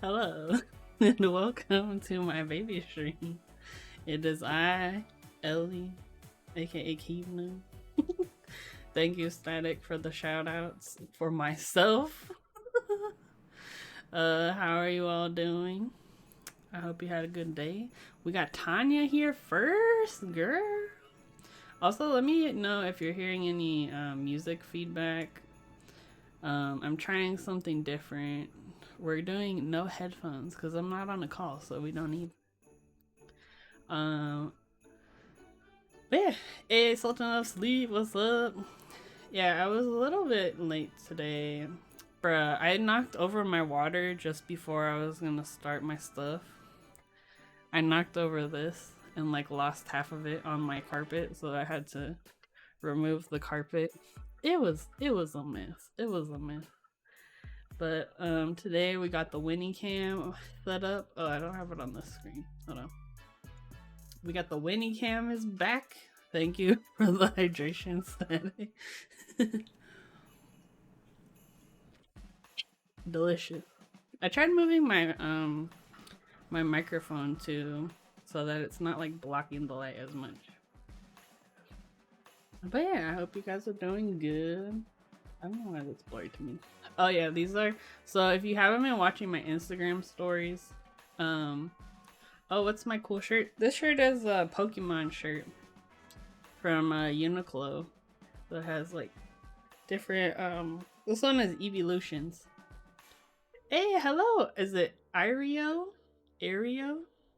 Hello, and welcome to my baby stream. It is I, Ellie, aka Keevna. Thank you, Static, for the shout outs for myself. How are you all doing? I hope you had a good day. We got Tanya here first, girl. Also, let me know if you're hearing any music feedback. I'm trying something different. We're doing no headphones because I'm not on a call, so we don't need. But yeah, hey, Sultan of Sleep, what's up? Yeah, I was a little bit late today. Bruh, I knocked over my water just before I was gonna start my stuff. I knocked over this and like lost half of it on my carpet, so I had to remove the carpet. It was a mess. It was a mess. But today we got the Winnie Cam set up. Oh, I don't have it on the screen. Hold on. We got the Winnie Cam is back. Thank you for the hydration, Static. Delicious. I tried moving my my microphone too, so that it's not like blocking the light as much. But yeah, I hope you guys are doing good. I don't know why that's blurry to me. Oh yeah, these are, so if you haven't been watching my Instagram stories, oh, what's my cool shirt? This shirt is a Pokemon shirt from Uniqlo. So it has like different, this one is Evolutions. Hey, hello, is it Ario?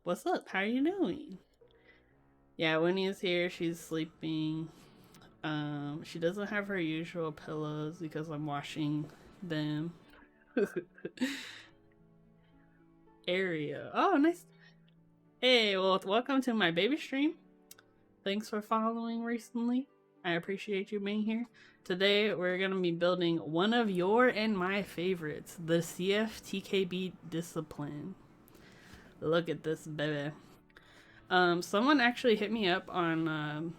What's up? How are you doing? Yeah, Winnie is here, she's sleeping. She doesn't have her usual pillows because I'm washing them. Area. Oh, nice. Hey, well, welcome to my baby stream. Thanks for following recently. I appreciate you being here. Today, we're going to be building one of your and my favorites, the CFTKB Discipline. Look at this, baby. Someone actually hit me up on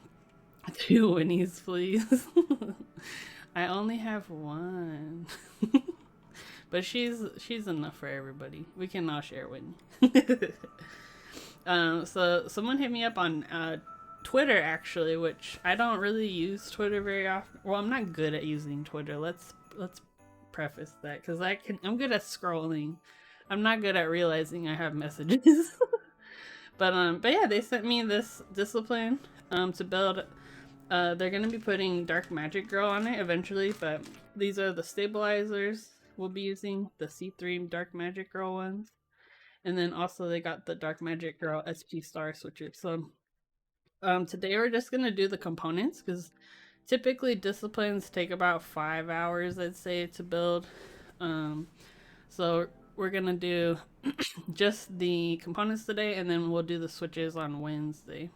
2 Winnies, please. I only have one. But she's enough for everybody. We can all share Winnie. So someone hit me up on Twitter, actually, which I don't really use Twitter very often. Well, I'm not good at using Twitter. Let's preface that, because I'm good at scrolling. I'm not good at realizing I have messages. But yeah, they sent me this discipline to build. They're gonna be putting Dark Magic Girl on it eventually, but these are the stabilizers we'll be using, the C3 Dark Magic Girl ones. And then also they got the Dark Magic Girl SP Star switches. So today we're just gonna do the components, because typically disciplines take about 5 hours, I'd say, to build. So we're gonna do just the components today, and then we'll do the switches on Wednesday.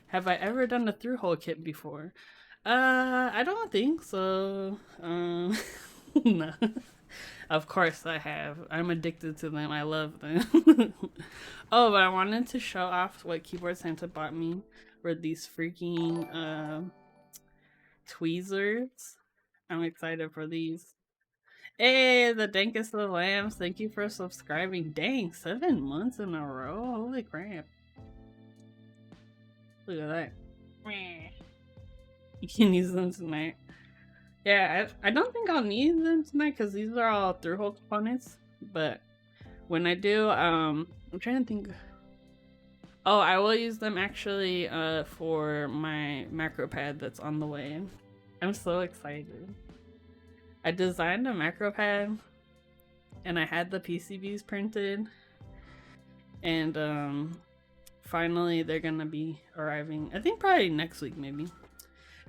Have I ever done a through-hole kit before? I don't think so. No. Of course I have. I'm addicted to them. I love them. Oh, but I wanted to show off what Keyboard Santa bought me. Were these freaking tweezers. I'm excited for these. Hey, the Dankest of the Lambs. Thank you for subscribing. Dang, 7 months in a row. Holy crap. Look at that. You can use them tonight. Yeah, I don't think I'll need them tonight because these are all through-hole components. But when I do, I'm trying to think. Oh, I will use them actually for my macro pad that's on the way. I'm so excited. I designed a macro pad and I had the PCBs printed. And finally they're gonna be arriving, I think probably next week maybe.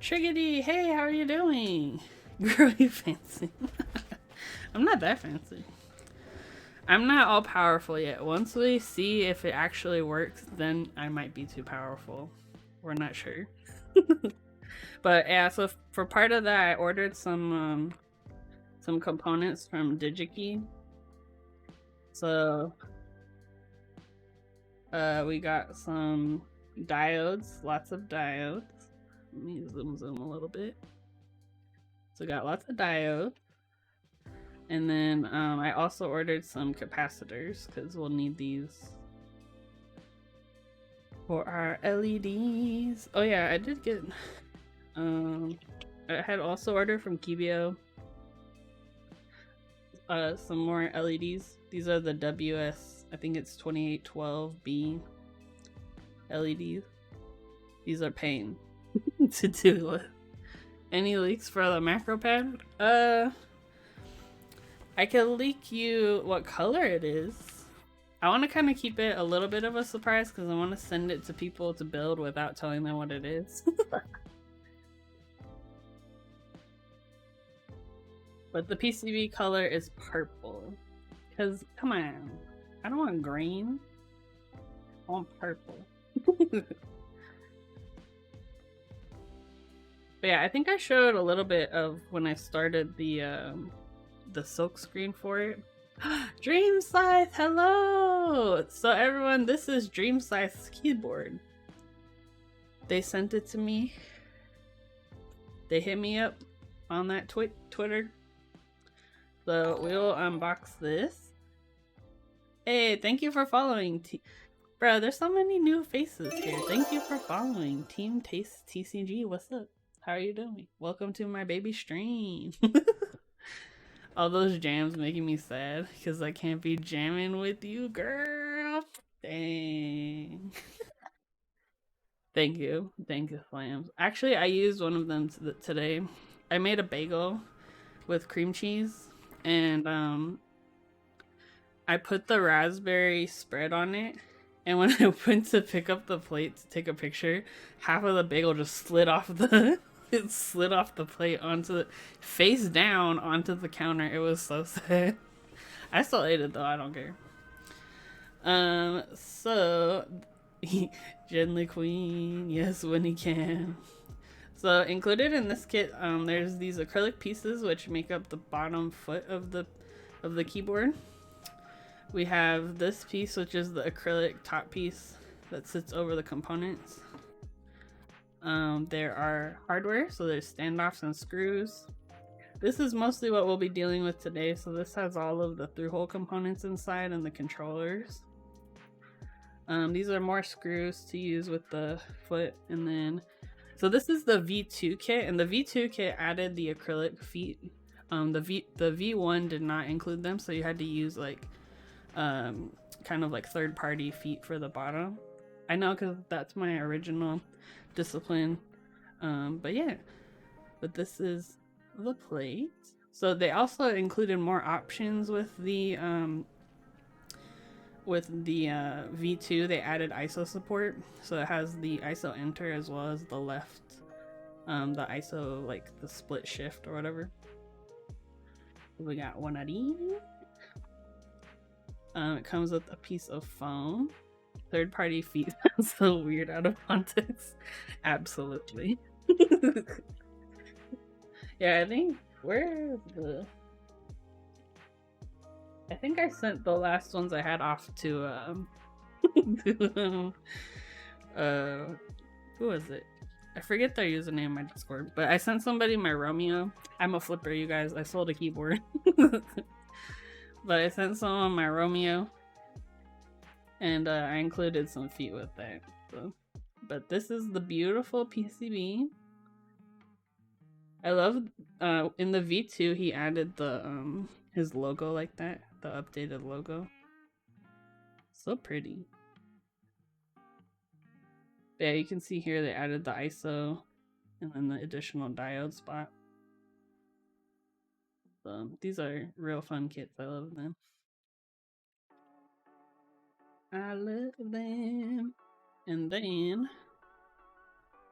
Triggity, hey, how are you doing? Girl, you fancy. I'm not that fancy. I'm not all powerful yet. Once we see if it actually works, then I might be too powerful. We're not sure. But yeah, so for part of that, I ordered some components from DigiKey. So we got some diodes, lots of diodes. Let me zoom a little bit. So got lots of diodes. And then I also ordered some capacitors because we'll need these for our LEDs. Oh yeah, I did get I had also ordered from Kibio some more LEDs. These are the WS, I think it's 2812B LEDs. These are pain to do with. Any leaks for the macro pad? I can leak you what color it is. I want to kind of keep it a little bit of a surprise because I want to send it to people to build without telling them what it is. But the PCB color is purple. Because, come on, I don't want green. I want purple. But yeah, I think I showed a little bit of when I started the silk screen for it. Dream Scythe, hello! So everyone, this is Dream Scythe's keyboard. They sent it to me. They hit me up on that Twitter. So we'll unbox this. Hey, thank you for following. Bro, there's so many new faces here. Thank you for following. Team Taste TCG, what's up? How are you doing? Welcome to my baby stream. All those jams making me sad because I can't be jamming with you, girl. Dang. Thank you, Slams. Actually, I used one of them today. I made a bagel with cream cheese, and I put the raspberry spread on it. And when I went to pick up the plate to take a picture, half of the bagel just slid off the. It slid off the plate onto the face down onto the counter. It was so sad. I still ate it though, I don't care. So Gently Queen, yes, when he can. So included in this kit, there's these acrylic pieces which make up the bottom foot of the keyboard. We have this piece, which is the acrylic top piece that sits over the components. There are hardware, so there's standoffs and screws. This is mostly what we'll be dealing with today, so this has all of the through-hole components inside and the controllers. These are more screws to use with the foot, and then so this is the V2 kit, and the V2 kit added the acrylic feet. The V1 did not include them, so you had to use like kind of like third-party feet for the bottom. I know because that's my original discipline, but yeah, but this is the plate. So they also included more options with the V2. They added ISO support, so it has the ISO enter as well as the left, the ISO, like the split shift or whatever. We got one of these. It comes with a piece of foam. Third-party feet sounds so weird out of context. Absolutely. Yeah, I think I think I sent the last ones I had off to who was it? I forget their username in my Discord, but I sent somebody my Romeo. I'm a flipper, you guys. I sold a keyboard. But I sent someone my Romeo, and I included some feet with that. So. But this is the beautiful PCB. I love in the V2 he added the his logo like that, the updated logo. So pretty. But yeah, you can see here they added the ISO and then the additional diode spot. So these are real fun kits. I love them. I love them. And then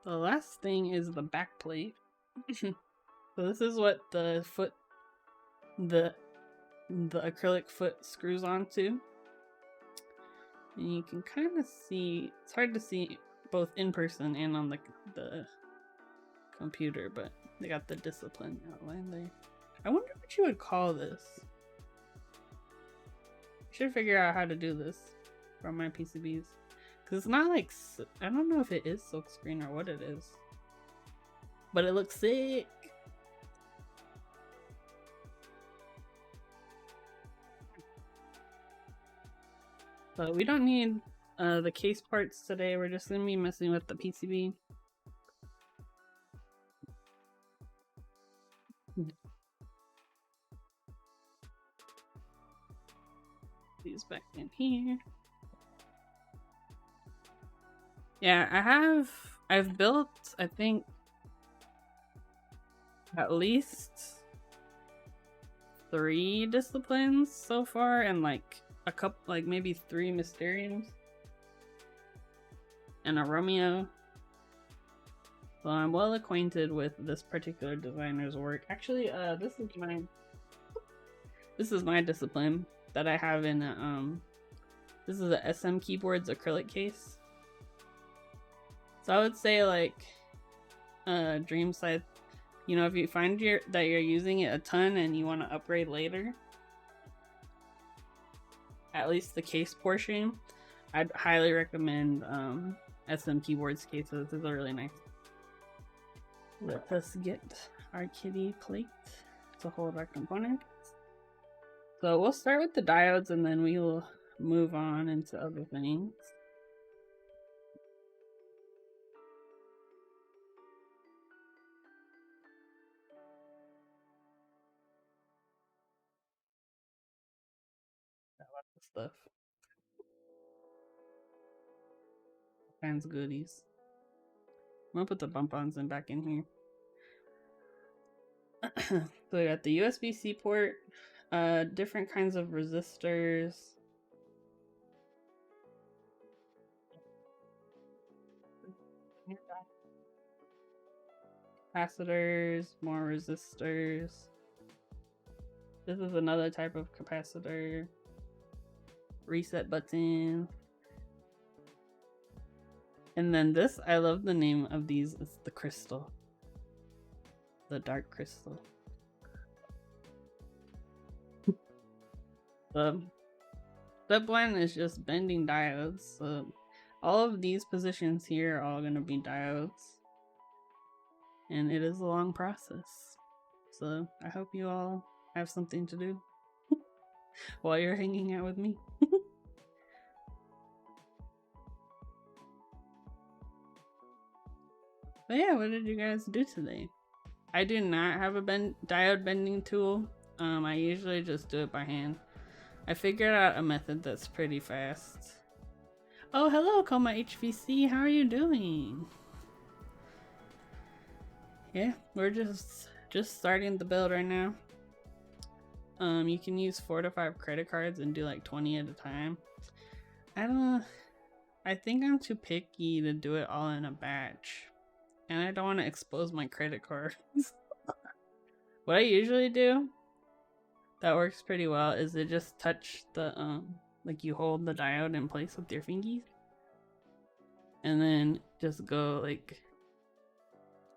the last thing is the back plate. So this is what the foot, the acrylic foot screws onto. And you can kind of see, it's hard to see both in person and on the computer, but they got the discipline outline there. I wonder what you would call this. I should figure out how to do this for my PCBs. Because it's not like, I don't know if it is silkscreen or what it is. But it looks sick. But we don't need the case parts today. We're just gonna be messing with the PCB. These back in here. Yeah, I've built, I think, at least 3 disciplines so far, and like a couple, like maybe 3 Mysteriums and a Romeo. So I'm well acquainted with this particular designer's work. Actually, this is my discipline that I have in this is a SM Keyboards acrylic case. So I would say like Dream Scythe, you know, if you find that you're using it a ton and you want to upgrade later, at least the case portion, I'd highly recommend SM Keyboards cases. These are really nice. Let us get our kitty plate to hold our components. So we'll start with the diodes and then we will move on into other things. Got lots of stuff. All kinds of goodies. I'm gonna put the bump-ons in back in here. So we got the USB-C port, different kinds of resistors. Capacitors, more resistors. This is another type of capacitor. Reset button. And then this, I love the name of these, it's the crystal. The dark crystal. Step 1 is just bending diodes. So all of these positions here are all going to be diodes. And it is a long process. So I hope you all have something to do while you're hanging out with me. But yeah, what did you guys do today? I do not have a diode bending tool. I usually just do it by hand. I figured out a method that's pretty fast. Oh, hello, Coma HVC. How are you doing? Yeah, we're just starting the build right now. You can use 4 to 5 credit cards and do like 20 at a time. I don't know. I think I'm too picky to do it all in a batch. And I don't want to expose my credit cards. What I usually do that works pretty well is to just touch the like you hold the diode in place with your fingies. And then just go like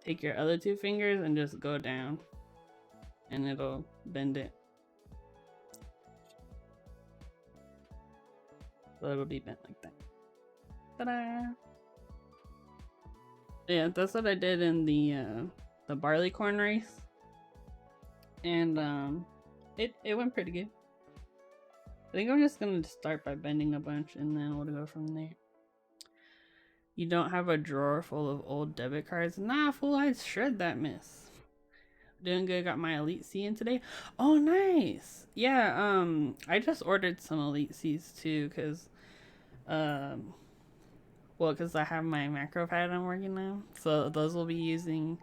take your other 2 fingers and just go down. And it'll bend it. So it'll be bent like that. Ta-da! Yeah, that's what I did in the barley corn race. And it went pretty good. I think I'm just gonna start by bending a bunch and then we'll go from there. You don't have a drawer full of old debit cards? Nah, fool, I shred that mess. Doing good, got my Elite C in today. Oh, nice. Yeah, I just ordered some Elite Cs too, because well, because I have my macro pad I'm working on. So those will be using,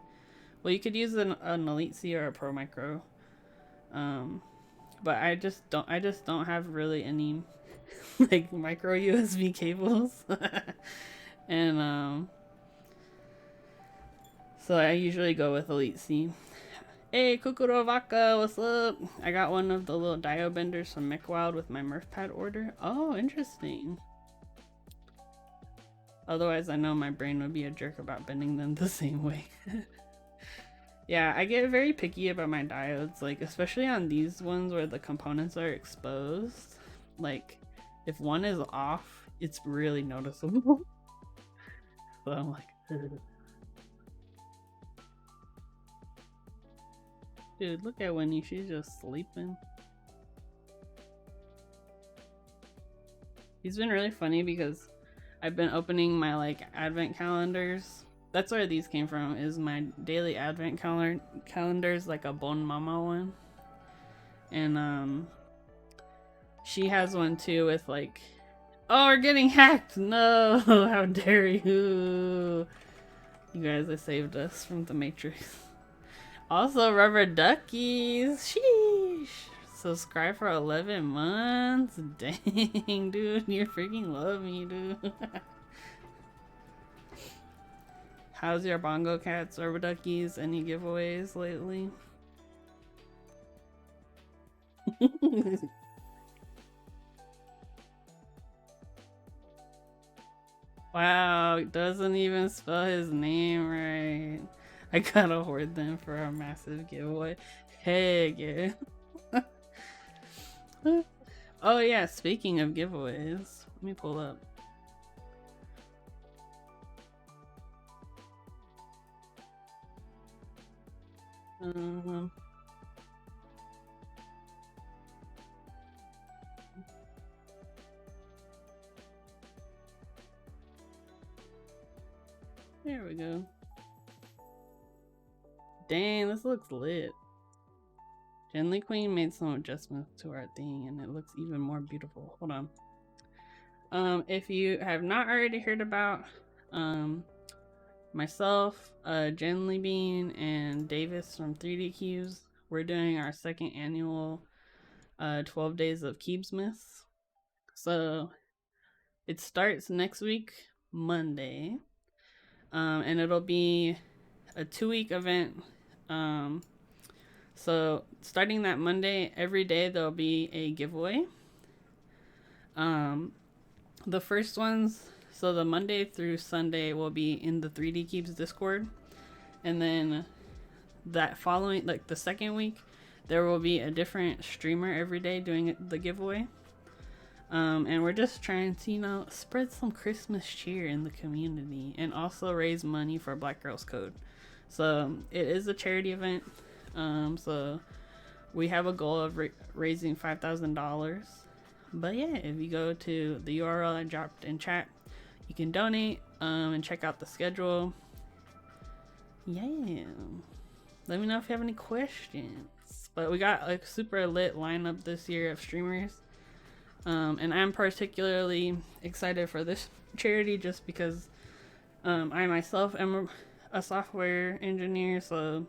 well, you could use an Elite C or a Pro Micro. But I just don't have really any like micro USB cables. And so I usually go with Elite C. Hey, Kukurovaka, what's up? I got one of the little diode benders from MechWild with my Murph pad order. Oh, interesting. Otherwise, I know my brain would be a jerk about bending them the same way. Yeah, I get very picky about my diodes, like especially on these ones where the components are exposed. Like, if one is off, it's really noticeable. So I'm like, ugh. Dude, look at Winnie, she's just sleeping. He's been really funny because I've been opening my like advent calendars. That's where these came from, is my daily advent calendars, like a Bon Mama one. And she has one too with like, oh, we're getting hacked. No, how dare you. You guys have saved us from the Matrix. Also, rubber duckies. Sheesh. Subscribe for 11 months. Dang, dude. You freaking love me, dude. How's your bongo cats, rubber duckies? Any giveaways lately? Wow, doesn't even spell his name right. I gotta hoard them for a massive giveaway. Heck yeah. Oh yeah, speaking of giveaways, let me pull up. There we go. Dang, this looks lit. Genly Queen made some adjustments to our thing and it looks even more beautiful. Hold on. If you have not already heard about myself, Genly Bean, and Davis from 3D Cubes, we're doing our second annual 12 days of Cubesmiths. So it starts next week, Monday. And it'll be a 2-week event. So starting that Monday, every day there'll be a giveaway. The first ones, so the Monday through Sunday will be in the 3D Cubes Discord. And then that following, like the second week, there will be a different streamer every day doing the giveaway. And we're just trying to, you know, spread some Christmas cheer in the community and also raise money for Black Girls Code. So it is a charity event. So we have a goal of raising $5,000. But yeah, if you go to the URL I dropped in chat, you can donate and check out the schedule. Yeah. Let me know if you have any questions. But we got a super lit lineup this year of streamers. And I'm particularly excited for this charity just because I myself am a software engineer, so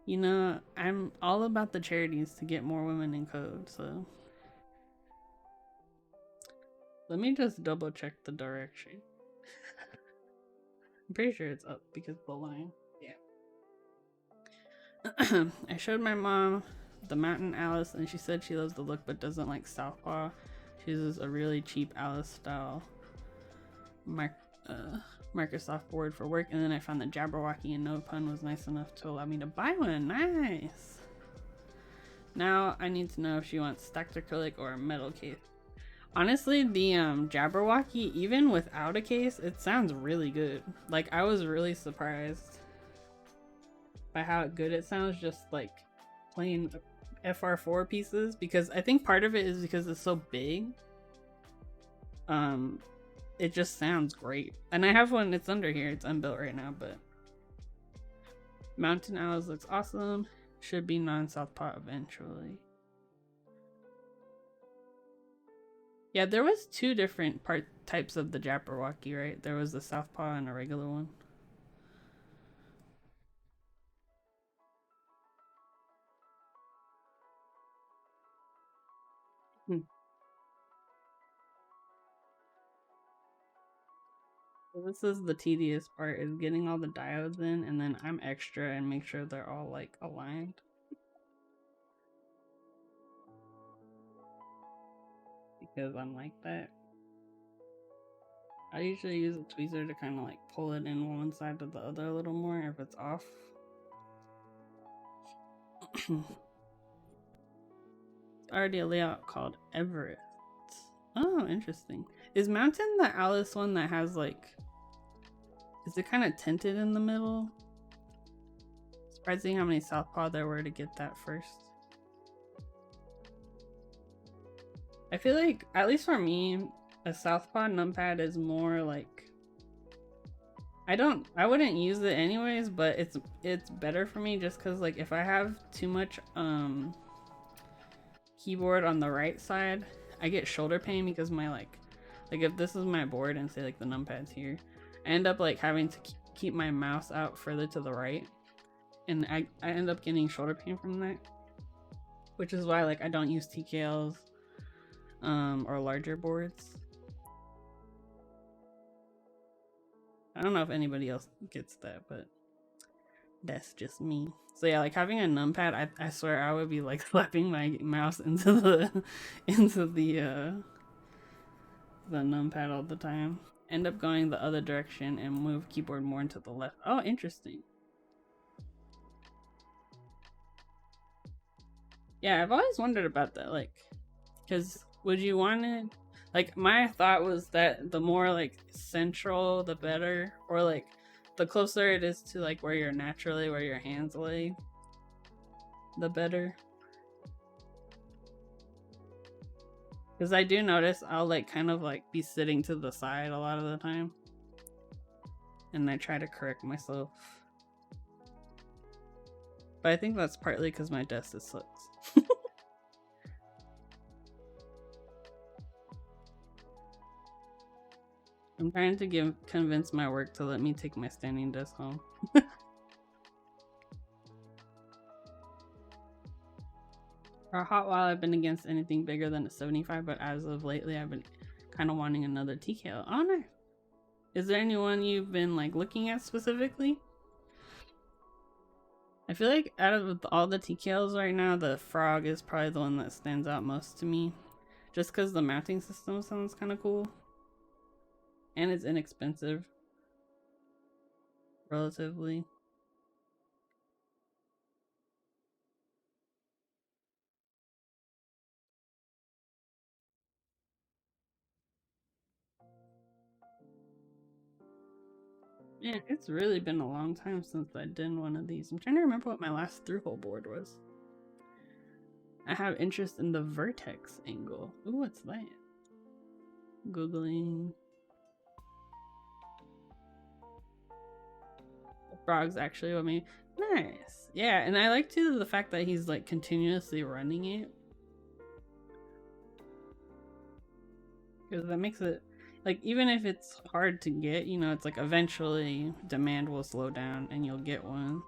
you know, I'm all about the charities to get more women in code. So let me just double check the direction. I'm pretty sure it's up because the line. Yeah. I showed my mom the Mountain Alice and she said she loves the look but doesn't like Southpaw. She uses a really cheap Alice style Microsoft board for work, and then I found the Jabberwocky and No Pun was nice enough to allow me to buy one. Nice! Now I need to know if she wants stacked acrylic or a metal case. Honestly, the Jabberwocky, even without a case, it sounds really good. Like, I was really surprised by how good it sounds just like plain FR4 pieces, because I think part of it is because it's so big. It just sounds great. And I have one, it's under here, it's unbuilt right now, but Mountain Alice looks awesome. Should be non-Southpaw eventually. Yeah, there was 2 different types of the Jabberwocky, right? There was the Southpaw and a regular one. So this is the tedious part, is getting all the diodes in, and then I'm extra and make sure they're all like aligned. Because I'm like that. I usually use a tweezer to kind of like pull it in one side to the other a little more if it's off. Already a layout called Everett. Oh, interesting. Is Mountain the Alice one that has like, is it kind of tinted in the middle? Surprising how many Southpaw there were to get that first. I feel like, at least for me, a southpaw numpad is more like, I wouldn't use it anyways, but it's better for me just because like if I have too much keyboard on the right side, I get shoulder pain because my like if this is my board and say like the numpad's here, I end up like having to keep my mouse out further to the right, and I end up getting shoulder pain from that, which is why like I don't use TKLs or larger boards. I don't know if anybody else gets that, but that's just me. So yeah, like having a numpad, I swear I would be like slapping my mouse into the numpad all the time. End up going the other direction and move keyboard more into the left. Oh, interesting. Yeah, I've always wondered about that, like, because would you want it? Like, my thought was that the more like central, the better, or like the closer it is to like where your hands lay, the better. Because I do notice I'll like kind of like be sitting to the side a lot of the time, and I try to correct myself. But I think that's partly because my desk is sucks. I'm trying to convince my work to let me take my standing desk home. For a hot while, I've been against anything bigger than a 75, but as of lately, I've been kind of wanting another TKL. Oh, no. Is there anyone you've been like looking at specifically? I feel like out of all the TKLs right now, the Frog is probably the one that stands out most to me. Just because the mounting system sounds kind of cool. And it's inexpensive. Relatively. Yeah, it's really been a long time since I did one of these. I'm trying to remember what my last through-hole board was. I have interest in the vertex angle. Ooh, what's that? Googling. The Frog's actually what made nice. Yeah, and I like too the fact that he's like continuously running it. Because that makes it like, even if it's hard to get, you know, it's like eventually demand will slow down and you'll get one.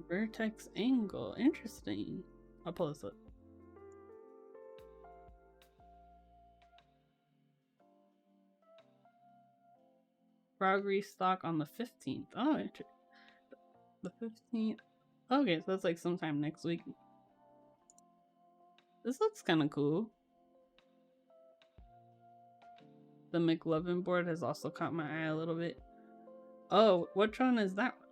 Vertex angle, interesting. I'll pull this up. Frog restock on the 15th. Oh, the 15th. Okay, so that's like sometime next week. This looks kind of cool. The McLovin board has also caught my eye a little bit. Oh, which one is that one?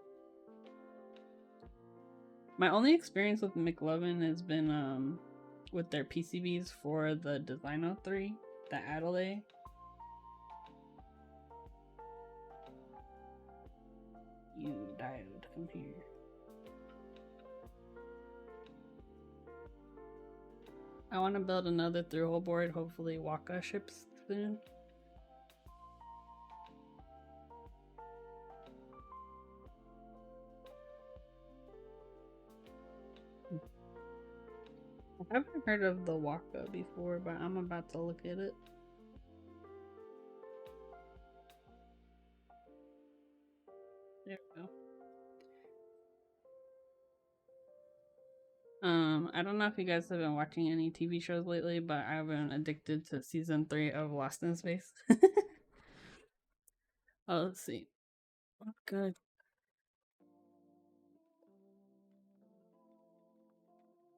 My only experience with McLovin has been with their PCBs for the Designo 3, the Adelaide. You diode, come here. I want to build another through-hole board. Hopefully Waka ships soon. I haven't heard of the Waka before, but I'm about to look at it. There we go. I don't know if you guys have been watching any TV shows lately, but I've been addicted to season 3 of Lost in Space. Oh, let's see. Oh, good.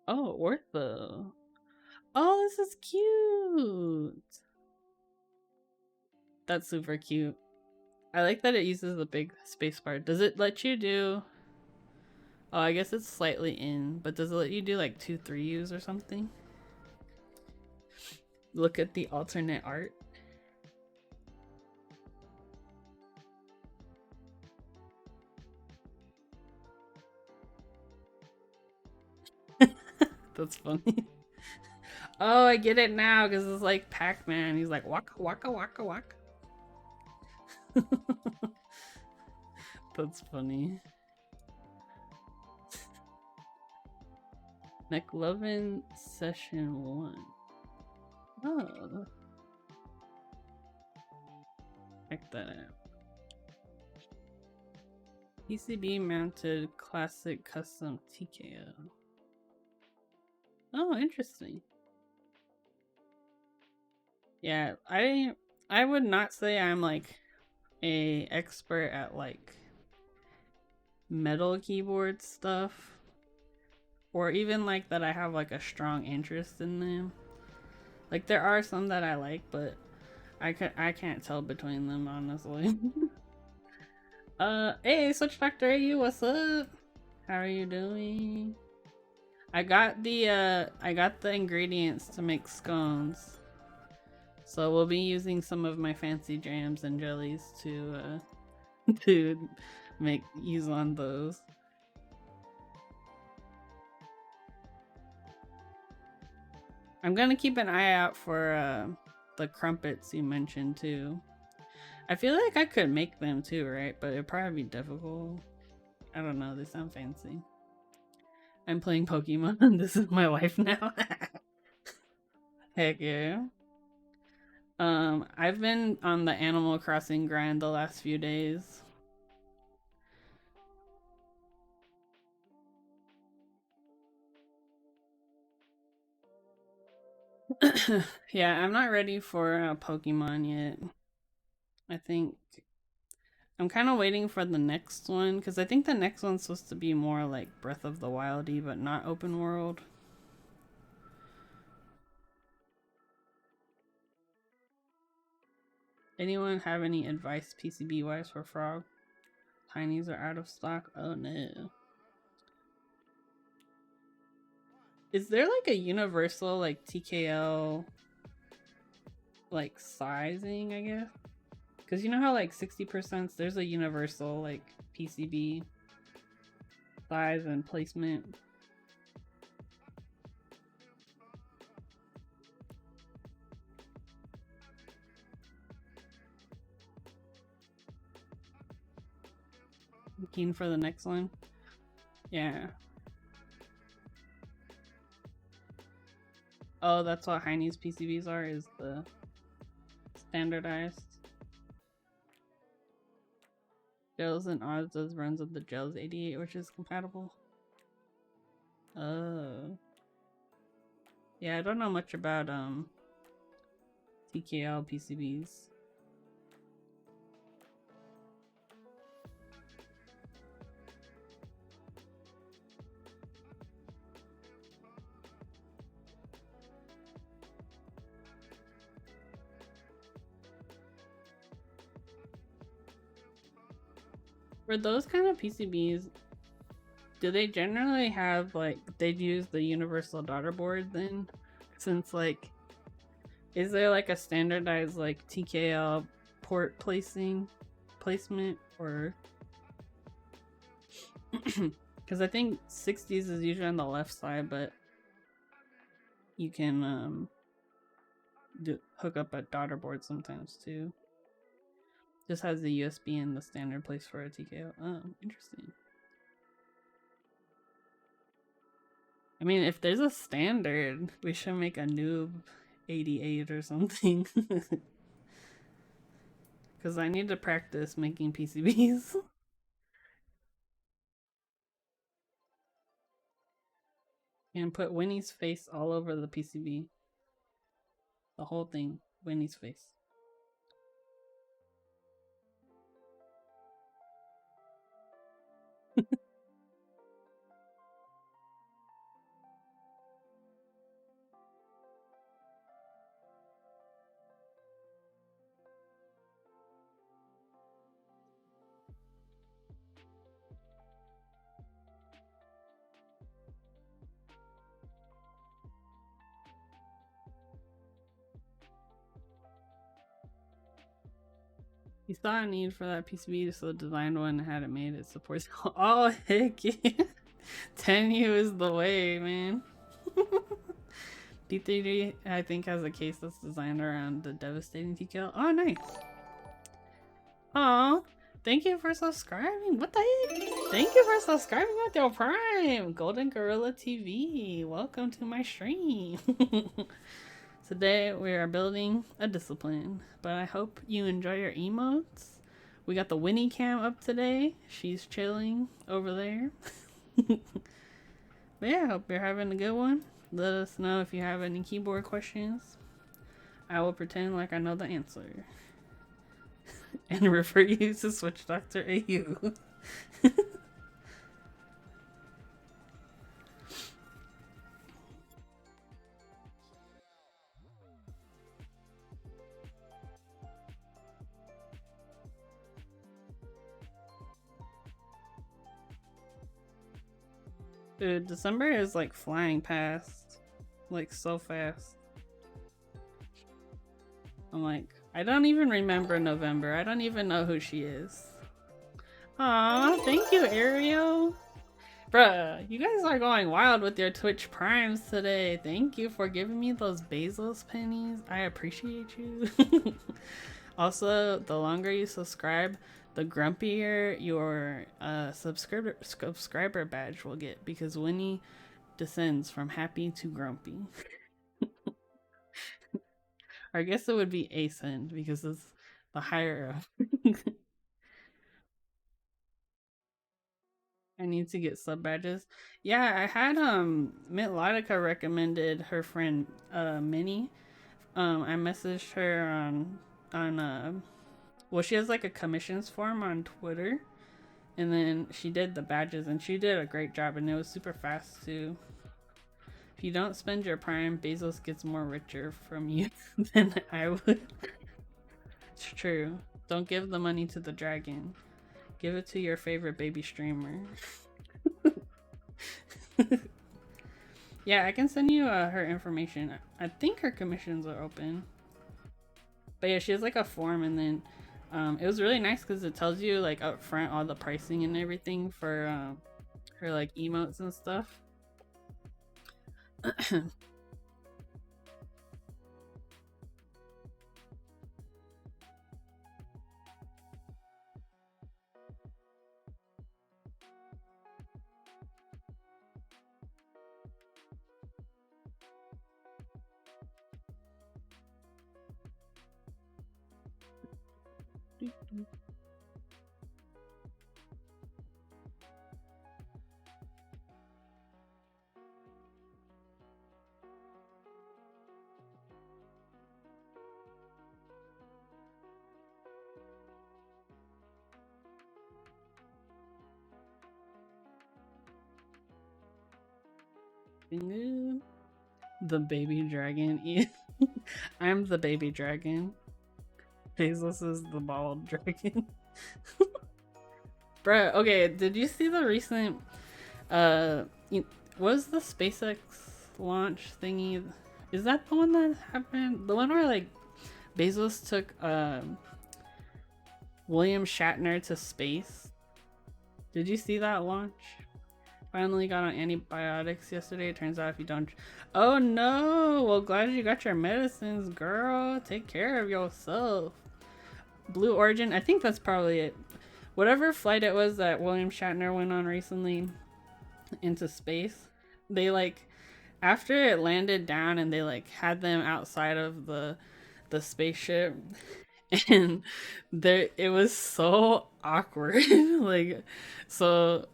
Oh, Ortho. Oh, this is cute. That's super cute. I like that it uses the big space bar. Does it let you do... Oh, I guess it's slightly in, but does it let you do like 2 3Us or something? Look at the alternate art. That's funny. Oh, I get it now because it's like Pac-Man. He's like waka waka waka waka. That's funny. McLovin Session 1. Oh. Check that out. PCB mounted classic custom TKO. Oh, interesting. Yeah, I would not say I'm like a expert at like metal keyboard stuff, or even like that I have like a strong interest in them. Like there are some that I like, but I can't tell between them honestly. Hey, Switch Doctor AU, what's up? How are you doing? I got the ingredients to make scones. So we'll be using some of my fancy jams and jellies to to use on those. I'm gonna keep an eye out for the crumpets you mentioned too. I feel like I could make them too, right? But it'd probably be difficult. I don't know, they sound fancy. I'm playing Pokemon. This is my life now. Heck yeah. I've been on the Animal Crossing grind the last few days. Yeah, I'm not ready for Pokemon yet. I think I'm kind of waiting for the next one because I think the next one's supposed to be more like Breath of the Wildy, but not open world. Anyone have any advice PCB wise for Frog? Tiny's are out of stock. Oh no. Is there like a universal like TKL like sizing, I guess? Because you know how like 60%, there's a universal like PCB size and placement. Keen for the next one? Yeah. Oh, that's what Heine's PCBs are, is the standardized. Gels and odds does runs of the Gels 88, which is compatible. Oh. Yeah, I don't know much about TKL PCBs. For those kind of PCBs, do they generally have like, they'd use the universal daughter board then? Since like, is there like a standardized like TKL port placement or? Because I think 60s is usually on the left side, but you can hook up a daughter board sometimes too. Just has the USB in the standard place for a TKO. Oh, interesting. I mean, if there's a standard, we should make a noob 88 or something. Because I need to practice making PCBs. And put Winnie's face all over the PCB. The whole thing. Winnie's face. He saw a need for that PCB, so designed one and had it made. It supports. Oh, heck yeah. 10U is the way, man. D3D, I think, has a case that's designed around the devastating TKL. Oh, nice. Aw, thank you for subscribing. What the heck? Thank you for subscribing with your Prime. Golden Gorilla TV. Welcome to my stream. Today we are building a discipline, but I hope you enjoy your emotes. We got the Winnie cam up today. She's chilling over there. But yeah, I hope you're having a good one. Let us know if you have any keyboard questions. I will pretend like I know the answer. And refer you to Switch Doctor AU. Dude, December is like flying past. Like so fast. I'm like, I don't even remember November. I don't even know who she is. Aw, thank you, Ariel. Bruh, you guys are going wild with your Twitch Primes today. Thank you for giving me those Bezos pennies. I appreciate you. Also, the longer you subscribe, the grumpier your subscriber badge will get, because Winnie descends from happy to grumpy. I guess it would be ascend because it's the higher up. I need to get sub badges. Yeah, I had Mitlotica recommended her friend Minnie. I messaged her on well, she has like a commissions form on Twitter, and then she did the badges, and she did a great job, and it was super fast too. If you don't spend your Prime, Bezos gets more richer from you than I would. It's true. Don't give the money to the dragon. Give it to your favorite baby streamer. Yeah, I can send you her information. I think her commissions are open. But yeah, she has like a form, and then it was really nice because it tells you like up front all the pricing and everything for her like emotes and stuff. The baby dragon. I'm the baby dragon. Bezos is the bald dragon. Bruh, okay, did you see the recent was the SpaceX launch thingy? Is that the one that happened? The one where like Bezos took William Shatner to space? Did you see that launch? Finally got on antibiotics yesterday. It turns out if you don't... Oh no! Well, glad you got your medicines, girl. Take care of yourself. Blue Origin, I think that's probably it. Whatever flight it was that William Shatner went on recently into space, they like, after it landed down and they like had them outside of the spaceship, and there it was so awkward. Like, so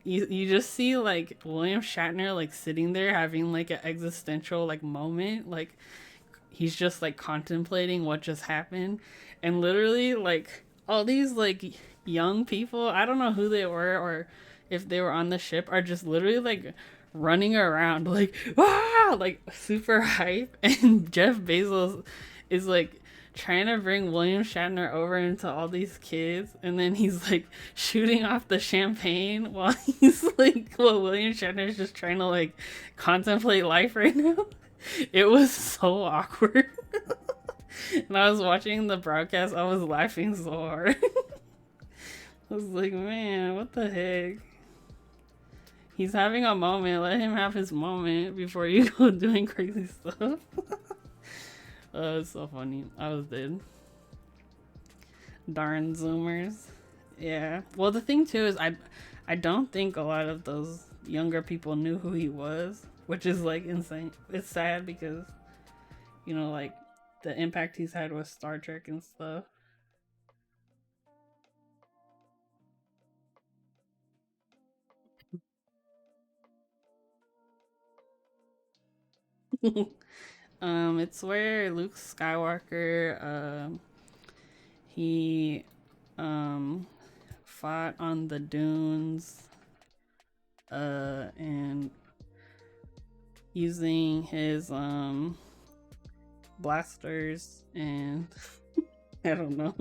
you just see like William Shatner like sitting there having like an existential like moment, like he's just like contemplating what just happened, and literally like all these like young people, I don't know who they were or if they were on the ship, are just literally like running around like ah, like super hype, and Jeff Bezos is like trying to bring William Shatner over into all these kids, and then he's like shooting off the champagne while he's like, well, William Shatner is just trying to like contemplate life right now. It was so awkward. And I was watching the broadcast, I was laughing so hard. I was like, man, what the heck? He's having a moment. Let him have his moment before you go doing crazy stuff. Oh, it's so funny. I was dead. Darn Zoomers. Yeah. Well, the thing too is I don't think a lot of those younger people knew who he was, which is like insane. It's sad because, you know, like the impact he's had with Star Trek and stuff. It's where Luke Skywalker, he, fought on the dunes, and using his, blasters and I don't know.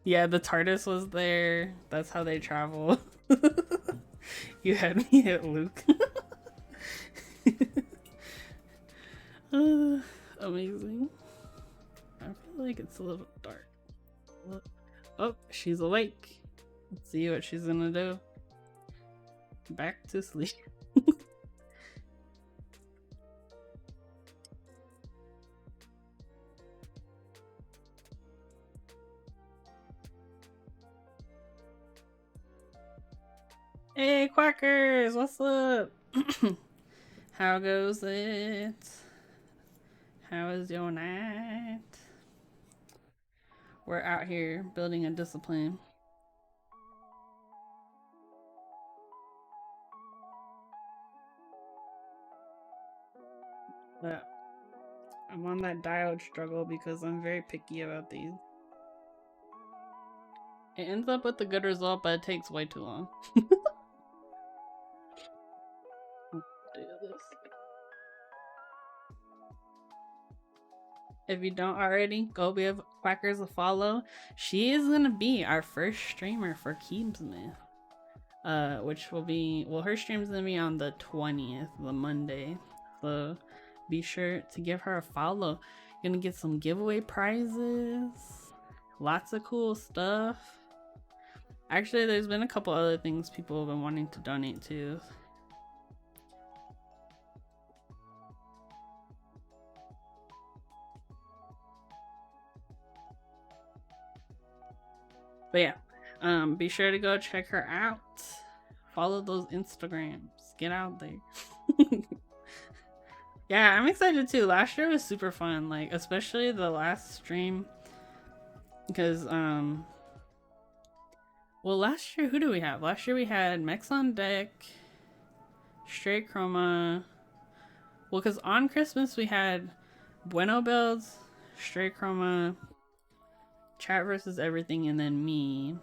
Yeah, the TARDIS was there. That's how they travel. You had me hit Luke. Amazing. I feel like it's a little dark. Oh, she's awake. Let's see what she's gonna do. Back to sleep. Hey, Quackers, what's up? How goes it? How is your night? We're out here building a discipline. But I'm on that diode struggle because I'm very picky about these. It ends up with a good result, but it takes way too long. If you don't already, go give Quackers a follow. She is gonna be our first streamer for Keepsmith. Which will be, well, her stream's gonna be on the 20th, the Monday. So be sure to give her a follow. You're gonna get some giveaway prizes, lots of cool stuff. Actually, there's been a couple other things people have been wanting to donate to. But yeah, be sure to go check her out. Follow those Instagrams. Get out there. Yeah, I'm excited too. Last year was super fun, like especially the last stream, because well, last year who do we have? Last year we had Mex on Deck, Straight Chroma. Well, because on Christmas we had Bueno Builds, Straight Chroma, Chat versus Everything, and then me.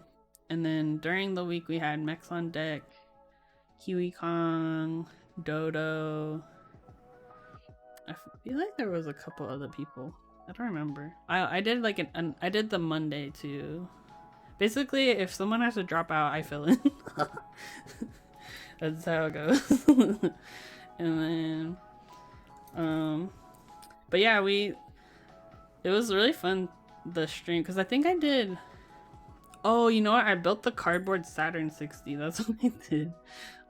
And then during the week we had Mex on Deck, Kiwi Kong, Dodo. I feel like there was a couple other people. I don't remember. I did like I did the Monday too. Basically, if someone has to drop out, I fill in. That's how it goes. And then, but yeah, it was really fun, the stream, because I think I did. Oh, you know what? I built the cardboard Saturn 60. That's what I did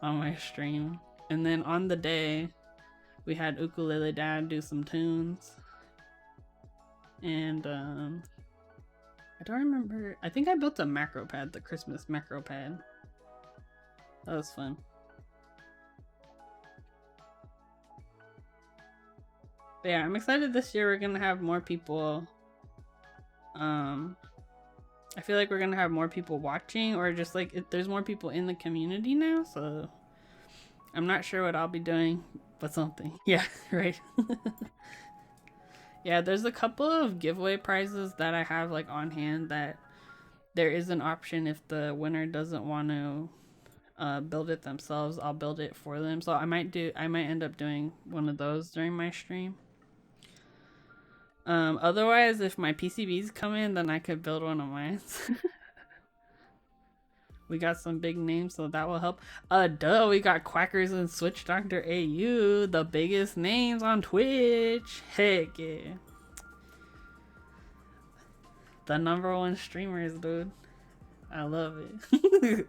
on my stream. And then on the day, we had Ukulele Dad do some tunes. And I don't remember. I think I built a macro pad, the Christmas macro pad. That was fun. But yeah, I'm excited this year we're gonna have more people. I feel like we're gonna have more people watching, or just like there's more people in the community now, so I'm not sure what I'll be doing, but something. Yeah, right. Yeah, there's a couple of giveaway prizes that I have like on hand that there is an option if the winner doesn't want to build it themselves, I'll build it for them. So I might end up doing one of those during my stream. Otherwise, if my PCBs come in, then I could build one of mine. We got some big names, so that will help. Duh, we got Quackers and Switch Doctor AU, the biggest names on Twitch. Heck yeah. The #1 streamers, dude. I love it.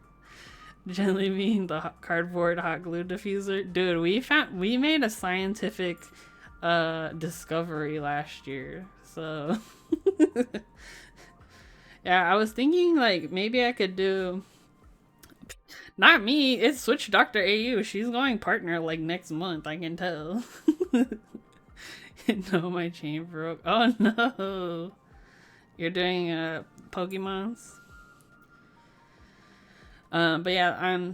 Jelly bean, the cardboard hot glue diffuser. Dude, we made a scientific discovery last year. So yeah, I was thinking like maybe I could do, not me, it's Switch Dr. AU. She's going partner like next month, I can tell. No, my chain broke. Oh no. You're doing Pokemons? But yeah,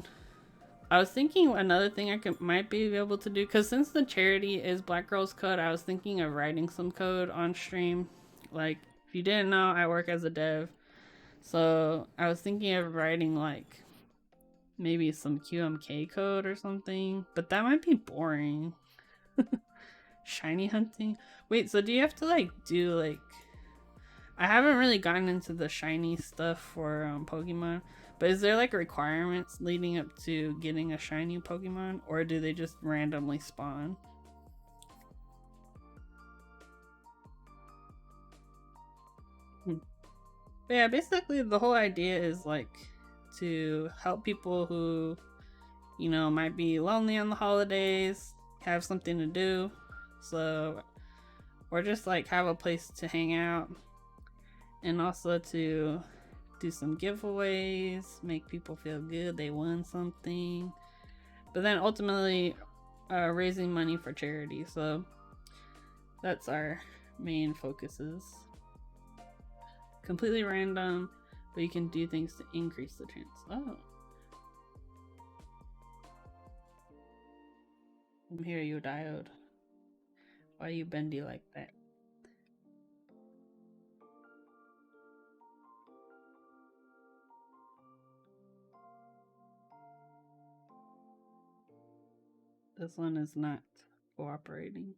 I was thinking another thing I might be able to do, because since the charity is Black Girls Code, I was thinking of writing some code on stream. Like, if you didn't know, I work as a dev. So I was thinking of writing like maybe some QMK code or something, but that might be boring. Shiny hunting? Wait, so do you have to like do like, I haven't really gotten into the shiny stuff for Pokemon, but is there like requirements leading up to getting a shiny Pokemon, or do they just randomly spawn? But yeah, basically the whole idea is like to help people who, you know, might be lonely on the holidays, have something to do, so, or just like have a place to hang out, and also to do some giveaways, make people feel good they won something, but then ultimately raising money for charity. So that's our main focuses. Completely random, but you can do things to increase the chance. Oh, I'm here, you Diode. Why are you bendy like that? This one is not cooperating,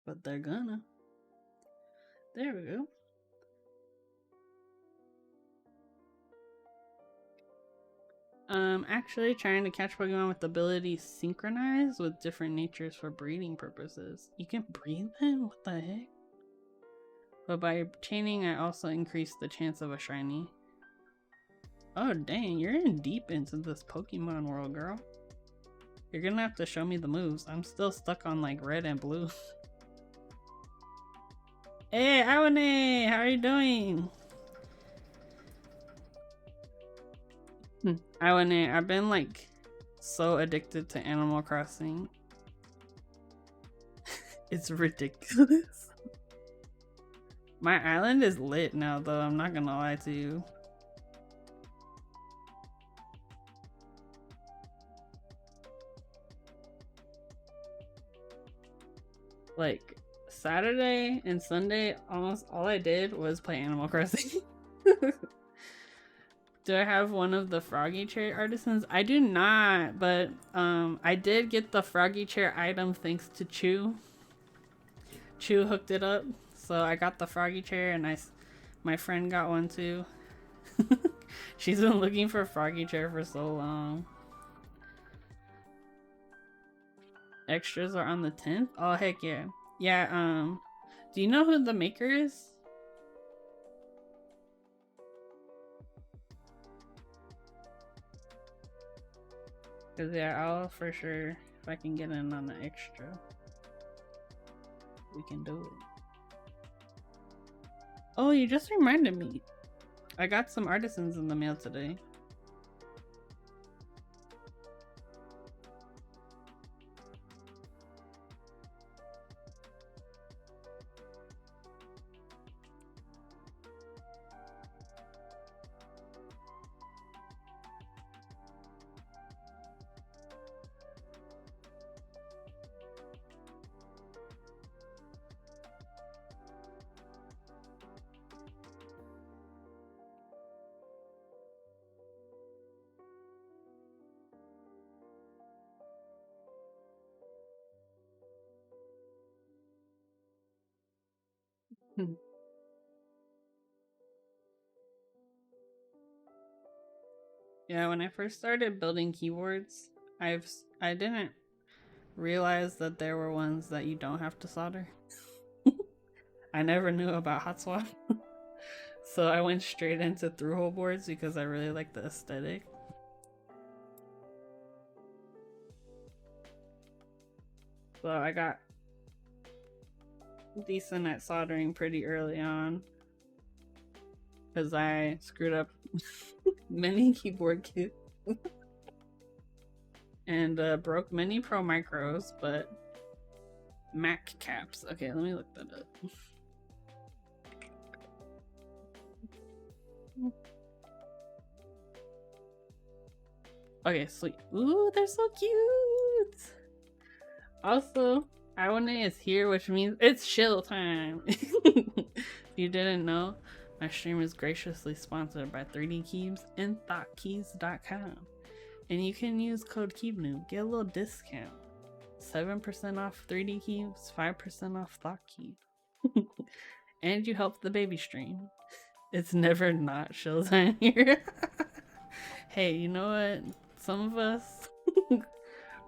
but they're gonna. There we go. Actually trying to catch Pokemon with abilities synchronized with different natures for breeding purposes. You can breed them? What the heck? But by chaining, I also increase the chance of a shiny. Oh dang, you're in deep into this Pokemon world, girl. You're gonna have to show me the moves. I'm still stuck on like red and blue. Hey, Awane! How are you doing? Awane, I've been like so addicted to Animal Crossing. It's ridiculous. My island is lit now though, I'm not gonna lie to you. Like Saturday and Sunday, almost all I did was play Animal Crossing. Do I have one of the Froggy Chair artisans? I do not, but I did get the Froggy Chair item thanks to Chew. Chew hooked it up, so I got the Froggy Chair, and my friend got one too. She's been looking for a Froggy Chair for so long. Extras are on the 10th? Oh heck yeah. Yeah, do you know who the maker is? Cause yeah, I'll for sure, if I can get in on the extra, we can do it. Oh, you just reminded me. I got some artisans in the mail today. Yeah, when I first started building keyboards, I didn't realize that there were ones that you don't have to solder. I never knew about hot swap. So I went straight into through-hole boards because I really like the aesthetic. So I got decent at soldering pretty early on because I screwed up many keyboard kits and broke many Pro Micros, but Mac caps. Okay, let me look that up. Okay, sweet. Ooh, they're so cute. Also, Iwane is here, which means it's chill time. If you didn't know, my stream is graciously sponsored by 3D Keys and ThoughtKeys.com. And you can use code KeepNoob, get a little discount. 7% off 3D Keys, 5% off ThoughtKey. And you help the baby stream. It's never not chill time here. Hey, you know what? Some of us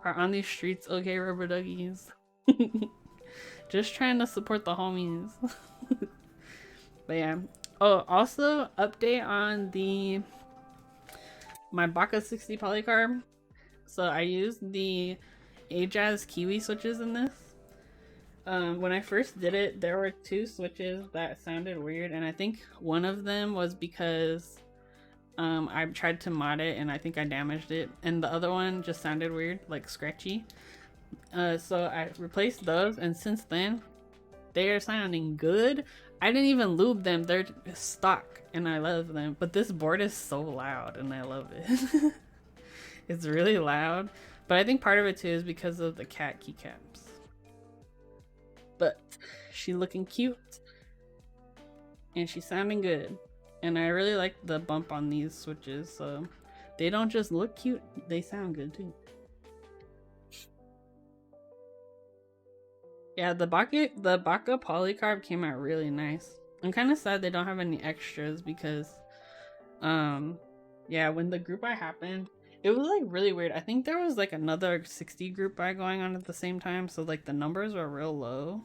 are on these streets, okay, rubber duckies. Just trying to support the homies. But yeah. Oh, also update on my Baka 60 polycarb. So I used the Ajaz Kiwi switches in this. When I first did it, there were 2 switches that sounded weird, and I think one of them was because I tried to mod it and I think I damaged it, and the other one just sounded weird, like scratchy. So I replaced those, and since then they are sounding good. I didn't even lube them, they're stock and I love them, but this board is so loud and I love it. It's really loud, but I think part of it too is because of the cat keycaps. But she's looking cute and she's sounding good. And I really like the bump on these switches, so they don't just look cute, they sound good too. Yeah, the Baka polycarb came out really nice. I'm kind of sad they don't have any extras because, yeah, when the group buy happened, it was like really weird. I think there was like another 60 group buy going on at the same time, so like the numbers were real low.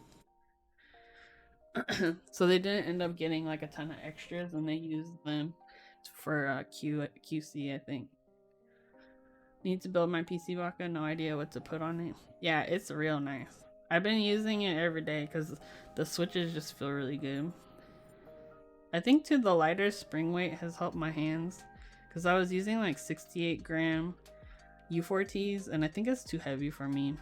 So they didn't end up getting like a ton of extras, and they used them for QC, I think. Need to build my PC Baka, no idea what to put on it. Yeah, it's real nice. I've been using it every day because the switches just feel really good. I think too the lighter spring weight has helped my hands because I was using like 68 gram U4Ts and I think it's too heavy for me.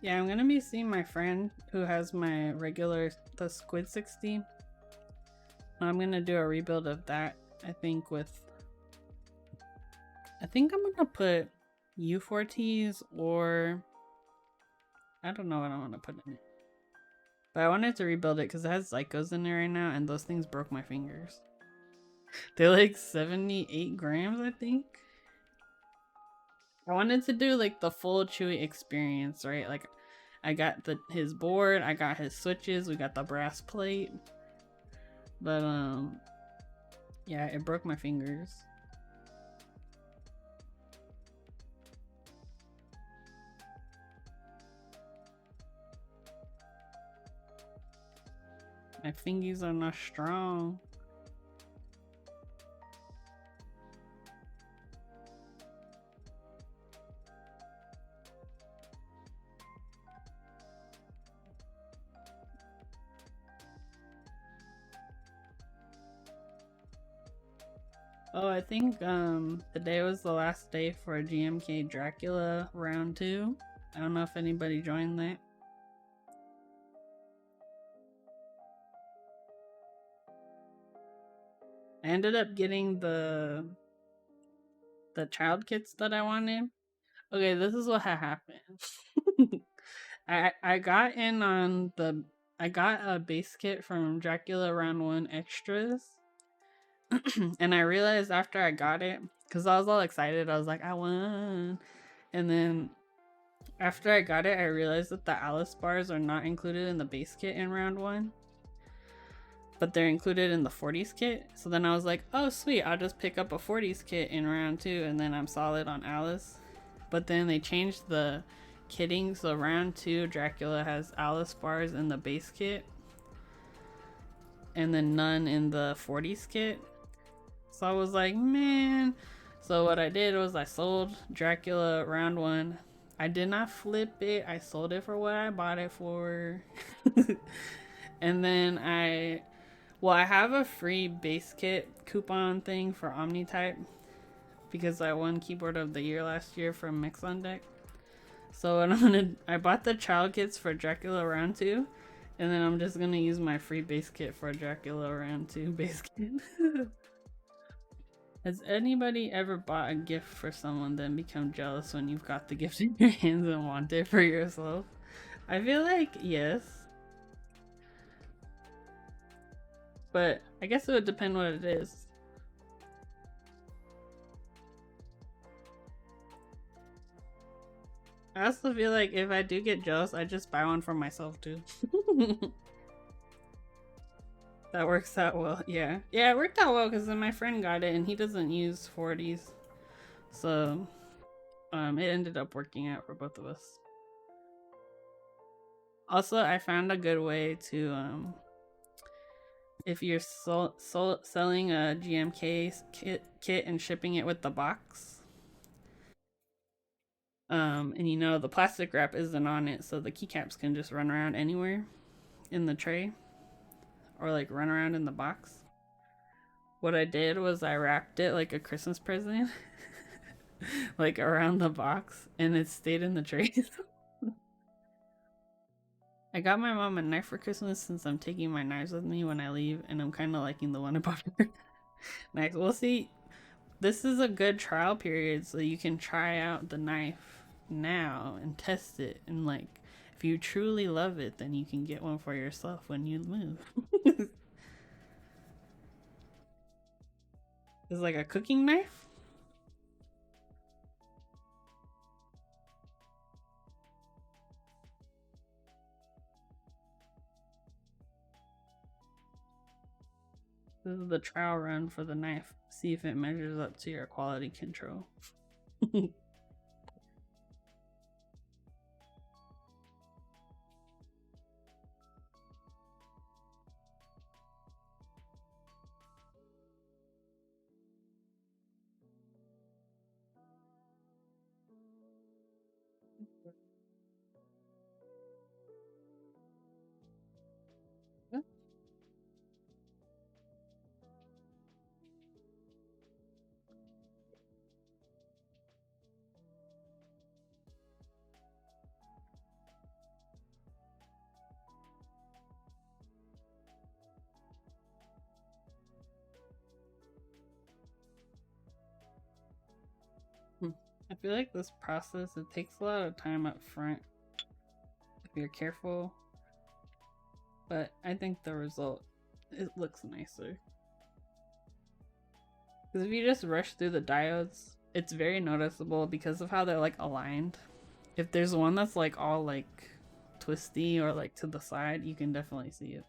Yeah, I'm gonna be seeing my friend who has my regular, the Squid 60. I'm gonna do a rebuild of that, I think I'm gonna put U4Ts or I don't know what I want to put in it. But I wanted to rebuild it because it has Zycos in there right now and those things broke my fingers. They're like 78 grams, I think. I wanted to do like the full Chewy experience, right? Like I got his board, I got his switches, we got the brass plate. But yeah, it broke my fingers. My fingies are not strong. Oh, I think today was the last day for GMK Dracula round 2. I don't know if anybody joined that. I ended up getting the child kits that I wanted. Okay, this is what happened. I got in on I got a base kit from Dracula round 1 extras. And I realized after I got it, because I was all excited, I was like, I won. And then after I got it, I realized that the Alice bars are not included in the base kit in round 1, but they're included in the 40s kit. So then I was like, oh sweet, I'll just pick up a 40s kit in round 2 and then I'm solid on Alice. But then they changed the kitting, so round 2 Dracula has Alice bars in the base kit and then none in the 40s kit. So I was like, man. So what I did was I sold Dracula round 1. I did not flip it. I sold it for what I bought it for. And then I have a free base kit coupon thing for Omnitype because I won Keyboard of the Year last year from Mix on Deck. So what I bought the child kits for Dracula round 2, and then I'm just gonna use my free base kit for Dracula round 2 base kit. Has anybody ever bought a gift for someone then become jealous when you've got the gift in your hands and want it for yourself? I feel like yes. But I guess it would depend what it is. I also feel like if I do get jealous, I just buy one for myself too. That works out well. Yeah, it worked out well because then my friend got it and he doesn't use 40s, so it ended up working out for both of us. Also, I found a good way to if you're selling a GMK kit and shipping it with the box, and you know the plastic wrap isn't on it, so the keycaps can just run around anywhere in the tray or like run around in the box. What I did was I wrapped it like a Christmas present like around the box, and it stayed in the trays. I got my mom a knife for Christmas since I'm taking my knives with me when I leave, and I'm kind of liking the one I bought her. Next, we'll see. This is a good trial period, so you can try out the knife now and test it, and like if you truly love it, then you can get one for yourself when you move. It's like a cooking knife. This is the trial run for the knife. See if it measures up to your quality control. I feel like this process, it takes a lot of time up front if you're careful, but I think the result, it looks nicer. Because if you just rush through the diodes, it's very noticeable because of how they're like aligned. If there's one that's like all like twisty or like to the side, you can definitely see it.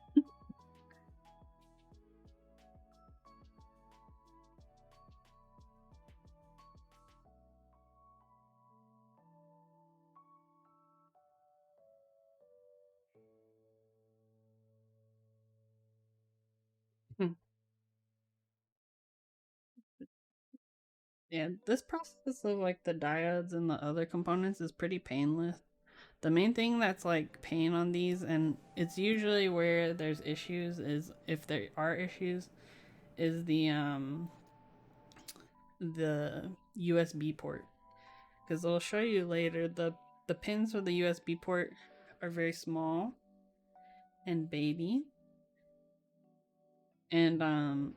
Yeah, this process of like the diodes and the other components is pretty painless. The main thing that's like pain on these, and it's usually where there's issues, is if there are issues, is the USB port. Because I'll show you later, the pins for the USB port are very small and baby. And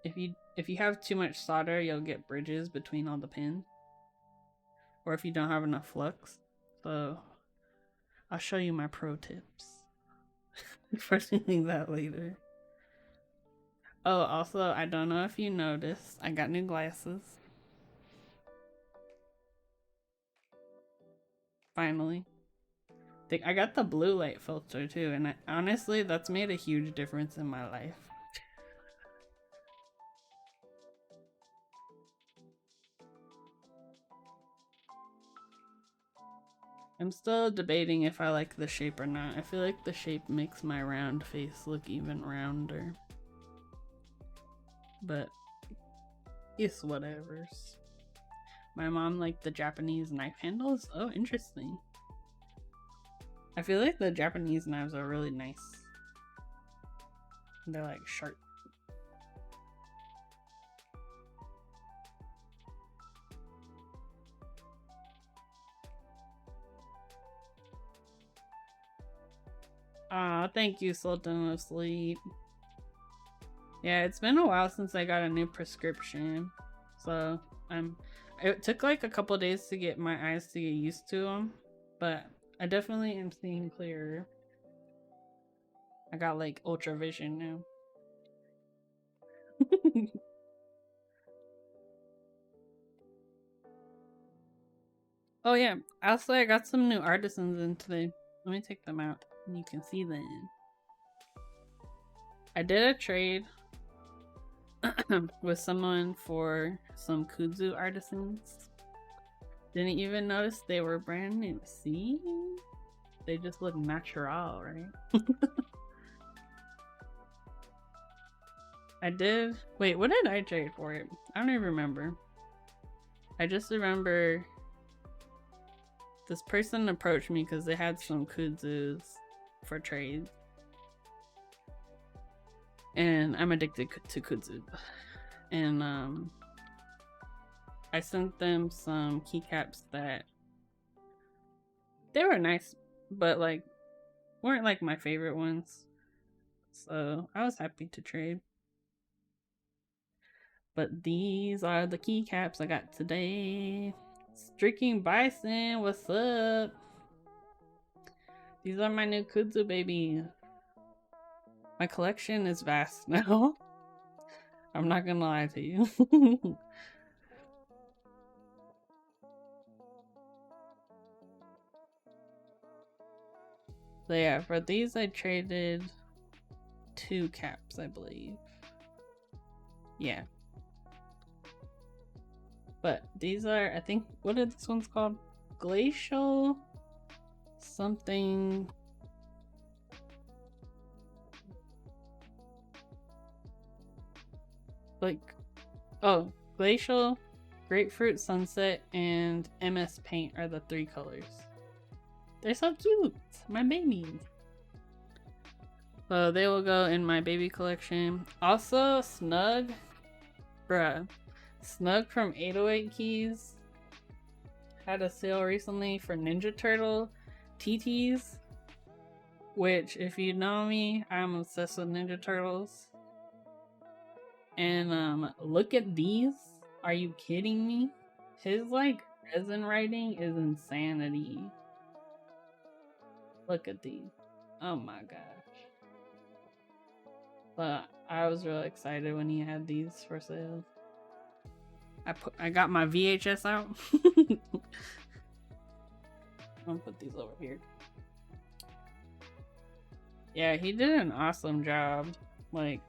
if you have too much solder, you'll get bridges between all the pins. Or if you don't have enough flux. So I'll show you my pro tips for doing that later. Oh, also, I don't know if you noticed, I got new glasses. Finally. I got the blue light filter too, and honestly, that's made a huge difference in my life. I'm still debating if I like the shape or not. I feel like the shape makes my round face look even rounder. But it's whatevers. My mom liked the Japanese knife handles. Oh, interesting. I feel like the Japanese knives are really nice. They're like sharp. Aw, thank you, Sultan of Sleep. Yeah, it's been a while since I got a new prescription. So, it took like a couple days to get my eyes to get used to them. But I definitely am seeing clearer. I got like ultra vision now. Oh yeah, also I got some new artisans in today. Let me take them out and you can see them. I did a trade with someone for some kudzu artisans. Didn't even notice they were brand new. See? They just look natural, right? I did. Wait, what did I trade for it? I don't even remember. I just remember this person approached me because they had some kudzus for trade. And I'm addicted to kudzu. And I sent them some keycaps that they were nice, but like weren't like my favorite ones. So I was happy to trade. But these are the keycaps I got today. Streaking Bison, what's up? These are my new kudzu, baby. My collection is vast now. I'm not gonna lie to you. So yeah, for these I traded 2 caps, I believe. Yeah. But these are, I think, what are these ones called? Glacial something. Like, oh, Glacial, Grapefruit Sunset, and MS Paint are the 3 colors. They're so cute! My babies! So they will go in my baby collection. Also, Snug. Bruh. Snug from 808 Keys had a sale recently for Ninja Turtle TTs. Which, if you know me, I'm obsessed with Ninja Turtles. And look at these. Are you kidding me? His like resin writing is insanity. Look at these. Oh my gosh. But I was really excited when he had these for sale. I got my VHS out. I'm gonna put these over here. Yeah, he did an awesome job. Like,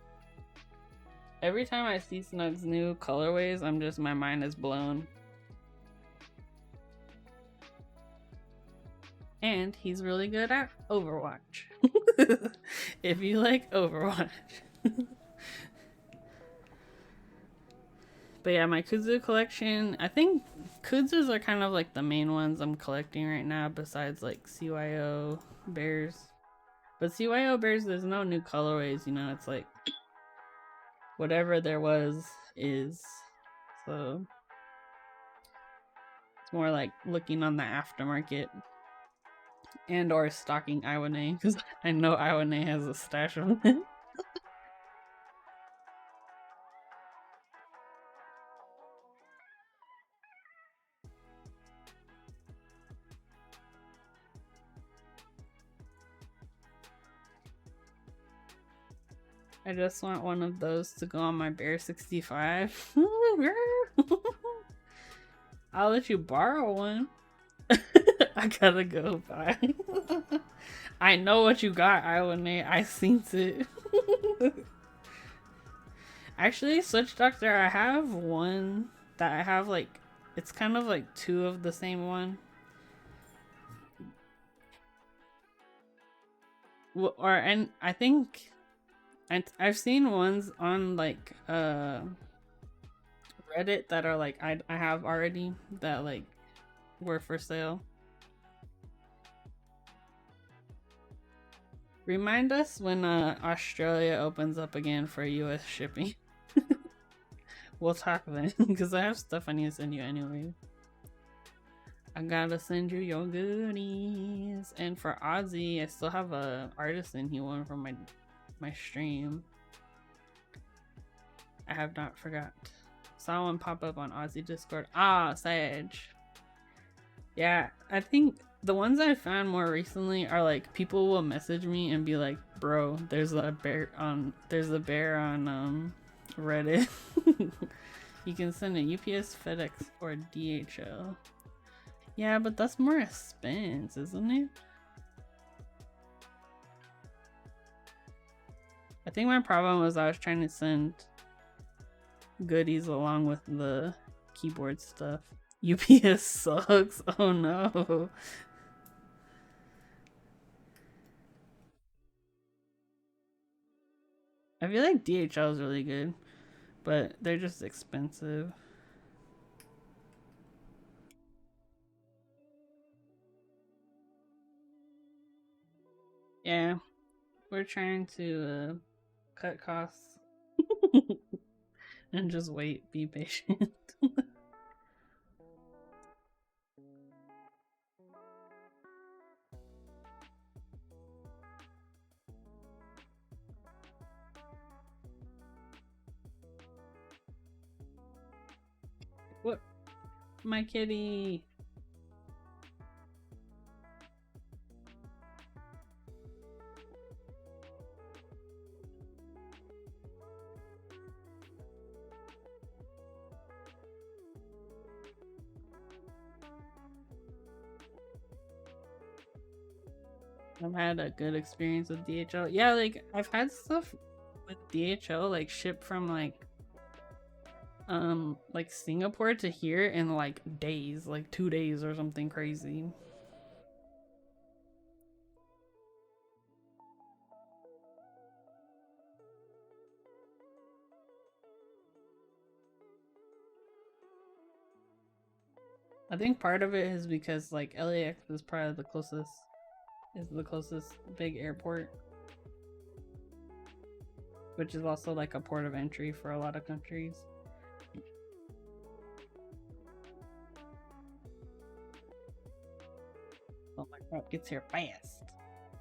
every time I see Snug's new colorways, my mind is blown. And he's really good at Overwatch. If you like Overwatch. But yeah, my kudzu collection, I think kudzus are kind of like the main ones I'm collecting right now, besides like CYO bears. But CYO bears, there's no new colorways, you know, it's like whatever there was is. So it's more like looking on the aftermarket and or stocking Iwane, because I know Iwane has a stash of it. I just want one of those to go on my Bear 65. I'll let you borrow one. I gotta go buy. I know what you got, Iwanate. I seen it. Actually, Switch Doctor, I have one that I have like, it's kind of like two of the same one. And I think I've seen ones on like Reddit that are like I have already that like were for sale. Remind us when Australia opens up again for US shipping. We'll talk then, because I have stuff I need to send you anyway. I gotta send you your goodies. And for Ozzy, I still have a artisan he won from my stream. I have not forgot. Saw one pop up on Ozzy Discord. Ah, Sage. Yeah, I think the ones I found more recently are like people will message me and be like, "Bro, there's a bear on Reddit." You can send it UPS, FedEx, or DHL. Yeah, but that's more expense, isn't it? I think my problem was I was trying to send goodies along with the keyboard stuff. UPS sucks. Oh no. I feel like DHL is really good, but they're just expensive. Yeah, we're trying to cut costs and just wait, be patient. What? My kitty. I've had a good experience with DHL. Yeah, like I've had stuff with DHL like shipped from like Singapore to here in like days, like 2 days or something crazy. I think part of it is because like LAX is probably the closest big airport, which is also like a port of entry for a lot of countries. Oh my crap gets here fast.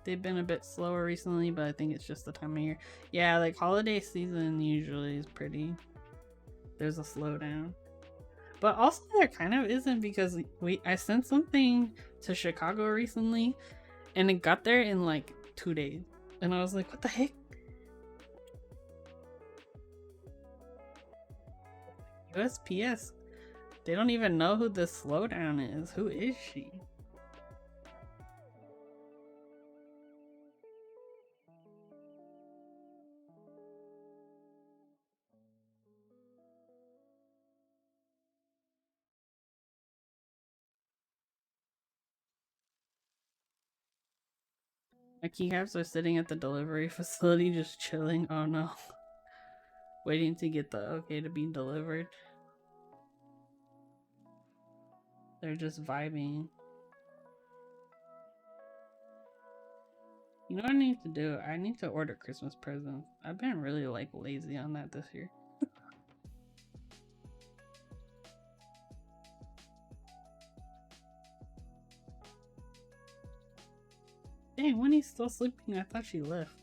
They've been a bit slower recently, but I think it's just the time of year. Yeah, like holiday season usually is pretty. There's a slowdown. But also there kind of isn't, because I sent something to Chicago recently and it got there in like 2 days. And I was like, what the heck? USPS, they don't even know who this slowdown is. Who is she? My keycaps are sitting at the delivery facility just chilling. Oh no. Waiting to get the okay to be delivered. They're just vibing. You know what I need to do? I need to order Christmas presents. I've been really like lazy on that this year. Dang, Winnie's still sleeping. I thought she left.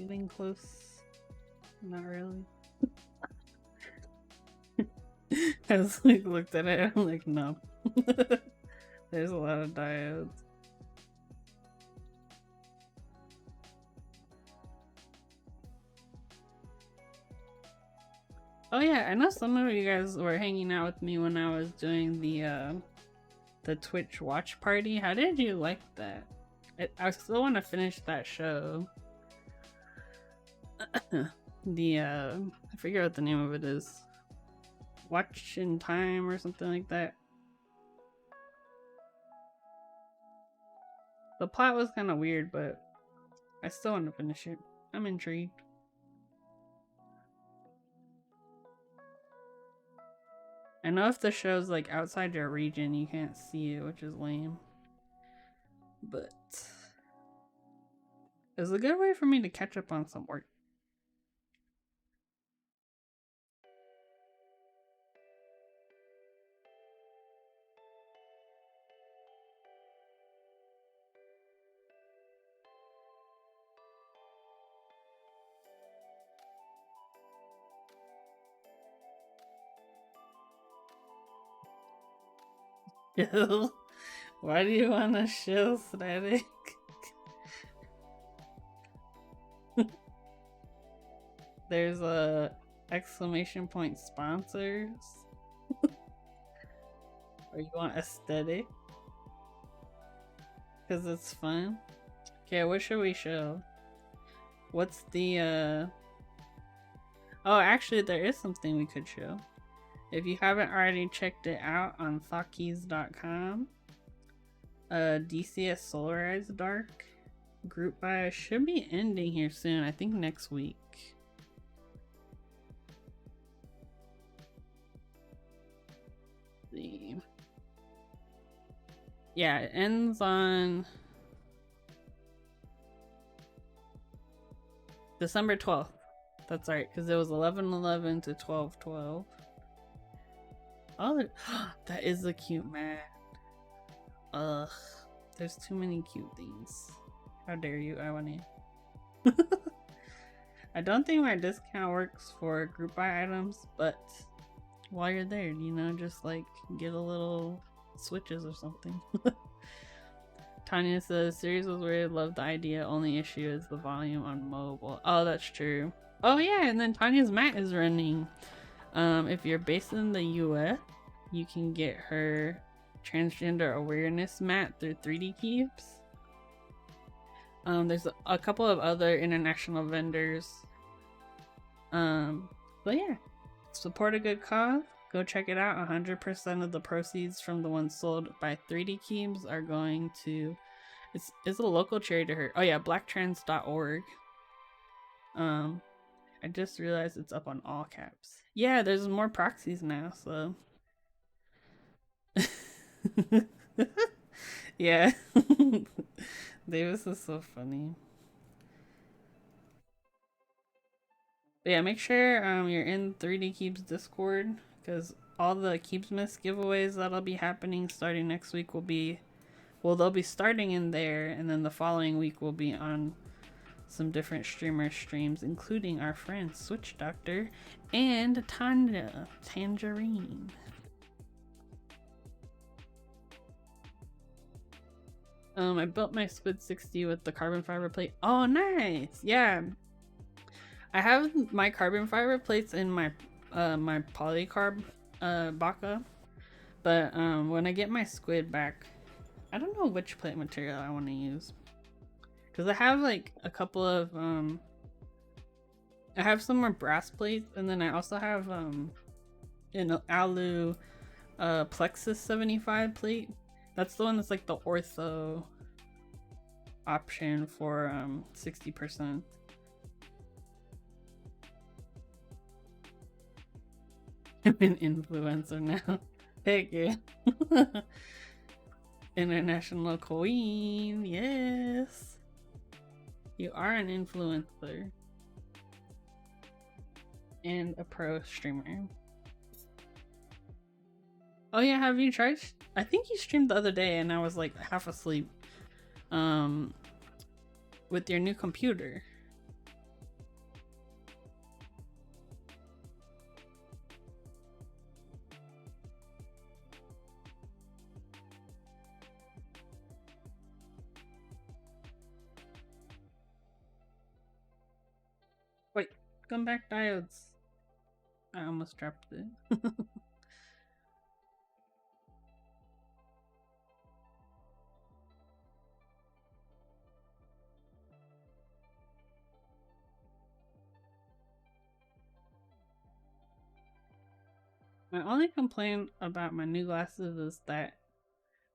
getting close. Not really. I was like, looked at it, I'm like, no. There's a lot of diodes. Oh yeah, I know some of you guys were hanging out with me when I was doing the Twitch watch party. How did you like that? I still want to finish that show. I forget what the name of it is. Watch in Time or something like that. The plot was kind of weird, but I still want to finish it. I'm intrigued. I know if the show's like outside your region, you can't see it, which is lame. But it's a good way for me to catch up on some work. Why do you want to shill static? There's a exclamation point sponsors. Or you want aesthetic? Because it's fun. Okay, what should we show? What's the Oh, actually there is something we could show. If you haven't already checked it out on thoughtkeys.com, DCS Solarized Dark group buy should be ending here soon. I think next week. Yeah, it ends on December 12th. That's right, because it was 11/11 to 12/12. Oh, that is a cute mat. Ugh, there's too many cute things. How dare you, Iwane? I don't think my discount works for group buy items, but while you're there, you know, just like get a little switches or something. Tanya says, series was weird, love the idea, only issue is the volume on mobile. Oh, that's true. Oh yeah, and then Tanya's mat is running. If you're based in the US, you can get her transgender awareness mat through 3D Keeps. There's a couple of other international vendors. But yeah, support a good cause. Go check it out. 100% of the proceeds from the ones sold by 3D Keeps are going to, it's a local charity to her. Oh yeah, blacktrans.org. I just realized it's up on all caps. Yeah, there's more proxies now, so. Yeah. Davis is so funny. But yeah, make sure you're in 3D Keeps Discord, because all the Keepsmas giveaways that'll be happening starting next week will be, well, they'll be starting in there, and then the following week will be on some different streamer streams, including our friend Switch Doctor and Tanya Tangerine. I built my Squid 60 with the carbon fiber plate. Oh, nice. Yeah, I have my carbon fiber plates in my my polycarb baka, but when I get my squid back, I don't know which plate material I want to use, because I have like a couple of I have some more brass plates, and then I also have an alu plexus 75 plate. That's the one that's like the ortho option for 60%. I'm an influencer now. Heck yeah. International queen, yes. You are an influencer. And a pro streamer. Oh yeah, have you tried? I think you streamed the other day and I was like half asleep. With your new computer. Welcome back, Diodes. I almost dropped it. My only complaint about my new glasses is that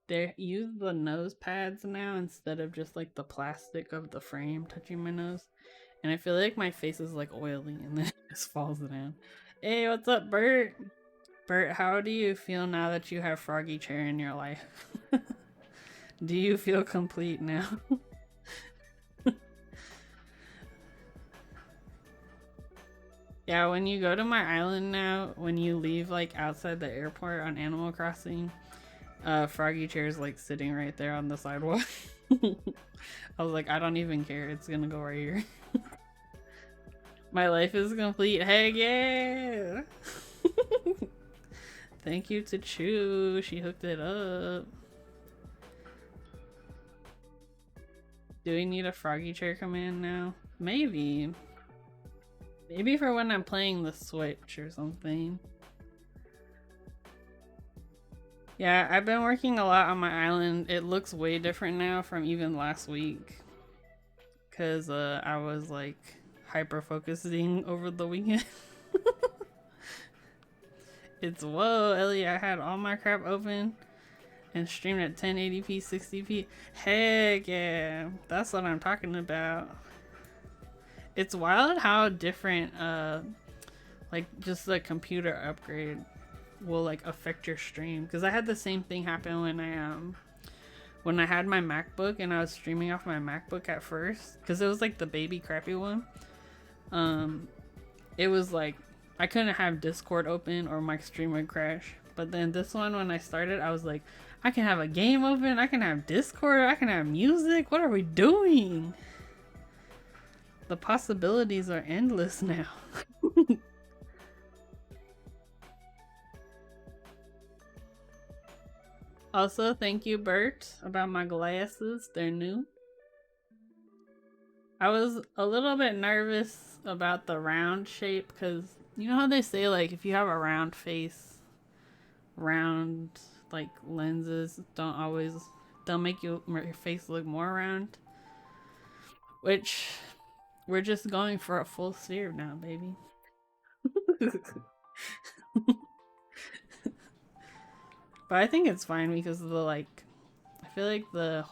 they use the nose pads now instead of just like the plastic of the frame touching my nose. And I feel like my face is like oily and then it just falls down. Hey, what's up, Bert? Bert, how do you feel now that you have Froggy Chair in your life? Do you feel complete now? Yeah, when you go to my island now, when you leave like outside the airport on Animal Crossing, Froggy Chair's like sitting right there on the sidewalk. I was like, I don't even care, it's gonna go right here. My life is complete. Heck yeah! Thank you to Chu, she hooked it up. Do we need a Froggy Chair command now? Maybe. Maybe for when I'm playing the Switch or something. Yeah, I've been working a lot on my island. It looks way different now from even last week. Because I was like hyper focusing over the weekend. It's whoa, Ellie, I had all my crap open and streamed at 1080p, 60p. Heck yeah, that's what I'm talking about. It's wild how different like just the computer upgrade will like affect your stream, because I had the same thing happen when I had my MacBook and I was streaming off my MacBook at first, because it was like the baby crappy one. It was like I couldn't have Discord open or my stream would crash. But then this one, when I started, I was like, I can have a game open, I can have Discord, I can have music. What are we doing? The possibilities are endless now. Also, thank you, Bert, about my glasses. They're new. I was a little bit nervous about the round shape, because you know how they say like if you have a round face, round like lenses don't make your face look more round. Which we're just going for a full sphere now, baby. But I think it's fine because of the like, I feel like the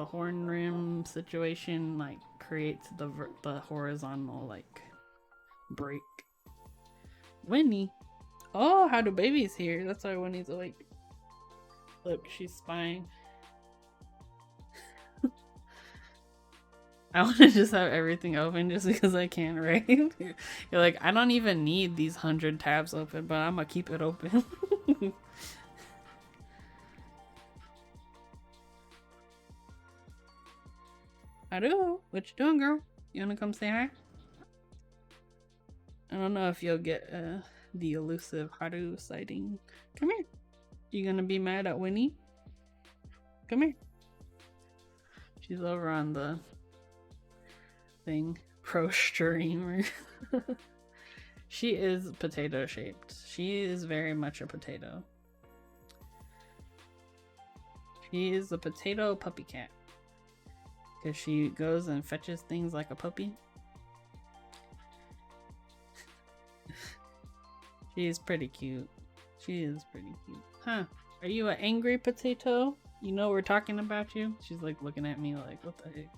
horn rim situation like creates the horizontal like break. Winnie. Oh, how do babies here? That's why Winnie's awake. Look, she's spying. I want to just have everything open just because I can, right? You're like, I don't even need these 100 tabs open, but I'm gonna keep it open. Hello, what you doing, girl? You wanna come say hi? I don't know if you'll get the elusive Haru sighting. Come here. You gonna be mad at Winnie? Come here. She's over on the thing. Pro streamer. She is potato shaped. She is very much a potato. She is a potato puppy cat. Because she goes and fetches things like a puppy. She is pretty cute. She is pretty cute. Huh. Are you an angry potato? You know we're talking about you? She's like looking at me like, what the heck?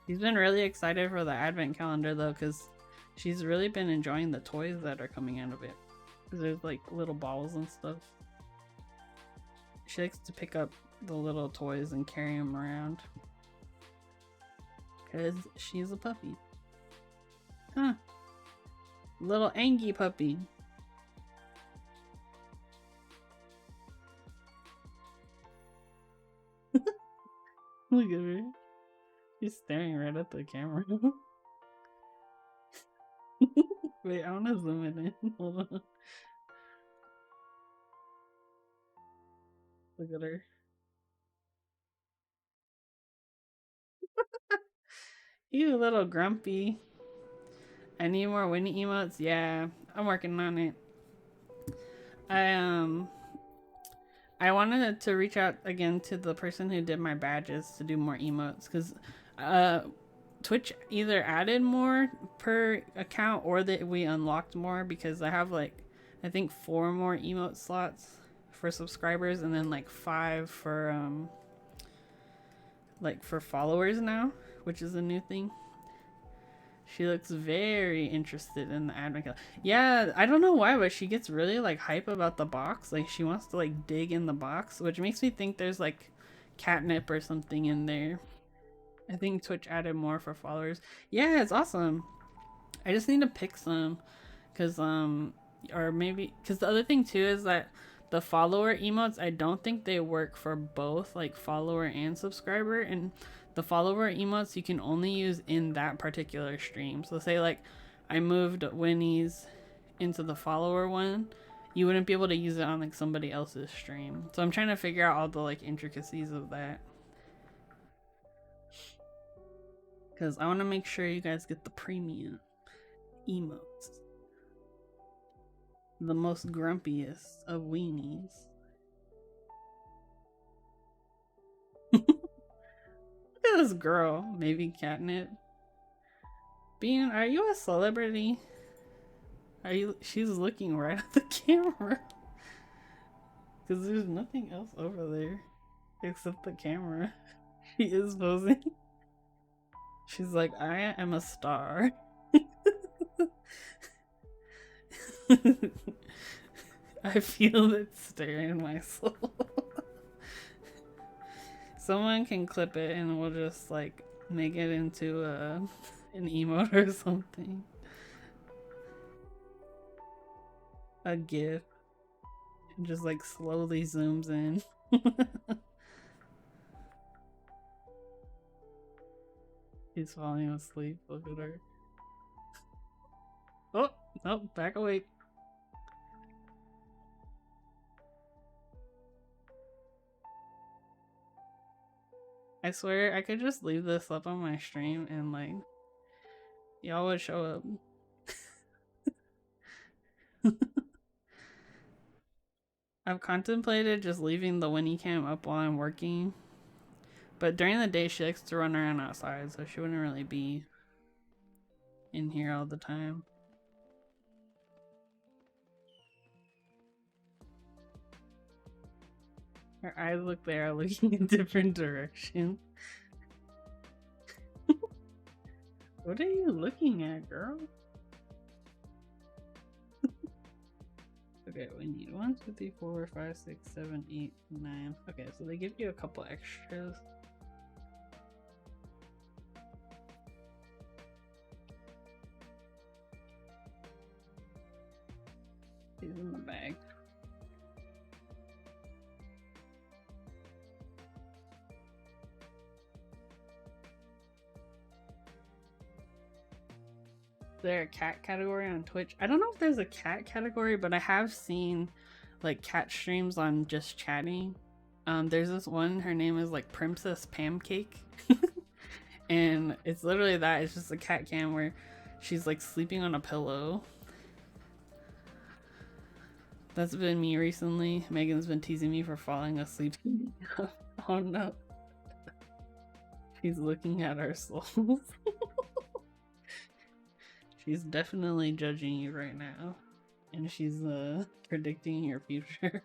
She's been really excited for the advent calendar though, because she's really been enjoying the toys that are coming out of it. Because there's like little balls and stuff. She likes to pick up the little toys and carry them around. Because she's a puppy. Huh. Little Angie puppy. Look at her. She's staring right at the camera. Wait, I wanna zoom it in. Hold on. Look at her. You little grumpy. I need more Winnie emotes. Yeah, I'm working on it. I wanted to reach out again to the person who did my badges to do more emotes, because Twitch either added more per account or that we unlocked more, because I have like I think 4 more emote slots for subscribers and then like 5 for followers now, which is a new thing. She looks very interested in the admin kill. Yeah, I don't know why, but she gets really like hype about the box. Like she wants to like dig in the box, which makes me think there's like catnip or something in there. I think Twitch added more for followers. Yeah, it's awesome. I just need to pick some, cause or maybe because the other thing too is that the follower emotes, I don't think they work for both like follower and subscriber. And the follower emotes you can only use in that particular stream. So say like I moved Winnie's into the follower one, you wouldn't be able to use it on like somebody else's stream. So I'm trying to figure out all the like intricacies of that, because I want to make sure you guys get the premium emotes, the most grumpiest of weenies. Look at this girl, maybe catnip. Bean, are you a celebrity? Are you? She's looking right at the camera. Because there's nothing else over there except the camera. She is posing. She's like, I am a star. I feel it stirring in my soul. Someone can clip it and we'll just like make it into an emote or something. A GIF. It just like slowly zooms in. He's falling asleep. Look at her. Oh, no, back awake. I swear I could just leave this up on my stream and like y'all would show up. I've contemplated just leaving the Winnie cam up while I'm working, but during the day she likes to run around outside, so she wouldn't really be in here all the time. Her eyes look there, looking in different directions. What are you looking at, girl? Okay, we need 1, 2, 3, 4, 5, 6, 7, 8, 9. Okay, so they give you a couple extras. These in the bag. Is there a cat category on Twitch? I don't know if there's a cat category, but I have seen like cat streams on just chatting. There's this one, her name is like Princess Pancake. And it's literally that. It's just a cat cam where she's like sleeping on a pillow. That's been me recently. Megan's been teasing me for falling asleep. Oh no. She's looking at our souls. She's definitely judging you right now. And she's predicting your future.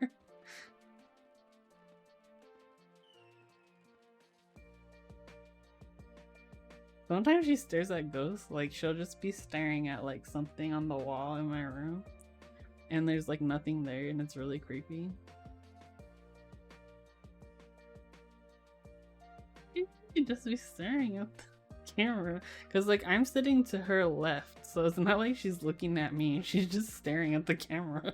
Sometimes she stares at ghosts. Like she'll just be staring at like something on the wall in my room, and there's like nothing there, and it's really creepy. She'd just be staring at the camera, because like I'm sitting to her left, so it's not like she's looking at me. She's just staring at the camera.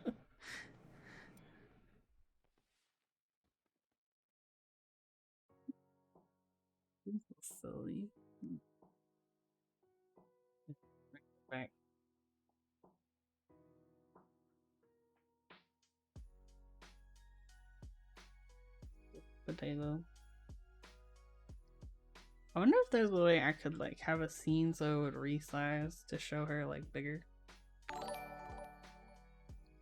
So silly. Back. Potato. I wonder if there's a way I could like have a scene so it would resize to show her like bigger.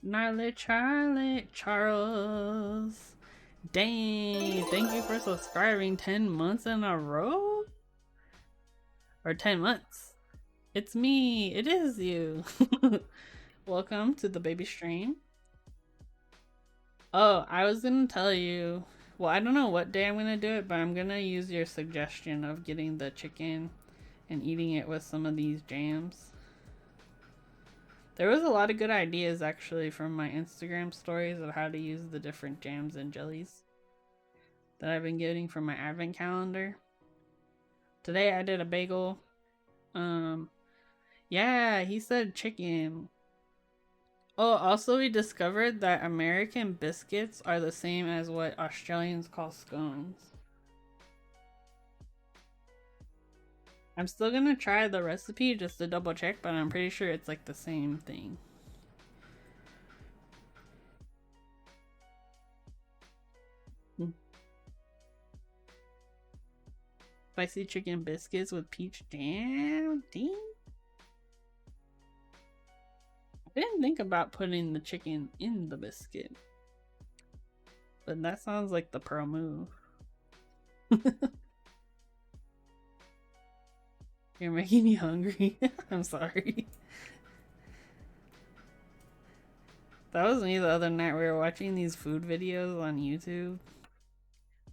Gnarly Charlie Charles. Dang, thank you for subscribing 10 months in a row? Or 10 months. It's me. It is you. Welcome to the baby stream. Oh, I was gonna tell you. Well, I don't know what day I'm gonna do it, but I'm gonna use your suggestion of getting the chicken and eating it with some of these jams. There was a lot of good ideas actually from my Instagram stories of how to use the different jams and jellies that I've been getting from my advent calendar. Today I did a bagel. Yeah, he said chicken. Oh, also we discovered that American biscuits are the same as what Australians call scones. I'm still gonna try the recipe just to double check, but I'm pretty sure it's like the same thing. Spicy chicken biscuits with peach jam? Dang. I didn't think about putting the chicken in the biscuit. But that sounds like the pro move. You're making me hungry. I'm sorry. That was me the other night. We were watching these food videos on YouTube.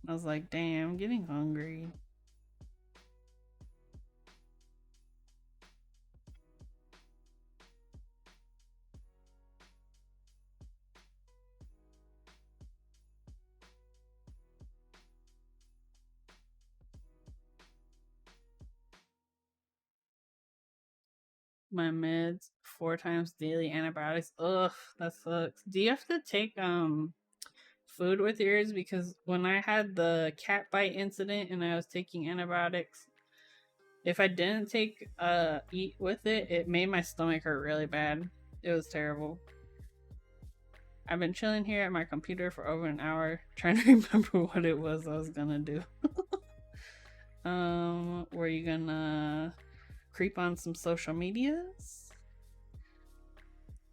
I was like, damn, I'm getting hungry. My meds 4 times daily, antibiotics. Ugh, that sucks. Do you have to take food with yours? Because when I had the cat bite incident and I was taking antibiotics, if I didn't take eat with it, it made my stomach hurt really bad. It was terrible. I've been chilling here at my computer for over an hour trying to remember what it was I was gonna do. Were you gonna creep on some social medias?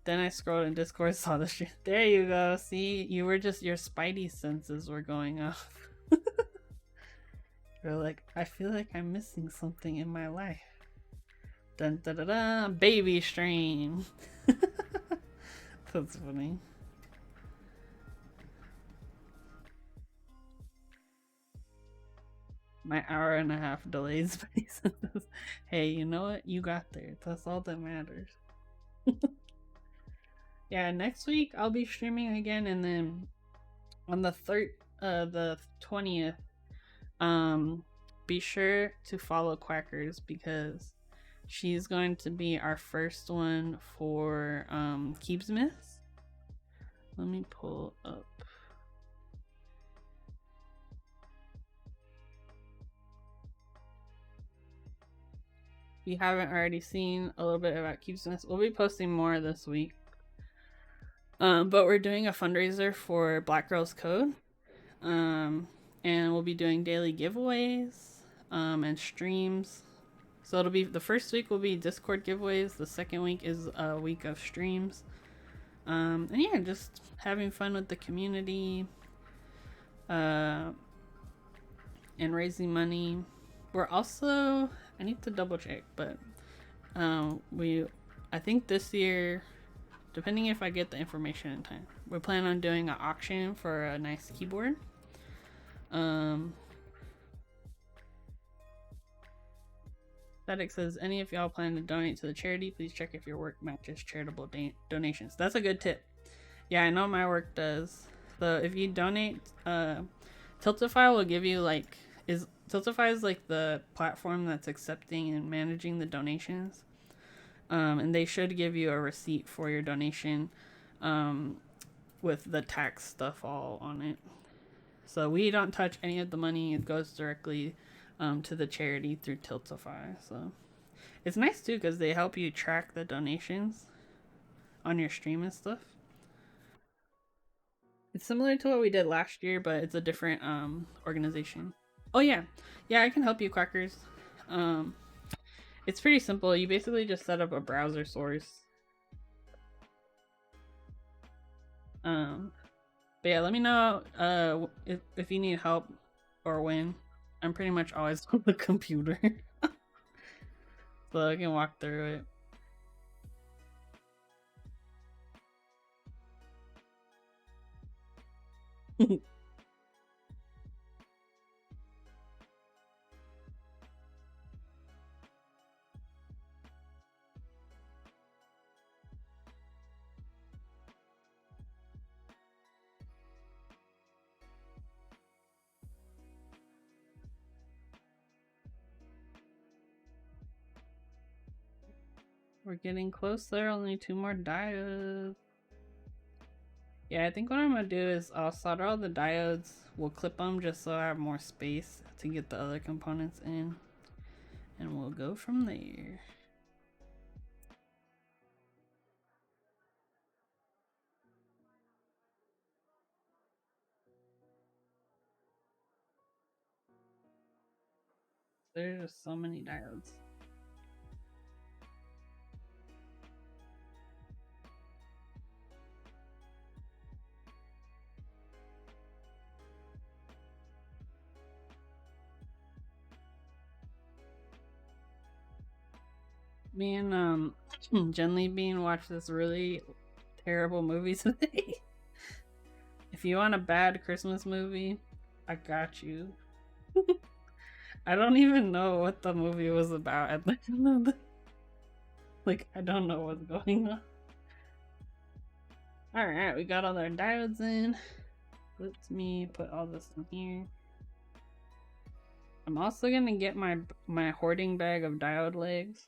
Then I scrolled in Discord, saw the shit. There you go. See, you were just, your spidey senses were going off. You're like, I feel like I'm missing something in my life. Dun da da da, baby stream. That's funny. My hour and a half delayed spidey senses. Hey, you know what? You got there. That's all that matters. Yeah, next week I'll be streaming again, and then on the 20th, be sure to follow Quackers because she's going to be our first one for Keepsmiths. Let me pull up. If you haven't already seen a little bit about Keepsmiths, we'll be posting more this week. But we're doing a fundraiser for Black Girls Code. And we'll be doing daily giveaways and streams. So it'll be, the first week will be Discord giveaways. The second week is a week of streams. And yeah, just having fun with the community. And raising money. We're also, I need to double check, but I think this year, depending if I get the information in time, we're planning on doing an auction for a nice keyboard. Static says, any of y'all plan to donate to the charity, please check if your work matches charitable donations. That's a good tip. Yeah, I know my work does. So if you donate, Tiltify will give you like, Tiltify is like the platform that's accepting and managing the donations. And they should give you a receipt for your donation with the tax stuff all on it. So we don't touch any of the money. It goes directly to the charity through Tiltify. So it's nice too because they help you track the donations on your stream and stuff. It's similar to what we did last year, but it's a different organization. Oh yeah, yeah, I can help you, Quackers. Um, it's pretty simple. You basically just set up a browser source. Um, but yeah, let me know if you need help or when. I'm pretty much always on the computer, so I can walk through it. We're getting closer. Only 2 more diodes. Yeah, I think what I'm gonna do is I'll solder all the diodes. We'll clip them just so I have more space to get the other components in, and we'll go from there. There's just so many diodes. Me and Jenly Bean watched this really terrible movie today. If you want a bad Christmas movie, I got you. I don't even know what the movie was about at the end of the... Like, I don't know what's going on. Alright, we got all our diodes in. Let me put all this in here. I'm also gonna get my hoarding bag of diode legs.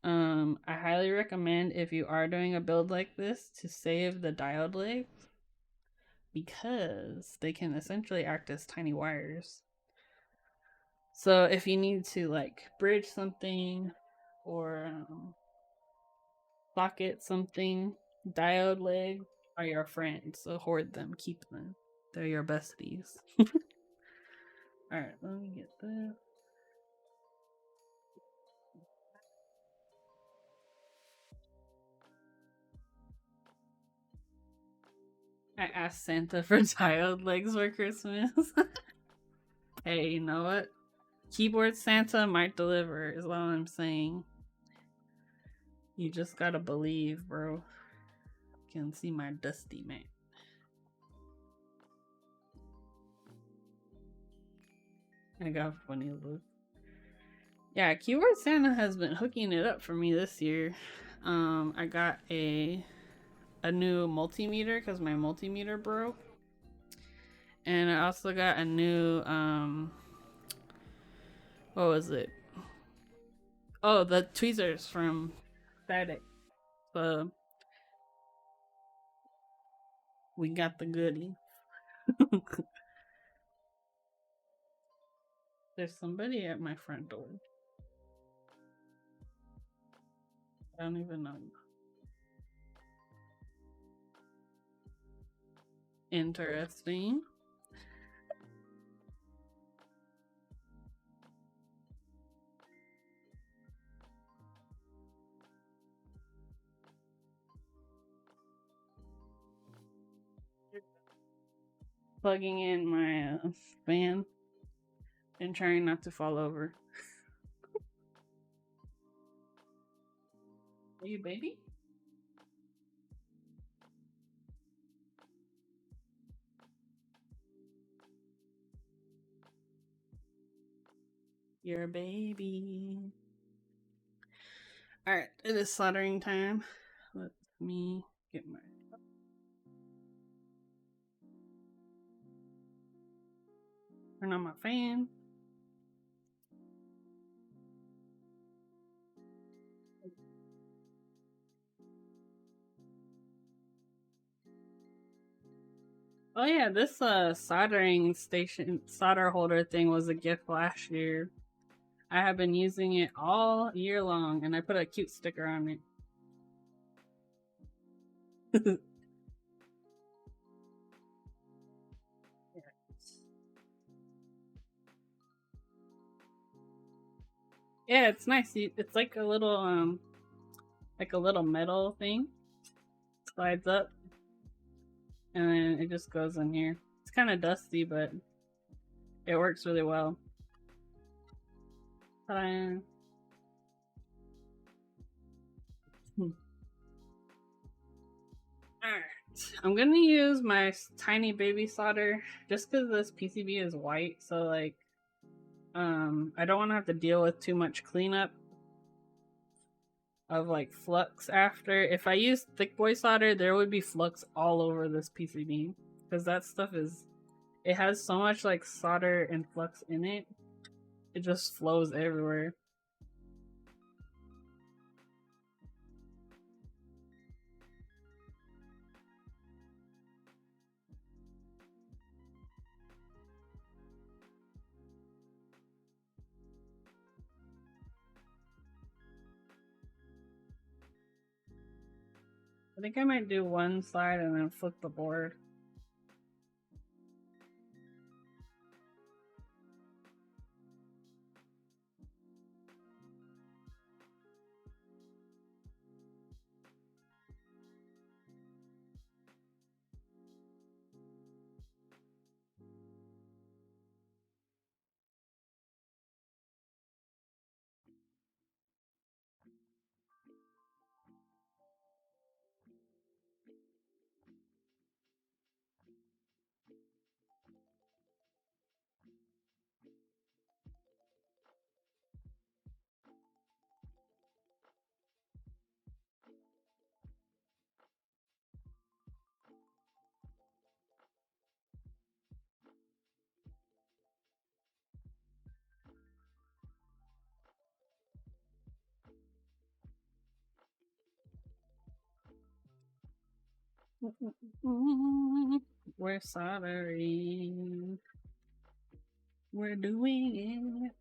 I highly recommend, if you are doing a build like this, to save the diode legs, because they can essentially act as tiny wires. So if you need to like bridge something or socket something, diode legs are your friends. So hoard them, keep them. They're your besties. Alright, let me get this. I asked Santa for diode legs for Christmas. Hey, you know what? Keyboard Santa might deliver, is all I'm saying. You just gotta believe, bro. You can see my dusty man. I got funny look. Yeah, Keyboard Santa has been hooking it up for me this year. I got a new multimeter because my multimeter broke. And I also got a new what was it? Oh, the tweezers from Static. So we got the goodie. There's somebody at my front door. I don't even know. Interesting. Plugging in my fan and trying not to fall over. Are you baby? You're a baby. Alright, it is soldering time. Let me get my... Turn on my fan. Oh yeah, this soldering station solder holder thing was a gift last year. I have been using it all year long, and I put a cute sticker on it. Yeah, it's nice. It's like a little metal thing. Slides up, and then it just goes in here. It's kind of dusty, but it works really well. Alright, I'm gonna use my tiny baby solder just because this PCB is white, so like, I don't want to have to deal with too much cleanup of like flux after. If I use thick boy solder, there would be flux all over this PCB because that stuff it has so much like solder and flux in it. It just flows everywhere. I think I might do one side and then flip the board. We're soldering. We're doing it.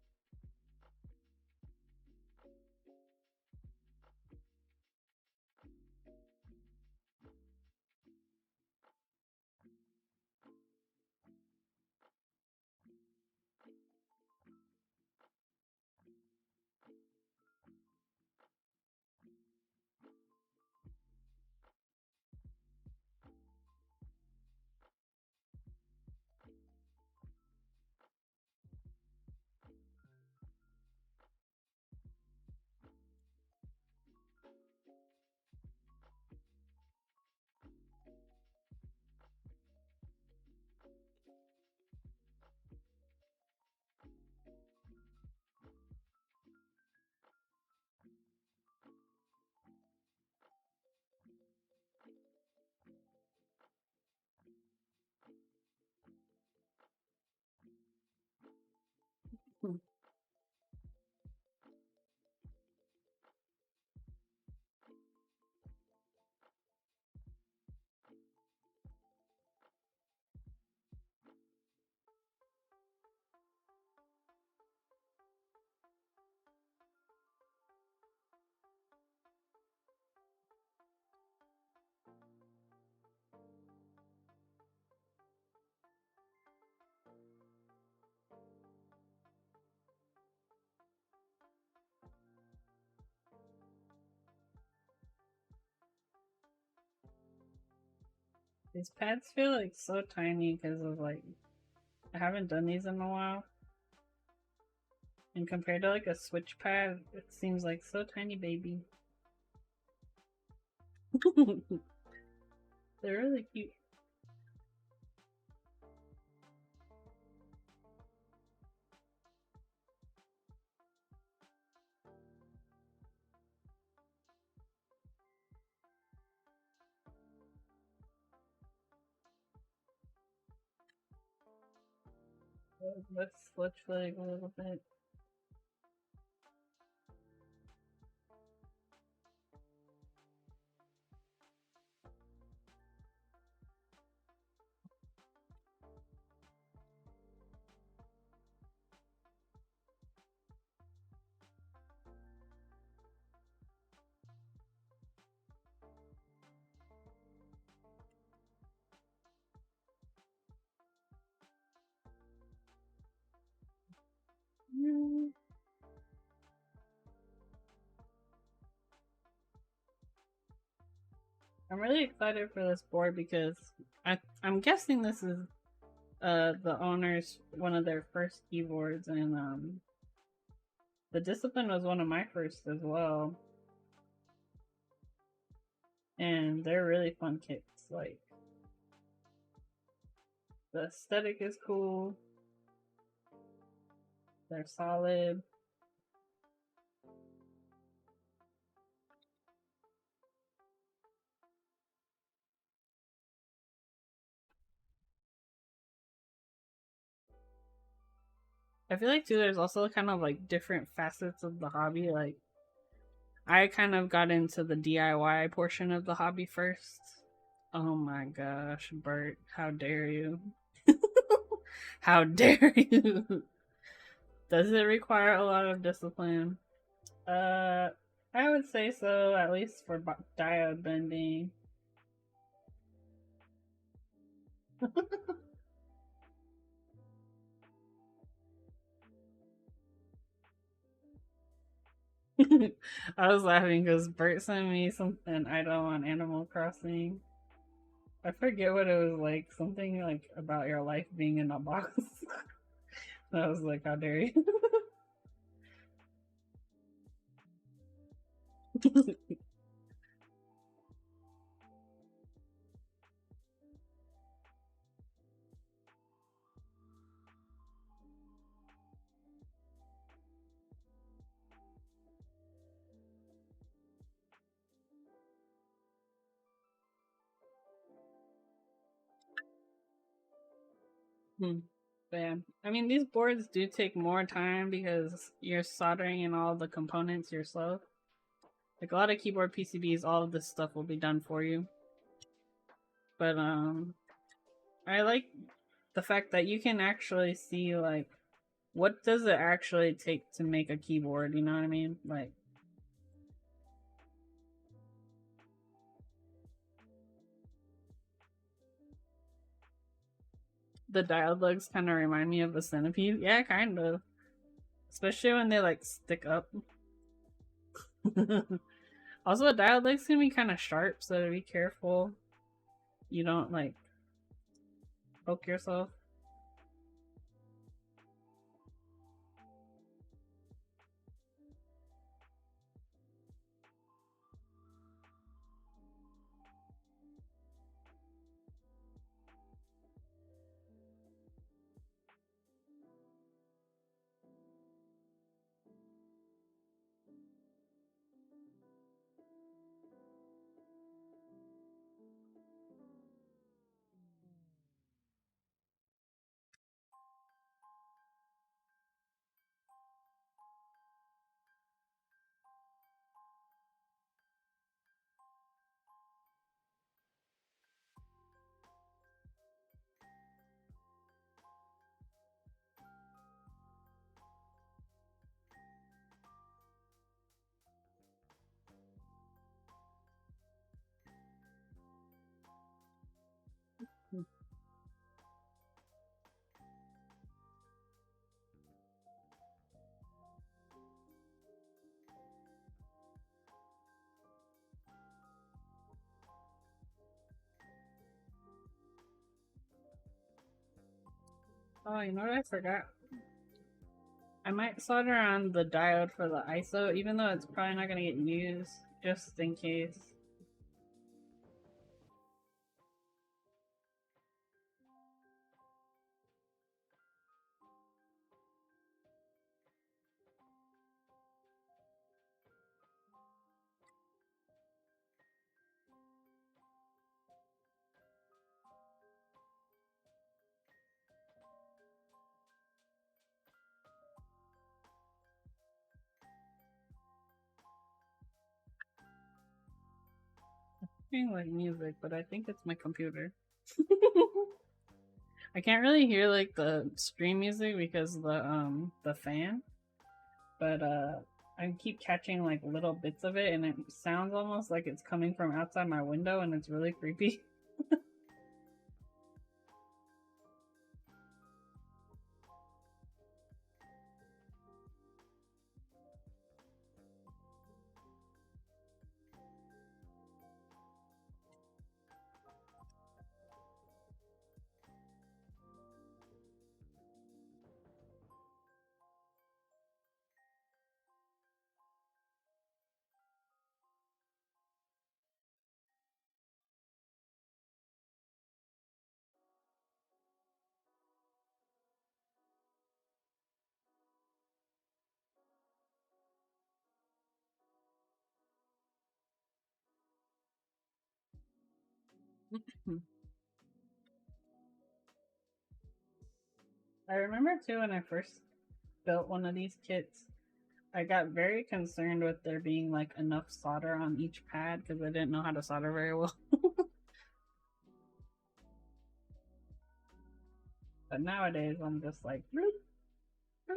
These pads feel like so tiny because of like, I haven't done these in a while. And compared to like a switch pad, it seems like so tiny, baby. They're really cute. Let's flag a little bit. I'm really excited for this board because I'm guessing this is the owner's one of their first keyboards, and the Discipline was one of my first as well. And they're really fun kits. Like, the aesthetic is cool. They're solid. I feel like too there's also kind of like different facets of the hobby. Like, I kind of got into the DIY portion of the hobby first. Oh my gosh, Bert, how dare you? How dare you? Does it require a lot of discipline? I would say so, at least for diode bending. I was laughing because Bert sent me an item on Animal Crossing. I forget what it was like. Something like about your life being in a box. I was like, how dare you? Yeah. I mean, these boards do take more time because you're soldering in all the components yourself. Like a lot of keyboard PCBs, all of this stuff will be done for you. But I like the fact that you can actually see like what does it actually take to make a keyboard, you know what I mean? Like, the diode lugs kind of remind me of a centipede. Yeah, kind of. Especially when they like stick up. Also, the diode lugs can be kind of sharp, so be careful you don't like poke yourself. Oh, you know what I forgot? I might solder on the diode for the ISO, even though it's probably not gonna get used, just in case. Hearing like music, but I think it's my computer. I can't really hear like the stream music because the fan, but I keep catching like little bits of it, and it sounds almost like it's coming from outside my window, and it's really creepy. I remember too when I first built one of these kits, I got very concerned with there being like enough solder on each pad because I didn't know how to solder very well. But nowadays I'm just like bloop, bloop.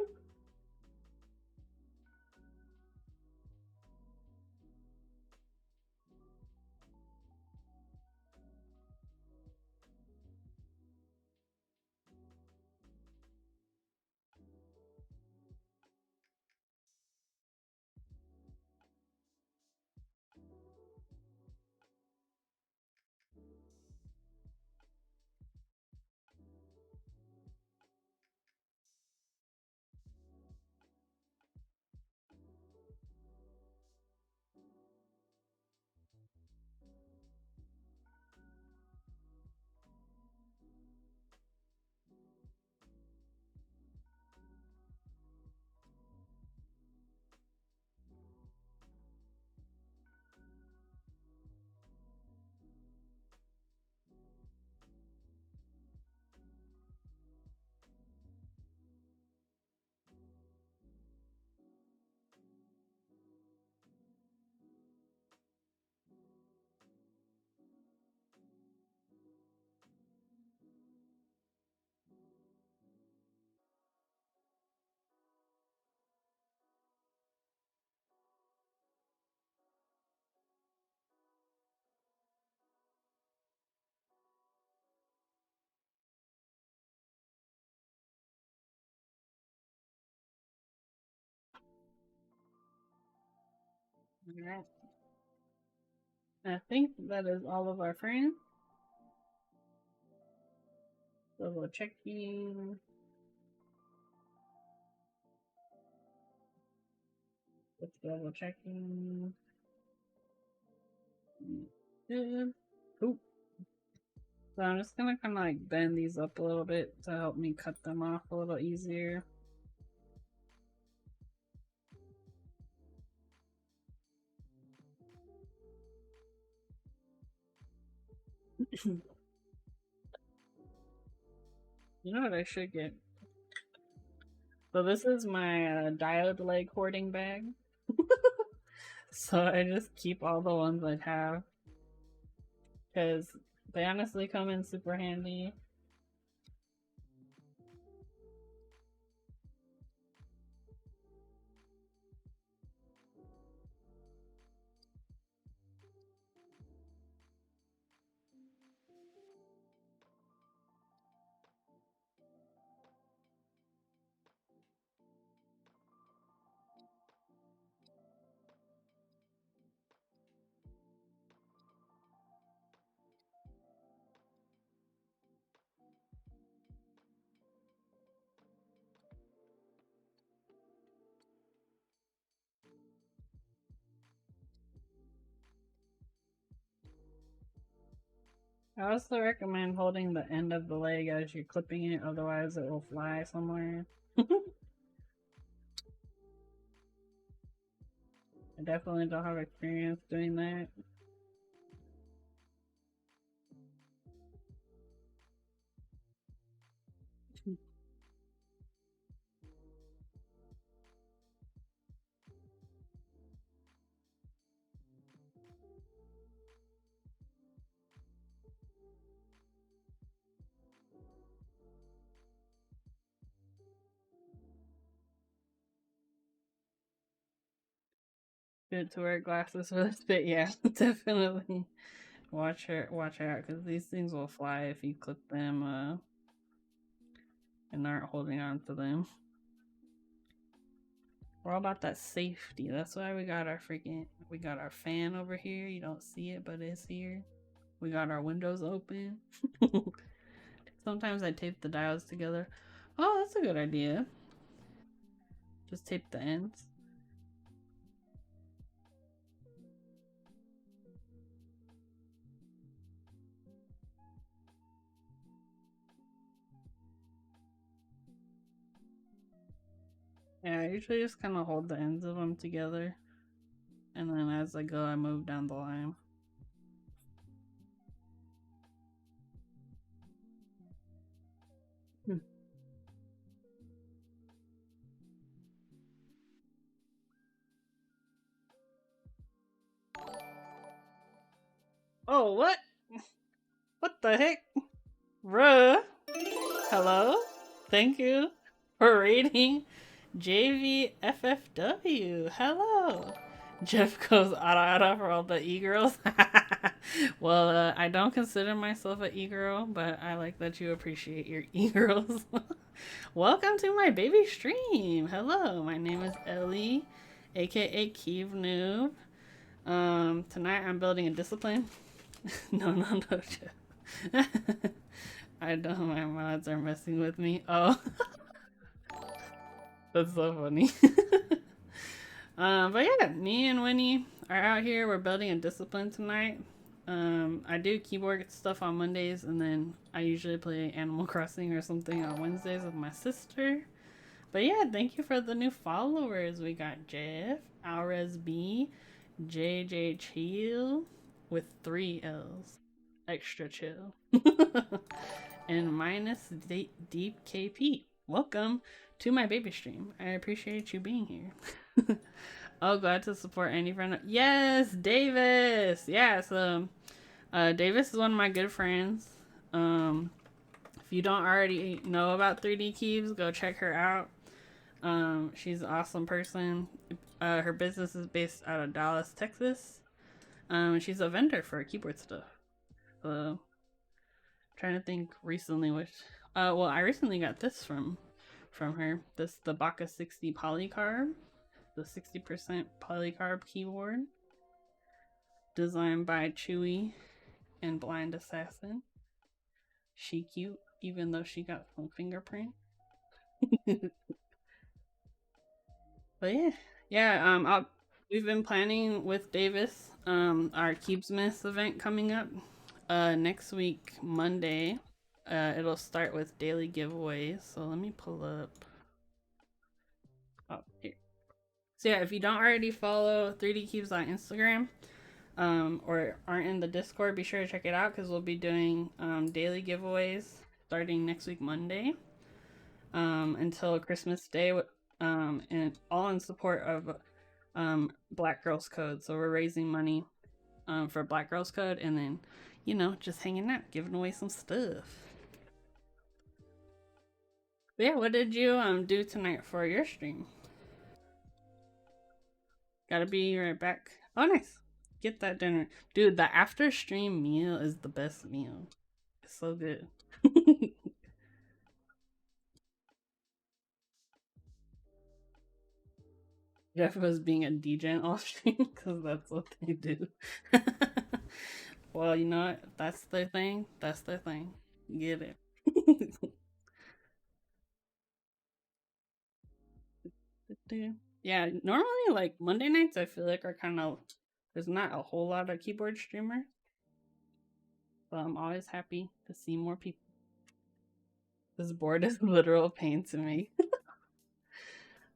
Alright. I think that is all of our friends. Double checking. Let's double checking. Good. Cool. So I'm just gonna kind of like bend these up a little bit to help me cut them off a little easier. You know what I should get? So this is my diode leg hoarding bag. So I just keep all the ones I have because they honestly come in super handy. I also recommend holding the end of the leg as you're clipping it, otherwise it will fly somewhere. I definitely don't have experience doing that. Good to wear glasses for this bit, yeah, definitely. Watch out, because these things will fly if you clip them and aren't holding on to them. We're all about that safety. That's why we got our fan over here. You don't see it, but it's here. We got our windows open. Sometimes I tape the diodes together. Oh, that's a good idea. Just tape the ends. Yeah, I usually just kind of hold the ends of them together. And then as I go, I move down the line. Oh, what? What the heck? Bruh. Hello? Thank you for rating JVFFW. Hello. Jeff goes ara for all the e-girls. Well, I don't consider myself an e-girl, but I like that you appreciate your e-girls. Welcome to my baby stream. Hello, my name is Ellie, aka Keeve Noob. Tonight I'm building a discipline. No, Jeff. I know my mods are messing with me. Oh, that's so funny. But yeah, me and Winnie are out here. We're building a discipline tonight. I do keyboard stuff on Mondays, and then I usually play Animal Crossing or something on Wednesdays with my sister. But yeah, thank you for the new followers. We got Jeff, Alres B, JJ Chill with 3 L's. Extra chill. And minus Deep KP. Welcome to my baby stream. I appreciate you being here. Oh, glad to support any friend. Yes, Davis. Yeah, so Davis is one of my good friends. If you don't already know about 3D Keys, go check her out. She's an awesome person. Her business is based out of Dallas, Texas. She's a vendor for keyboard stuff. So, trying to think recently which. Well, I recently got this from her. This the Baka 60 polycarb, the 60% polycarb keyboard, designed by Chewy and Blind Assassin. She cute, even though she got some fingerprint. But yeah. We've been planning with Davis our Keepsmith event coming up next week, Monday. It'll start with daily giveaways. So let me pull up. Oh, here. So yeah, if you don't already follow 3D Keeps on Instagram, or aren't in the Discord, be sure to check it out because we'll be doing daily giveaways starting next week, Monday, until Christmas Day, and all in support of Black Girls Code. So we're raising money for Black Girls Code, and then, you know, just hanging out, giving away some stuff. But yeah, what did you do tonight for your stream? Gotta be right back. Oh, nice. Get that dinner. Dude, the after stream meal is the best meal. It's so good. Jeff was being a DJ off stream because that's what they do. Well, you know what? That's their thing. That's their thing. Get it. Yeah, normally like Monday nights I feel like are kind of, there's not a whole lot of keyboard streamers, but I'm always happy to see more people. This board is literal pain to me.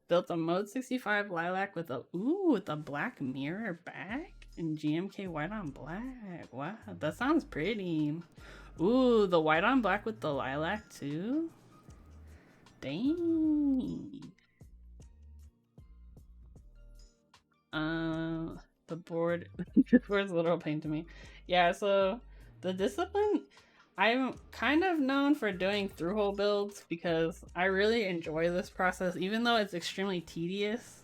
Built a Mode 65 lilac with a black mirror back and GMK white on black. Wow, that sounds pretty. Ooh, the white on black with the lilac too. Dang. The board this board's a literal pain to me. Yeah, so the discipline, I'm kind of known for doing through-hole builds because I really enjoy this process, even though it's extremely tedious.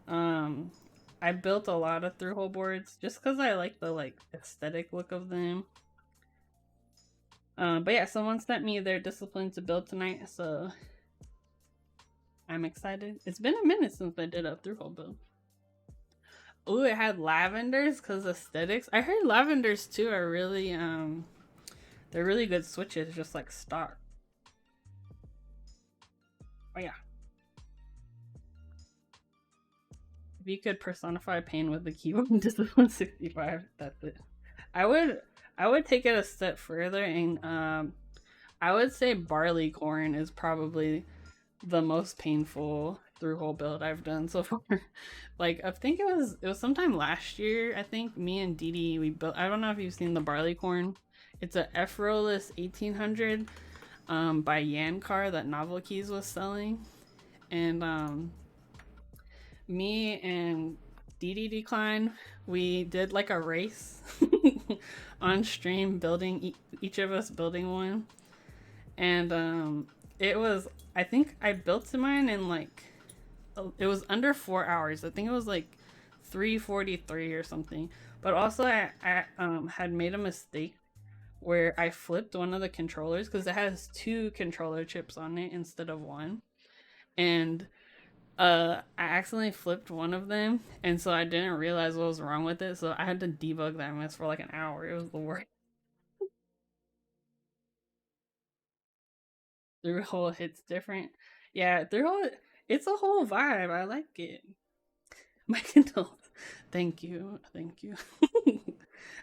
I built a lot of through-hole boards just because I like the aesthetic look of them. But yeah, someone sent me their discipline to build tonight, so I'm excited. It's been a minute since I did a through-hole build. Ooh, it had lavenders because aesthetics. I heard lavenders too are really they're really good switches, just like stock. Oh yeah. If you could personify pain with the keyboard discipline 65, that's it. I would take it a step further, and I would say barley corn is probably the most painful through-hole build I've done so far. Like, I think it was sometime last year. I think me and Didi, we built. I don't know if you've seen the barley corn. It's a F-Rollless 1800 by Yankar that Novel was selling, and me and DD decline, we did like a race on stream, building each of us building one, and it was, I think I built mine in like, it was under 4 hours. I think it was like 3:43 or something. But also I had made a mistake where I flipped one of the controllers because it has 2 controller chips on it instead of 1, and I accidentally flipped one of them, and so I didn't realize what was wrong with it, so I had to debug that mess for like an hour. It was the worst. Through hole hits different. Yeah, through hole, it's a whole vibe. I like it. My Kindle. Thank you. Thank you.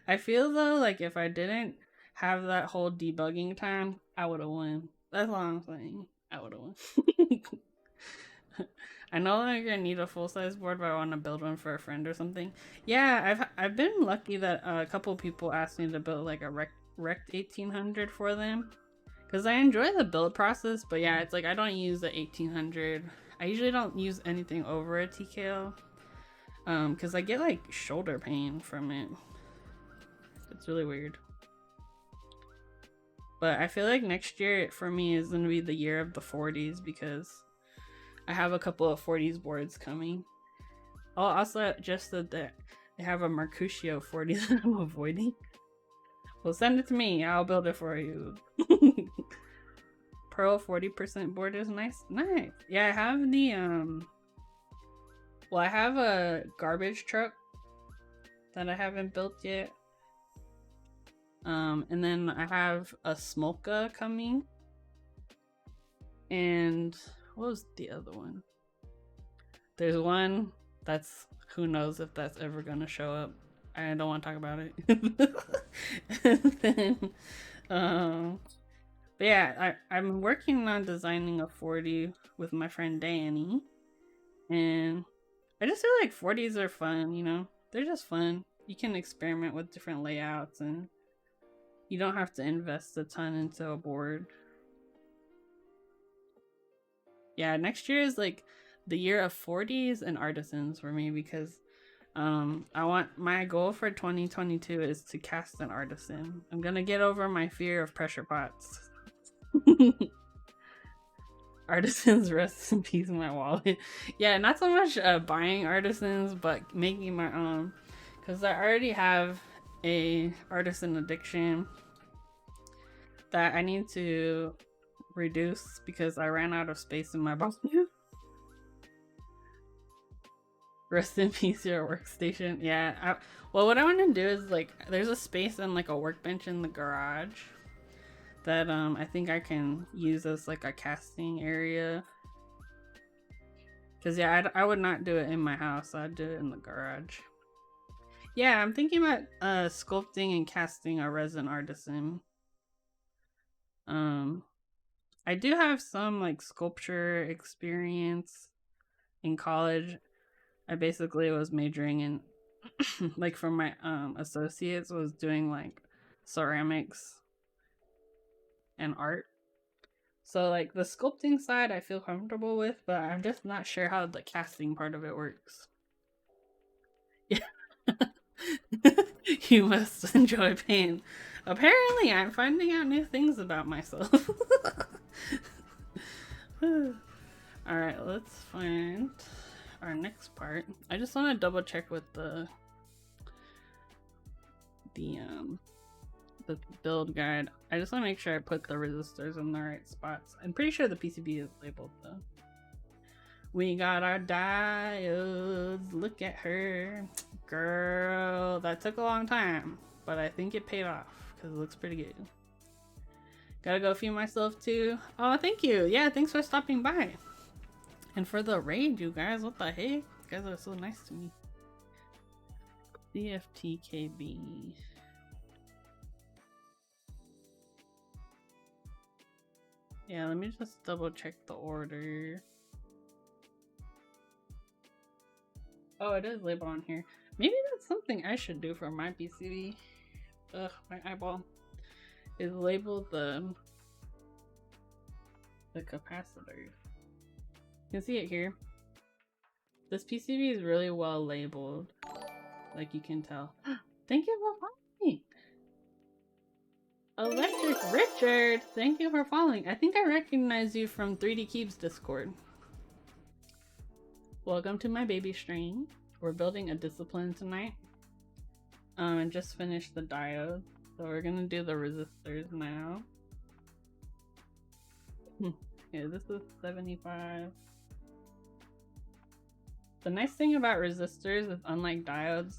I feel though like if I didn't have that whole debugging time, I would have won. That's all I'm saying. I would have won. I no longer need a full size board, but I want to build one for a friend or something. Yeah, I've been lucky that a couple people asked me to build like a Rect 1800 for them, because I enjoy the build process. But yeah, it's like I don't use the 1800. I usually don't use anything over a TKO, because I get like shoulder pain from it. It's really weird. But I feel like next year for me is gonna be the year of the 40s, because I have a couple of 40s boards coming. Oh, also just that they have a Mercutio 40 that I'm avoiding. Well, send it to me. I'll build it for you. Pearl 40% board is nice. Nice. Yeah, I have the well, I have a garbage truck that I haven't built yet. And then I have a Smolka coming. And what was the other one? There's one that's, who knows if that's ever gonna show up. I don't want to talk about it. And then, but yeah, I'm working on designing a 40 with my friend Danny, and I just feel like 40s are fun, you know? They're just fun. You can experiment with different layouts, and you don't have to invest a ton into a board. Yeah, next year is like the year of 40s and artisans for me, because I want, my goal for 2022 is to cast an artisan. I'm gonna get over my fear of pressure pots. Artisans, rest in peace in my wallet. Yeah, not so much buying artisans, but making my own, because I already have a artisan addiction that I need to reduce because I ran out of space in my body. Rest in peace, your workstation. Yeah, well, what I want to do is, like, there's a space and like a workbench in the garage that I think I can use as like a casting area. Because yeah, I would not do it in my house. I'd do it in the garage. Yeah, I'm thinking about sculpting and casting a resin artisan. I do have some like sculpture experience in college. I basically was majoring in like, from my associates, was doing like ceramics and art. So like the sculpting side I feel comfortable with, but I'm just not sure how the casting part of it works. Yeah. You must enjoy pain. Apparently I'm finding out new things about myself. Alright, let's find our next part. I just want to double check with the build guide. I just want to make sure I put the resistors in the right spots. I'm pretty sure the PCB is labeled though. We got our diodes. Look at her. Girl, that took a long time, but I think it paid off because it looks pretty good. Gotta go feed myself too. Oh, thank you. Yeah, thanks for stopping by. And for the raid, you guys, what the heck? You guys are so nice to me. CFTKB. Yeah, let me just double check the order. Oh, it is labeled on here. Maybe that's something I should do for my PCB. Ugh, my eyeball is labeled the capacitor. You can see it here. This PCB is really well labeled, like you can tell. Thank you for following. Electric Richard, thank you for following. I think I recognize you from 3D Cubes Discord. Welcome to my baby stream. We're building a discipline tonight. And just finished the diodes. So we're gonna do the resistors now. Yeah, this is 75. The nice thing about resistors is, unlike diodes,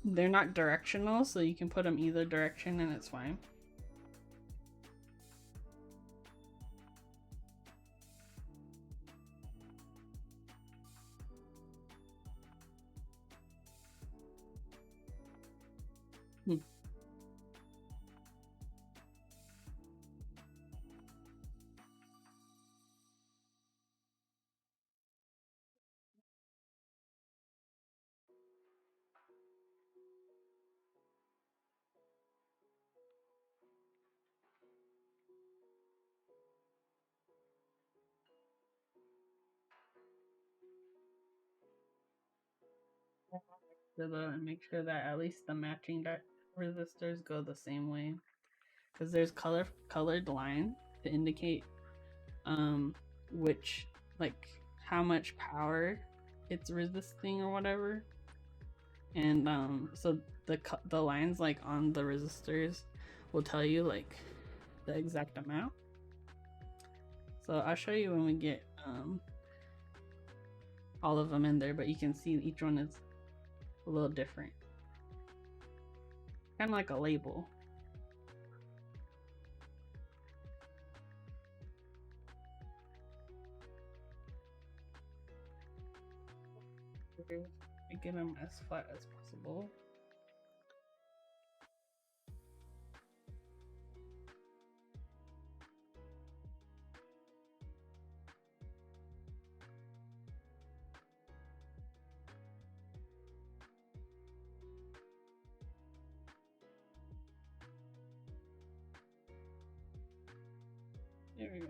they're not directional, so you can put them either direction and it's fine. And make sure that at least the matching resistors go the same way, because there's colored lines to indicate which, like, how much power it's resisting or whatever. And so the lines like on the resistors will tell you like the exact amount. So I'll show you when we get all of them in there, but you can see each one is a little different, kind of like a label. Get them as flat as possible. There we go.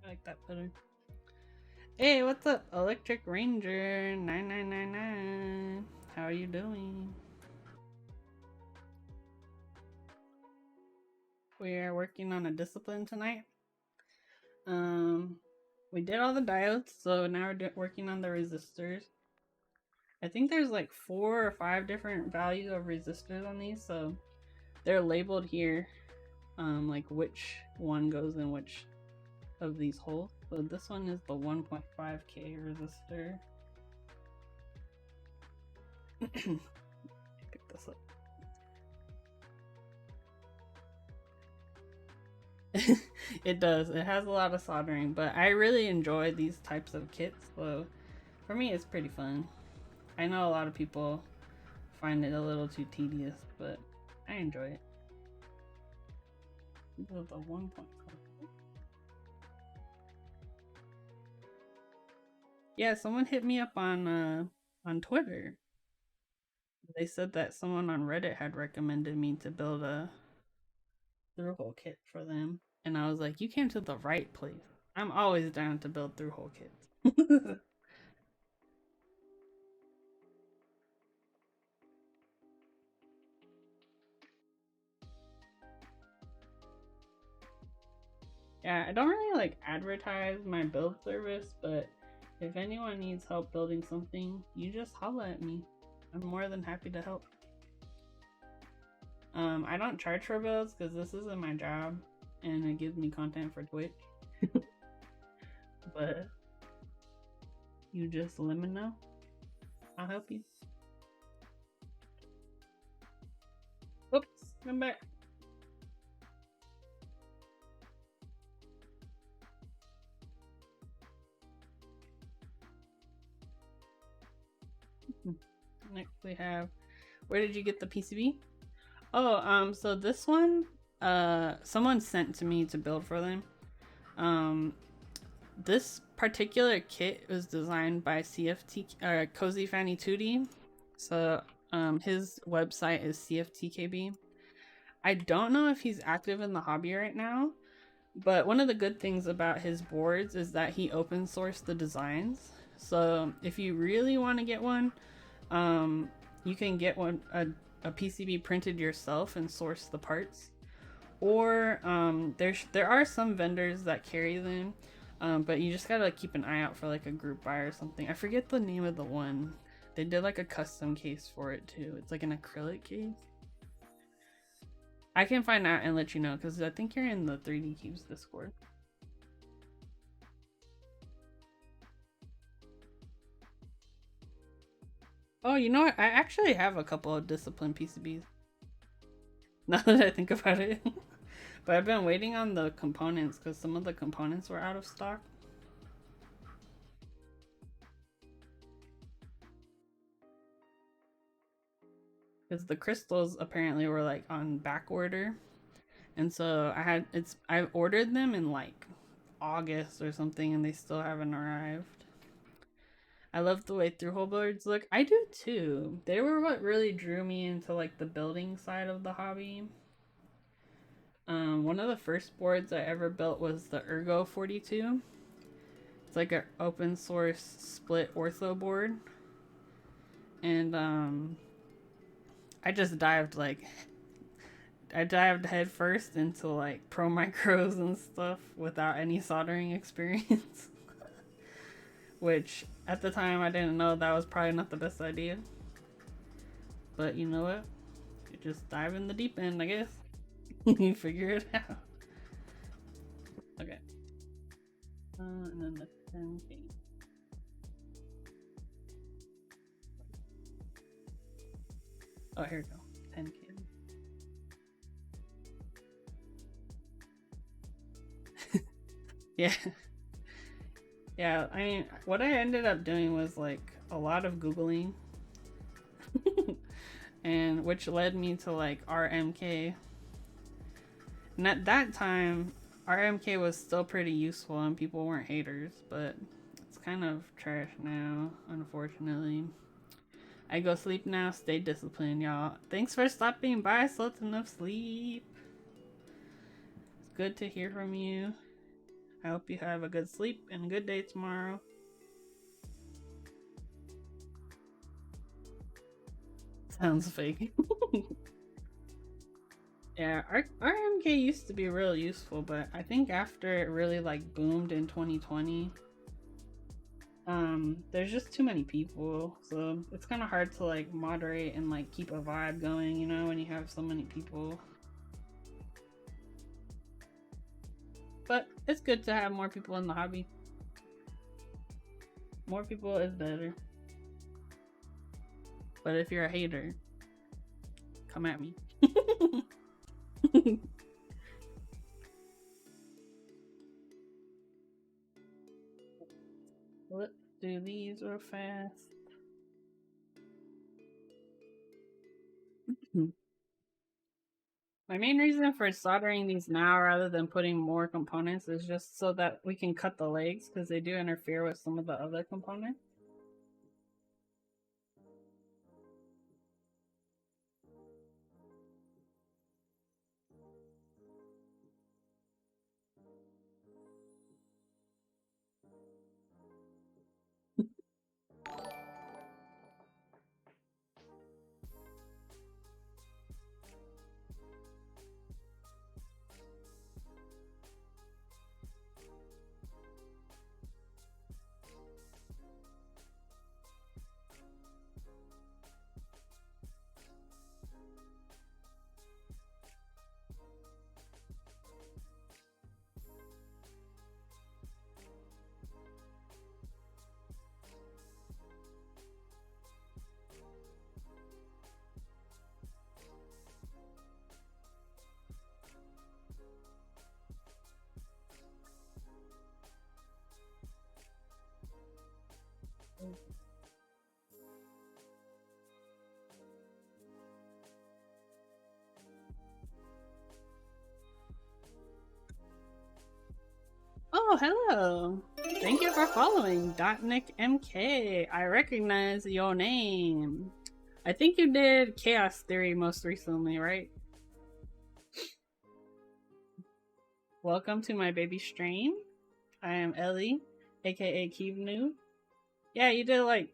I like that better. Hey, what's up, Electric Ranger 9999? How are you doing? We are working on a discipline tonight. We did all the diodes, so now we're working on the resistors. I think there's like 4 or 5 different values of resistors on these, so they're labeled here, like which one goes in which of these holes. So this one is the 1.5K resistor. Pick this up. It does. It has a lot of soldering, but I really enjoy these types of kits, so for me it's pretty fun. I know a lot of people find it a little too tedious, but I enjoy it. This is the 1.5. Yeah, someone hit me up on Twitter. They said that someone on Reddit had recommended me to build a through-hole kit for them, and I was like, you came to the right place. I'm always down to build through-hole kits. Yeah, I don't really like advertise my build service, but if anyone needs help building something, you just holla at me. I'm more than happy to help. I don't charge for builds because this isn't my job and it gives me content for Twitch. But you just let me know. I'll help you. Oops, come back. Next we have, where did you get the PCB? Oh, so this one, someone sent to me to build for them. This particular kit was designed by CFT, Cozy Fanny 2D. So His website is CFTKB. I don't know if he's active in the hobby right now, but one of the good things about his boards is that he open sourced the designs. So if you really want to get one, you can get one a PCB printed yourself and source the parts. Or there are some vendors that carry them, but you just gotta keep an eye out for like a group buy or something. I forget the name of the one. They did like a custom case for it too. It's like an acrylic case. I can find out and let you know because I think you're in the 3D Cubes Discord. Oh, you know what? I actually have a couple of discipline PCBs. Now that I think about it. But I've been waiting on the components because some of the components were out of stock. Because the crystals apparently were like on back order. And so I ordered them in like August or something and they still haven't arrived. I love the way through-hole boards look. I do too. They were what really drew me into like the building side of the hobby. One of the first boards I ever built was the Ergo 42. It's like an open source split ortho board. And I just dived head first into like pro micros and stuff without any soldering experience. Which at the time I didn't know that was probably not the best idea. But you know what? You just dive in the deep end, I guess. You figure it out. Okay. And then the 10K. Oh, here we go. 10K. Yeah. Yeah, I mean, what I ended up doing was like a lot of Googling. And which led me to like RMK. And at that time, RMK was still pretty useful and people weren't haters, but it's kind of trash now, unfortunately. I go sleep now, stay disciplined, y'all. Thanks for stopping by, slept enough sleep. It's good to hear from you. I hope you have a good sleep and a good day tomorrow. Sounds fake. Yeah, RMK used to be real useful, but I think after it really like boomed in 2020, there's just too many people, so it's kind of hard to like moderate and like keep a vibe going, you know, when you have so many people. But it's good to have more people in the hobby. More people is better. But if you're a hater, come at me. Let's do these real fast. My main reason for soldering these now rather than putting more components is just so that we can cut the legs because they do interfere with some of the other components. Oh, hello. Thank you for following .NickMK. I recognize your name. I think you did Chaos Theory most recently, right? Welcome to my baby stream. I am Ellie, aka Keevnu. Yeah, you did like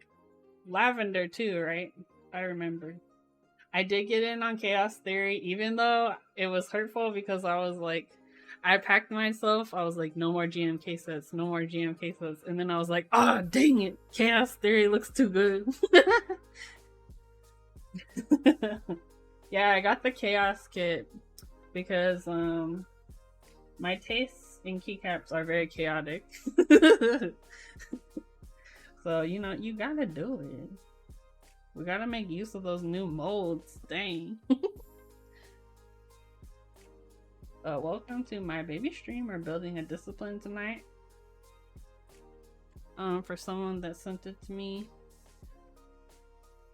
Lavender too, right? I remember. I did get in on Chaos Theory, even though it was hurtful because I was like, I packed myself. I was like, no more GMK sets, no more GMK sets. And then I was like, ah, oh, dang it. Chaos Theory looks too good. Yeah, I got the Chaos kit because my tastes in keycaps are very chaotic. So, you know, you gotta do it. We gotta make use of those new molds. Dang. Welcome to my baby stream. We're building a discipline tonight. For someone that sent it to me.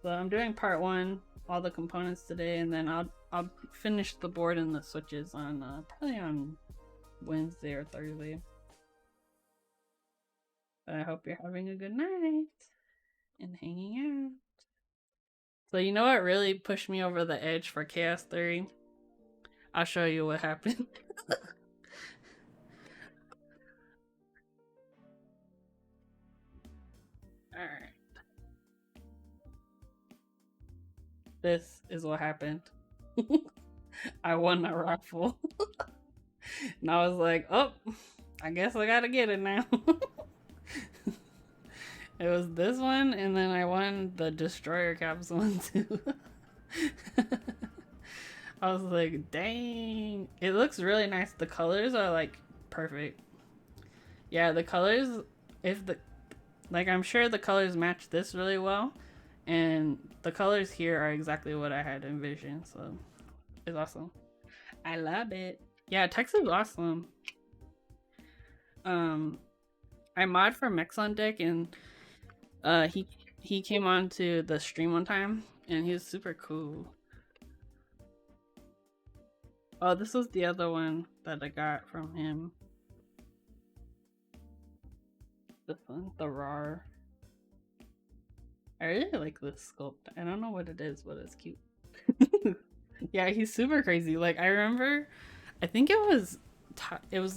So I'm doing part 1, all the components today, and then I'll finish the board and the switches on probably on Wednesday or Thursday. I hope you're having a good night and hanging out. So you know what really pushed me over the edge for Chaos Theory? I'll show you what happened. Alright. This is what happened. I won a raffle. And I was like, oh, I guess I gotta get it now. It was this one, and then I won the Destroyer Caps one too. I was like, dang. It looks really nice. The colors are like perfect. Yeah, the colors, I'm sure the colors match this really well. And the colors here are exactly what I had envisioned, so it's awesome. I love it. Yeah, text is awesome. I mod for Mex on Deck, and he came on to the stream one time, and he was super cool. Oh, this was the other one that I got from him. This one, the RAR. I really like this sculpt. I don't know what it is, but it's cute. Yeah, he's super crazy. Like, I remember, I think it was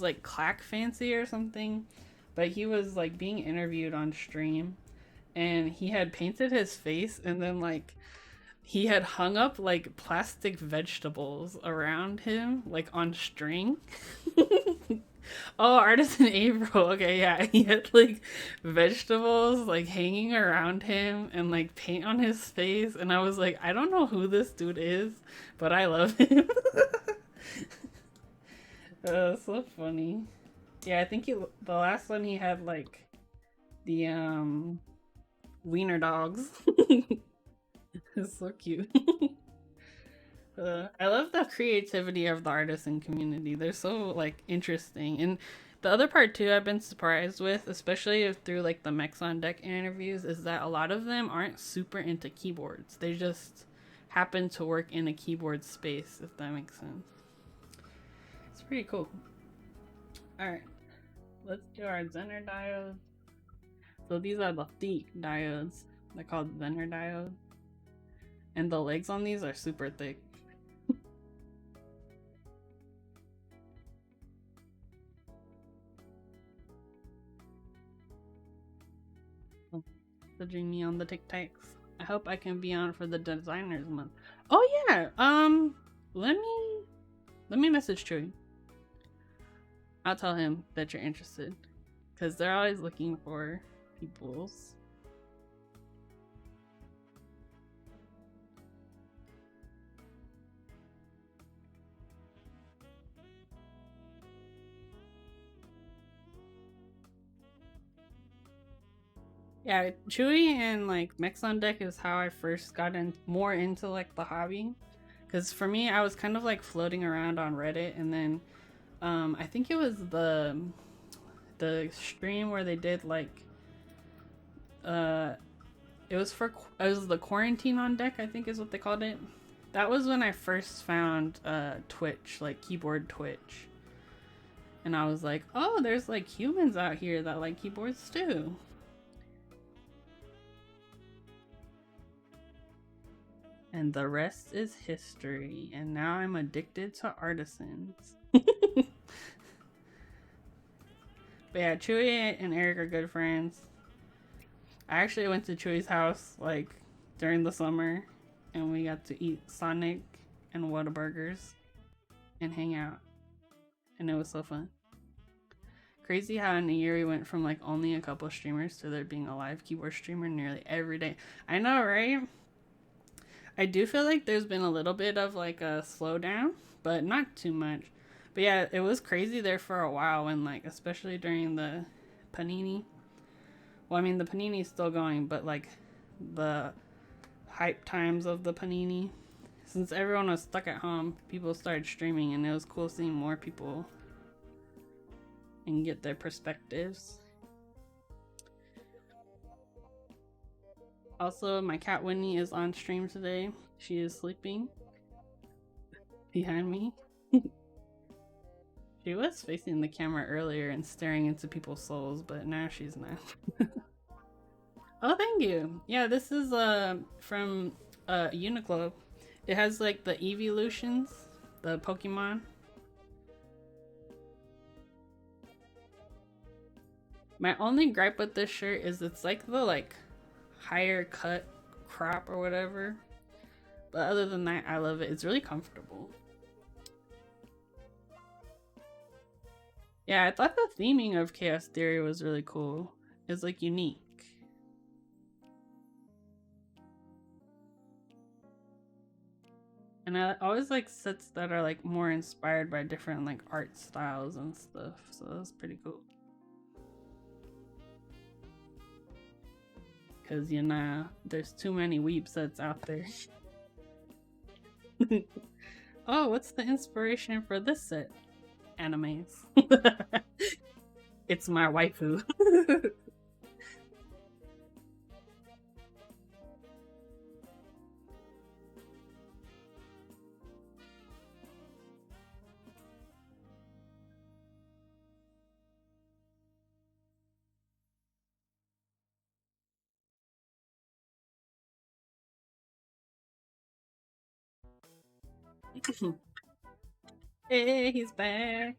like Clack Fancy or something, but he was like being interviewed on stream, and he had painted his face, and then like he had hung up like plastic vegetables around him, like on string. Oh, Artisan April. Okay, yeah. He had like vegetables like hanging around him and like paint on his face. And I was like, I don't know who this dude is, but I love him. So funny. Yeah, I think the last one he had like the wiener dogs. It's so cute. I love the creativity of the artisan community. They're so like interesting. And the other part too I've been surprised with, especially through like the Mex on Deck interviews, is that a lot of them aren't super into keyboards. They just happen to work in a keyboard space, if that makes sense. It's pretty cool. Alright, let's do our Zener Diode. So these are the thick diodes. They're called Zener Diode. And the legs on these are super thick. Messaging me on the TikToks. I hope I can be on for the designers month. Oh yeah. Let me message Chewy. I'll tell him that you're interested, because they're always looking for peoples. Yeah, Chewy and like Mex on Deck is how I first got more into like the hobby. Because for me, I was kind of like floating around on Reddit, and then I think it was the stream where they did like it was the quarantine on deck, I think is what they called it. That was when I first found Twitch, like keyboard Twitch. And I was like, oh, there's like humans out here that like keyboards too. And the rest is history. And now I'm addicted to artisans. But yeah, Chewy and Eric are good friends. I actually went to Chewy's house like during the summer, and we got to eat Sonic and Whataburgers and hang out, and it was so fun. Crazy how in a year we went from like only a couple streamers to there being a live keyboard streamer nearly every day. I know, right? I do feel like there's been a little bit of like a slowdown, but not too much. But yeah, it was crazy there for a while when like, especially during the Panini. Well, I mean, the Panini's still going, but like the hype times of the Panini. Since everyone was stuck at home, people started streaming, and it was cool seeing more people and get their perspectives. Also, my cat Winnie is on stream today. She is sleeping behind me. She was facing the camera earlier and staring into people's souls, but now she's not. Oh, thank you. Yeah, this is from Uniqlo. It has like the Evolutions, the Pokemon. My only gripe with this shirt is it's like the like higher cut crop or whatever. But other than that, I love it. It's really comfortable. Yeah, I thought the theming of Chaos Theory was really cool. It's like unique. And I always like sets that are like more inspired by different like art styles and stuff. So that's pretty cool. Cause you know, there's too many weeb sets out there. Oh, what's the inspiration for this set? Animes. It's my waifu. Hey, he's back.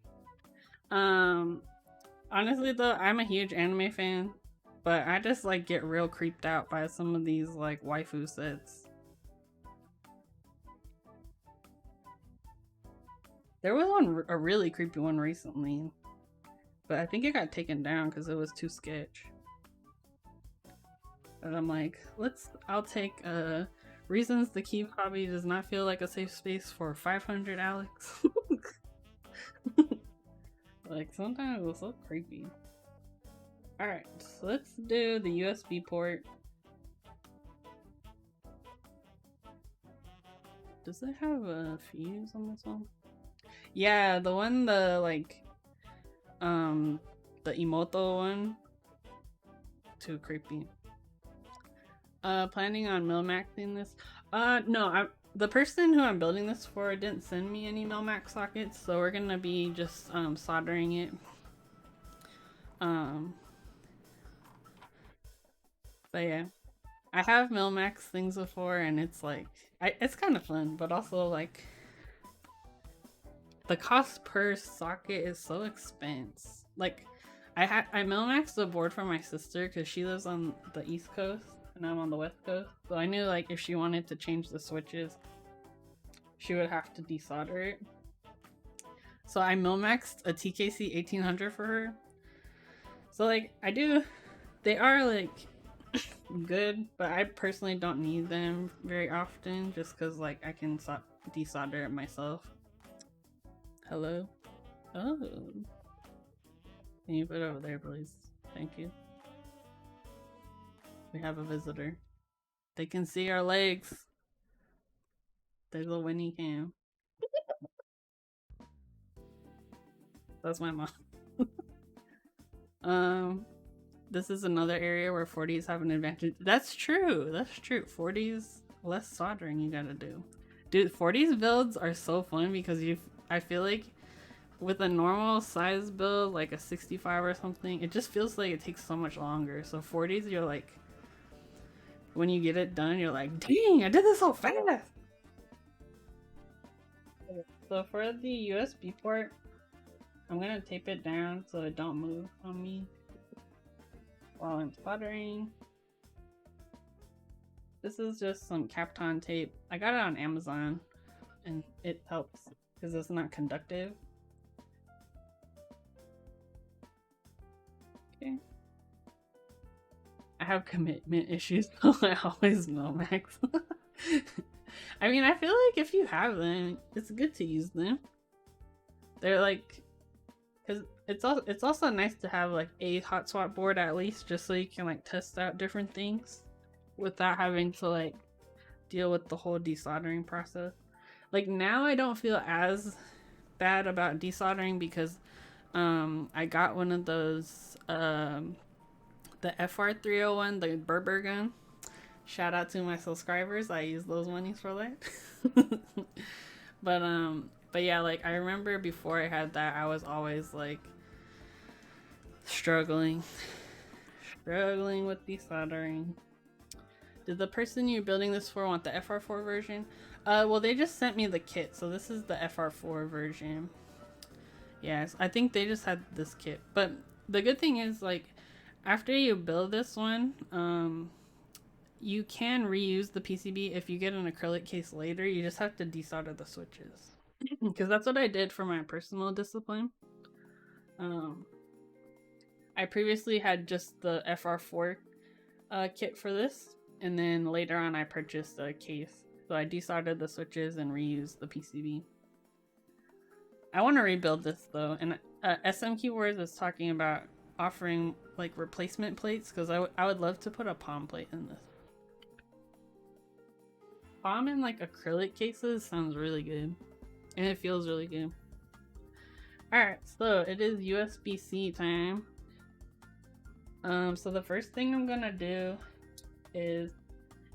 Honestly though, I'm a huge anime fan, but I just like get real creeped out by some of these like waifu sets. There was a really creepy one recently, but I think it got taken down because it was too sketch. And I'm like, I'll take reasons the Keep hobby does not feel like a safe space for 500 Alex. Like sometimes it was so creepy. Alright, so let's do the USB port. Does it have a fuse on this one? Yeah, the one, the like, the Emoto one. Too creepy. Planning on Milmaxing this? No, the person who I'm building this for didn't send me any Milmax sockets, so we're gonna be just soldering it. But yeah, I have Milmax things before, and it's like it's kind of fun, but also like the cost per socket is so expensive. Like I Milmaxed the board for my sister because she lives on the East Coast and I'm on the West Coast, so I knew like if she wanted to change the switches, she would have to desolder it. So I Milmaxed a TKC 1800 for her. So like they are like good, but I personally don't need them very often just because like I can desolder it myself. Hello? Oh. Can you put it over there, please? Thank you. We have a visitor. They can see our legs. There's a Winnie cam. That's my mom. This is another area where 40s have an advantage. That's true. That's true. 40s, less soldering you gotta do. Dude, 40s builds are so fun because I feel like with a normal size build, like a 65 or something, it just feels like it takes so much longer. So 40s, you're like, when you get it done, you're like, dang, I did this so fast. So for the USB port, I'm gonna tape it down so it don't move on me while I'm soldering. This is just some Kapton tape. I got it on Amazon and it helps because it's not conductive. Okay. I have commitment issues, so I always know, Max. I mean, I feel like if you have them, it's good to use them. They're like, because it's also nice to have like a hot swap board at least, just so you can like test out different things without having to like deal with the whole desoldering process. Like now I don't feel as bad about desoldering because I got one of those the FR301, the Berber gun. Shout out to my subscribers. I use those monies for that. But yeah, like I remember before I had that, I was always like struggling with desoldering. Did the person you're building this for want the FR4 version? Well, they just sent me the kit, so this is the FR4 version. Yes, I think they just had this kit. But the good thing is, like, after you build this one, you can reuse the PCB if you get an acrylic case later. You just have to desolder the switches. Because that's what I did for my personal discipline. I previously had just the FR4 kit for this. And then later on I purchased a case. So I desoldered the switches and reused the PCB. I want to rebuild this though. And SM Keywords is talking about offering like replacement plates because I would love to put a palm plate in this. Palm in like acrylic cases sounds really good. And it feels really good. Alright, so it is USB-C time. So the first thing I'm gonna do is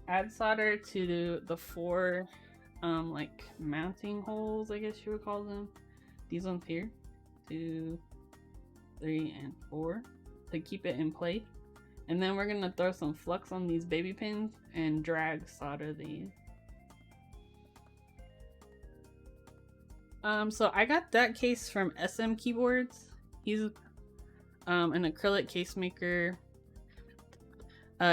add solder to the four like mounting holes, I guess you would call them. These ones here, 2, 3, and 4, to keep it in place. And then we're gonna throw some flux on these baby pins and drag solder these. So I got that case from SM Keyboards. He's an acrylic case maker.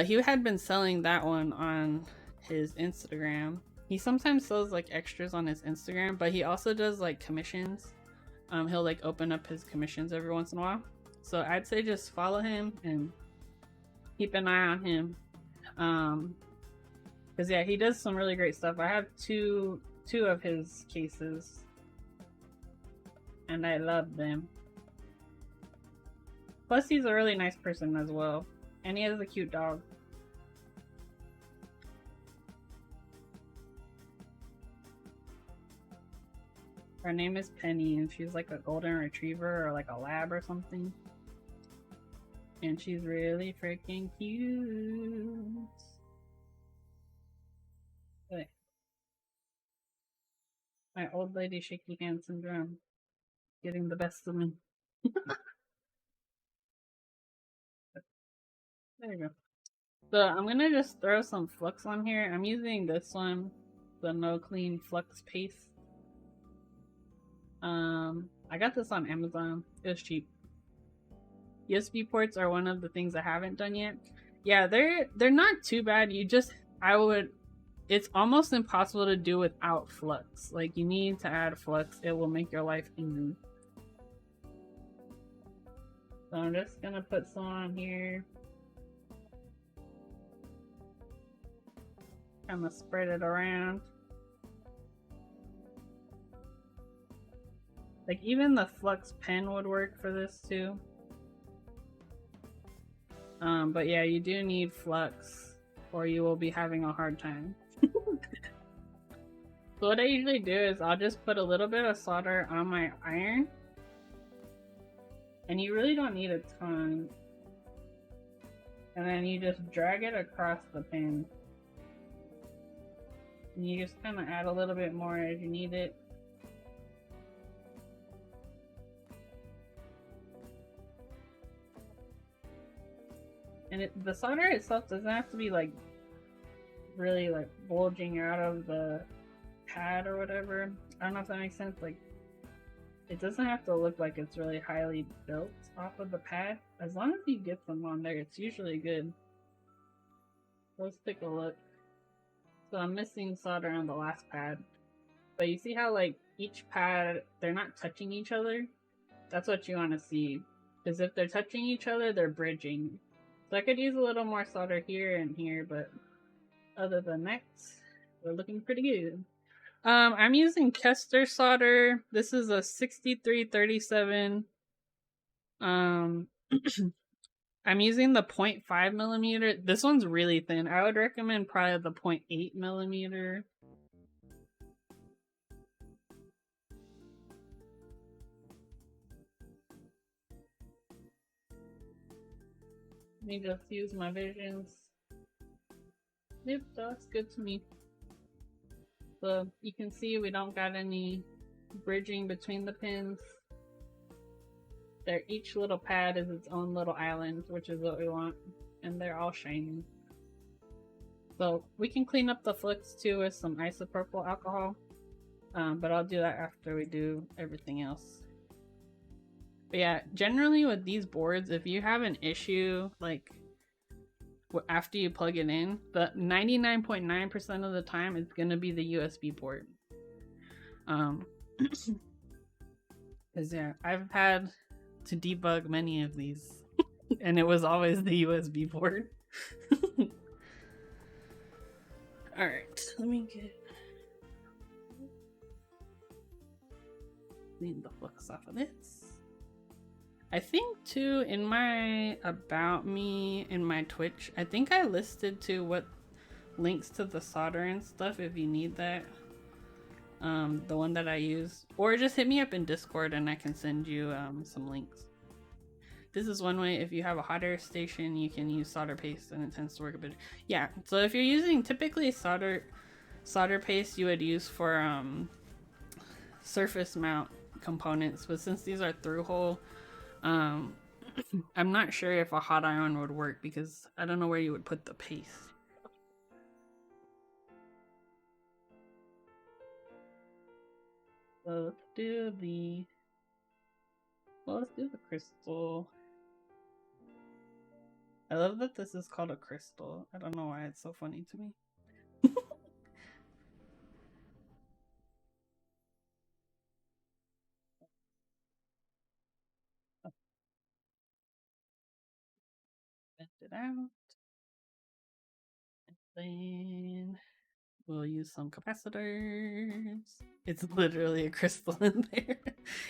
He had been selling that one on his Instagram. He sometimes sells like extras on his Instagram, but he also does like commissions. He'll like open up his commissions every once in a while. So I'd say just follow him and keep an eye on him. Cause yeah, he does some really great stuff. I have two of his cases and I love them. Plus he's a really nice person as well. And he has a cute dog. Her name is Penny and she's like a golden retriever or like a lab or something. And she's really freaking cute. But my old lady shaky hand syndrome getting the best of me. There you go. So I'm gonna just throw some flux on here. I'm using this one, the No Clean Flux Paste. I got this on Amazon. It was cheap. USB ports are one of the things I haven't done yet. Yeah, they're not too bad. It's almost impossible to do without flux. Like you need to add flux. It will make your life easy. So I'm just gonna put some on here. Kind of spread it around. Like even the flux pen would work for this too. But yeah, you do need flux or you will be having a hard time. So what I usually do is I'll just put a little bit of solder on my iron. And you really don't need a ton. And then you just drag it across the pin. And you just kind of add a little bit more as you need it. And the solder itself doesn't have to be like really like bulging out of the pad or whatever. I don't know if that makes sense. Like, it doesn't have to look like it's really highly built off of the pad. As long as you get them on there, it's usually good. Let's take a look. So I'm missing solder on the last pad. But you see how like each pad, they're not touching each other? That's what you want to see. Because if they're touching each other, they're bridging. So I could use a little more solder here and here, but other than that, we're looking pretty good. I'm using Kester solder. This is a 6337. I'm using the 0.5 millimeter. This one's really thin. I would recommend probably the 0.8 millimeter. Let me just use my visions. Yep, that's good to me. So you can see we don't got any bridging between the pins. Each little pad is its own little island, which is what we want, and they're all shiny. So we can clean up the flux too with some isopropyl alcohol, but I'll do that after we do everything else. But yeah, generally with these boards, if you have an issue like after you plug it in, the 99.9% of the time it's gonna be the USB port. Because yeah, I've had to debug many of these and it was always the USB port. Alright, let me clean the flux off of this. I think too, in my about me in my Twitch, I think I listed too what links to the solder and stuff if you need that. The one that I use, or just hit me up in Discord and I can send you some links. This is one way. If you have a hot air station, you can use solder paste and it tends to work a bit. Yeah, so if you're using typically solder paste you would use for surface mount components, but since these are through hole, I'm not sure if a hot iron would work because I don't know where you would put the paste. So let's do the crystal. I love that this is called a crystal. I don't know why it's so funny to me. Bend it out. And then we'll use some capacitors. It's literally a crystal in there.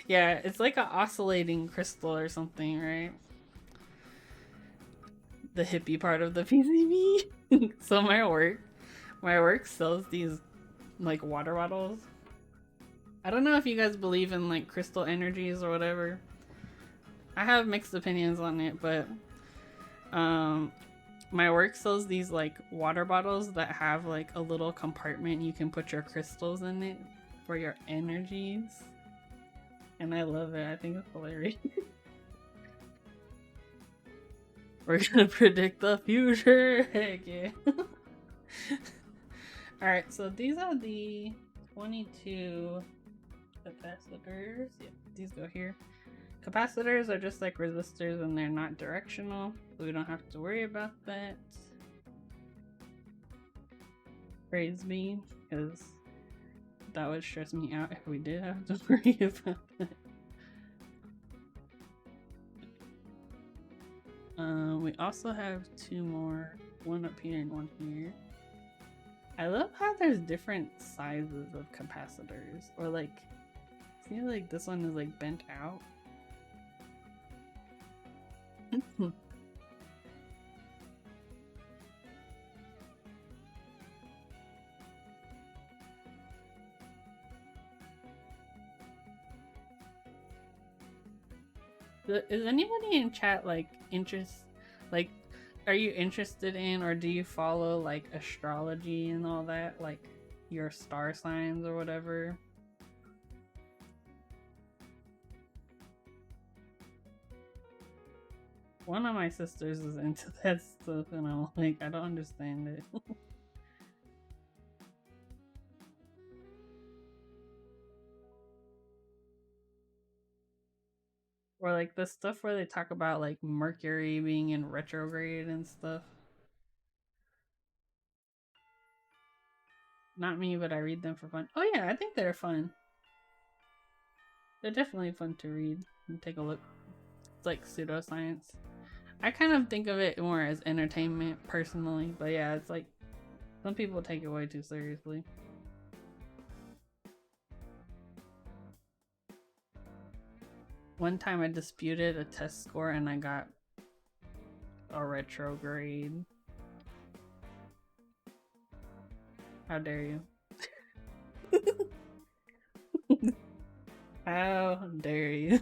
Yeah, it's like an oscillating crystal or something, right? The hippie part of the PCB. So my work sells these like water bottles. I don't know if you guys believe in like crystal energies or whatever. I have mixed opinions on it, but my work sells these like water bottles that have like a little compartment you can put your crystals in it for your energies, and I love it. I think it's hilarious. We're gonna predict the future. Heck yeah. Alright, so these are the 22 capacitors. Yeah, these go here. Capacitors are just like resistors and they're not directional, so we don't have to worry about that. Praise me, because that would stress me out if we did have to worry about that. We also have two more, one up here and one here. I love how there's different sizes of capacitors, or like, see like this one is like bent out. Is anybody in chat like are you interested in, or do you follow like astrology and all that, like your star signs or whatever? One of my sisters is into that stuff and I'm like, I don't understand it. Or like the stuff where they talk about like Mercury being in retrograde and stuff. Not me, but I read them for fun. Oh yeah, I think they're fun. They're definitely fun to read and take a look. It's like pseudoscience. I kind of think of it more as entertainment personally, but yeah, it's like some people take it way too seriously. One time I disputed a test score and I got a retrograde. How dare you? How dare you?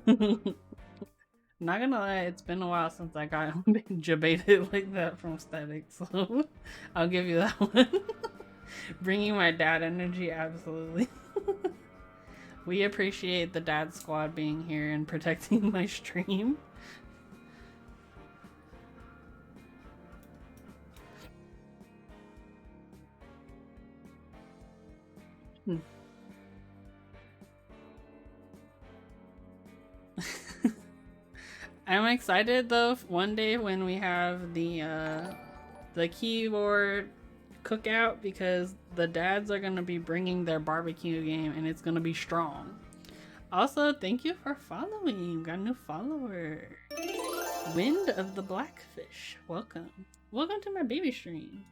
Not gonna lie, it's been a while since I got debated like that from static, so I'll give you that one. Bringing my dad energy, absolutely. We appreciate the dad squad being here and protecting my stream. I'm excited though one day when we have the keyboard cookout, because the dads are gonna be bringing their barbecue game and it's gonna be strong. Also, thank you for following. Got a new follower. Wind of the Blackfish. Welcome. Welcome to my baby stream.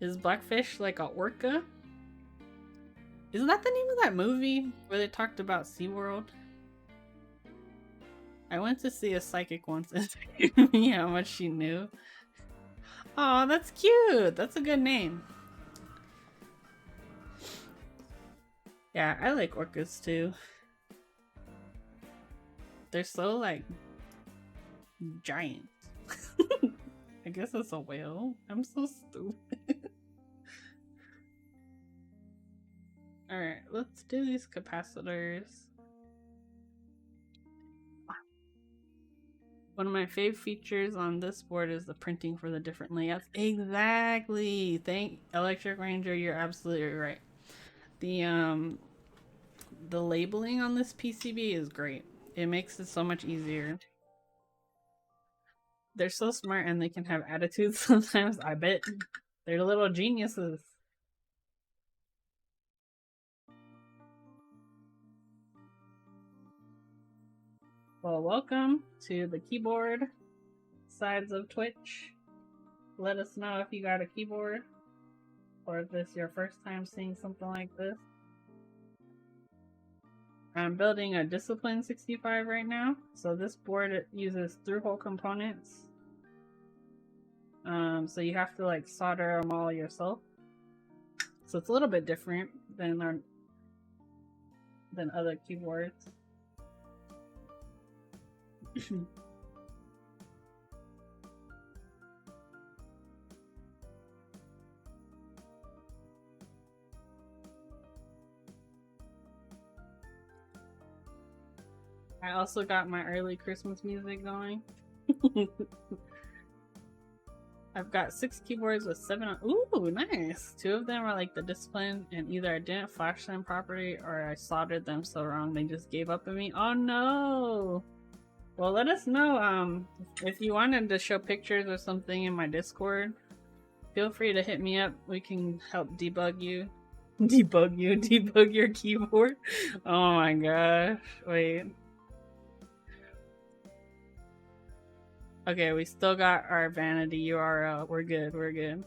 Is Blackfish like a orca? Isn't that the name of that movie where they talked about SeaWorld? I went to see a psychic once and told me how much she knew. Oh, that's cute. That's a good name. Yeah, I like orcas too. They're so like giant. I guess it's a whale. I'm so stupid. Alright, let's do these capacitors. One of my favorite features on this board is the printing for the different layouts. Exactly! Thank Electric Ranger, you're absolutely right. The labeling on this PCB is great. It makes it so much easier. They're so smart and they can have attitudes sometimes, I bet. They're little geniuses. Well, welcome to the keyboard sides of Twitch. Let us know if you got a keyboard or if this is your first time seeing something like this. I'm building a Discipline 65 right now. So this board uses through-hole components. So you have to like solder them all yourself. So it's a little bit different than other keyboards. I also got my early Christmas music going. I've got 6 keyboards with 7 on. Ooh, nice! 2 of them are like the Discipline, and either I didn't flash them properly or I soldered them so wrong they just gave up on me. Oh no! Well, let us know if you wanted to show pictures or something in my Discord. Feel free to hit me up. We can help debug you. Debug your keyboard. Oh my gosh. Wait. Okay, we still got our vanity URL. We're good, we're good.